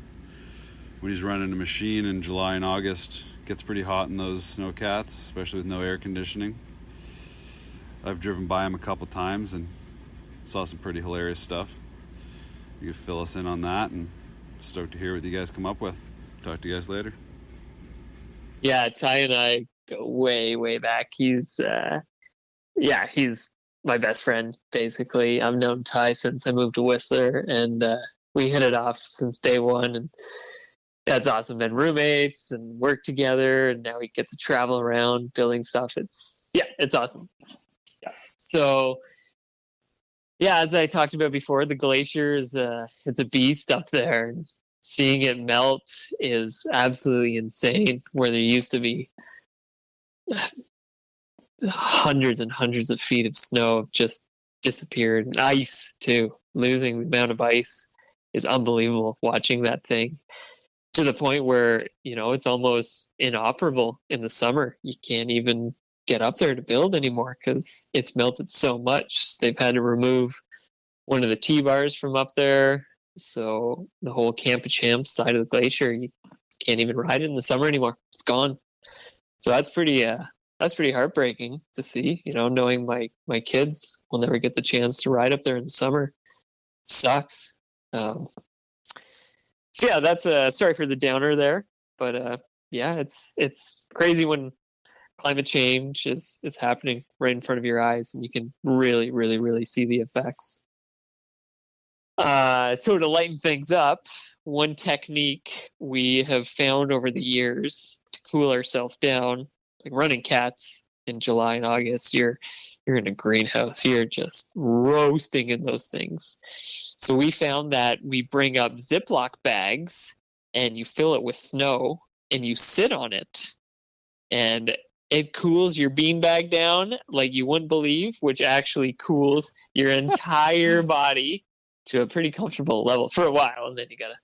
When he's running a machine in July and August, it gets pretty hot in those snowcats, especially with no air conditioning. I've driven by him a couple times and saw some pretty hilarious stuff. You could fill us in on that, and stoked to hear what you guys come up with. Talk to you guys later. Yeah, Ty and I go way, way back. He's my best friend, basically. I've known Ty since I moved to Whistler, and we hit it off since day one, and that's awesome. Been roommates and worked together, and now we get to travel around building stuff. It's awesome. Yeah. So, yeah, as I talked about before, the glacier is it's a beast up there. And seeing it melt is absolutely insane. Where there used to be hundreds and hundreds of feet of snow just disappeared. And ice too. Losing the amount of ice is unbelievable. Watching that thing to the point where, you know, it's almost inoperable in the summer. You can't even get up there to build anymore because it's melted so much. They've had to remove one of the T-bars from up there. So the whole Camp-a-Champ side of the glacier, you can't even ride it in the summer anymore. It's gone. So that's pretty heartbreaking to see, you know, knowing my kids will never get the chance to ride up there in the summer. Sucks. So yeah, that's sorry for the downer there, but yeah, it's crazy when climate change is happening right in front of your eyes, and you can really, really, really see the effects. So to lighten things up, one technique we have found over the years to cool ourselves down, like running cats in July and August, you're in a greenhouse, you're just roasting in those things. So we found that we bring up Ziploc bags and you fill it with snow and you sit on it, and it cools your beanbag down like you wouldn't believe, which actually cools your entire body to a pretty comfortable level for a while, and then you gotta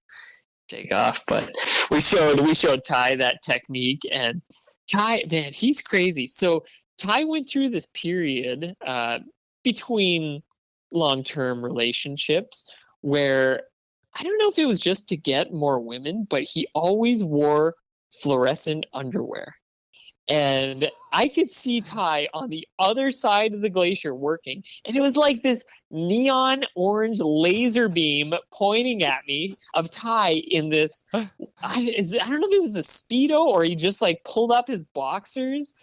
take off. But we showed Ty that technique, and Ty, man, he's crazy. So Ty went through this period between long-term relationships where I don't know if it was just to get more women, but he always wore fluorescent underwear. And I could see Ty on the other side of the glacier working, and it was like this neon orange laser beam pointing at me of Ty in this. I don't know if it was a Speedo or he just like pulled up his boxers,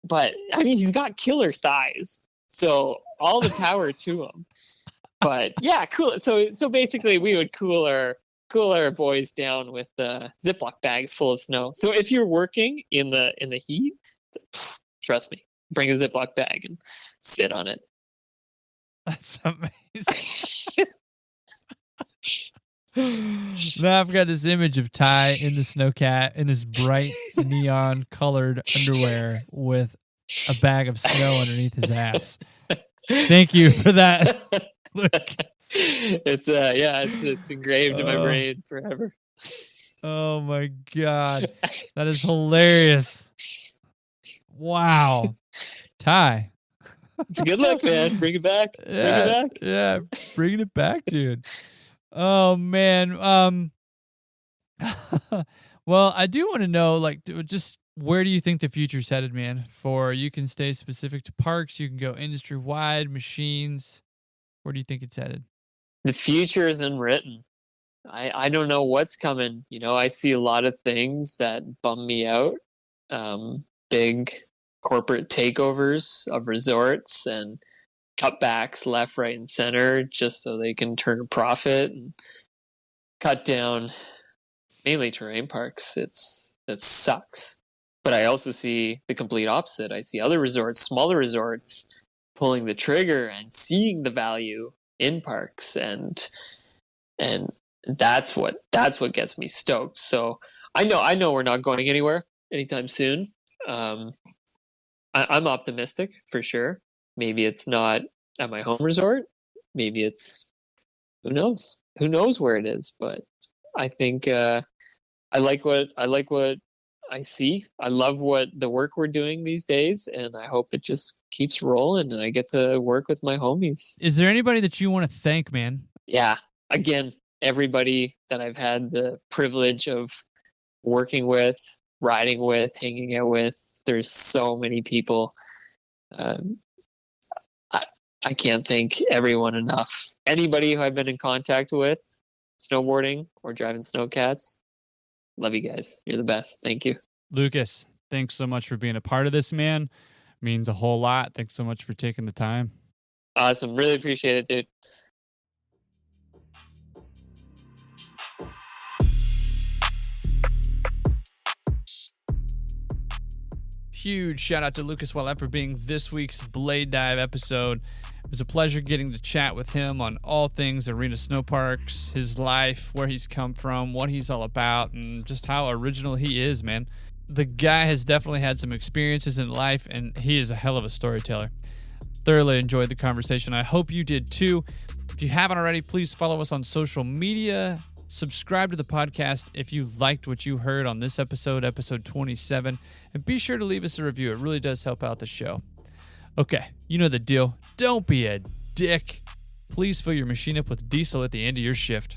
but I mean, he's got killer thighs, so all the power to him. But yeah, cool. So basically, we would cool our boys down with Ziploc bags full of snow. So if you're working in the heat, trust me, bring a Ziploc bag and sit on it. That's amazing. Now I've got this image of Ty in the Snowcat in his bright neon colored underwear with a bag of snow underneath his ass. Thank you for that. It's engraved in my brain forever. Oh my God. That is hilarious. Wow. Ty. It's a good look, man. Bring it back. Yeah, bringing it back, dude. Oh man. Well, I do want to know, like, just where do you think the future's headed, man? For you can stay specific to parks, you can go industry wide, machines. Where do you think it's headed? The future is unwritten. I don't know what's coming. You know, I see a lot of things that bum me out. Big corporate takeovers of resorts and cutbacks left, right, and center just so they can turn a profit and cut down mainly terrain parks. It sucks. But I also see the complete opposite. I see other resorts, smaller resorts, pulling the trigger and seeing the value in parks, and that's what gets me stoked. So I know we're not going anywhere anytime soon. I'm optimistic for sure. Maybe it's not at my home resort. Maybe it's who knows where it is. But I think I like what I see. I love what the work we're doing these days, and I hope it just keeps rolling and I get to work with my homies. Is there anybody that you want to thank, man? Yeah. Again, everybody that I've had the privilege of working with, riding with, hanging out with. There's so many people. I can't thank everyone enough. Anybody who I've been in contact with, snowboarding or driving snowcats, love you guys. You're the best. Thank you. Lucas, thanks so much for being a part of this, man. It means a whole lot. Thanks so much for taking the time. Awesome. Really appreciate it, dude. Huge shout out to Lucas Ouellette for being this week's Blade Dive episode. It was a pleasure getting to chat with him on all things Arena Snowparks, his life, where he's come from, what he's all about, and just how original he is, man. The guy has definitely had some experiences in life, and he is a hell of a storyteller. Thoroughly enjoyed the conversation. I hope you did too. If you haven't already, please follow us on social media. Subscribe to the podcast if you liked what you heard on this episode, episode 27, and be sure to leave us a review. It really does help out the show. Okay, you know the deal. Don't be a dick. Please fill your machine up with diesel at the end of your shift.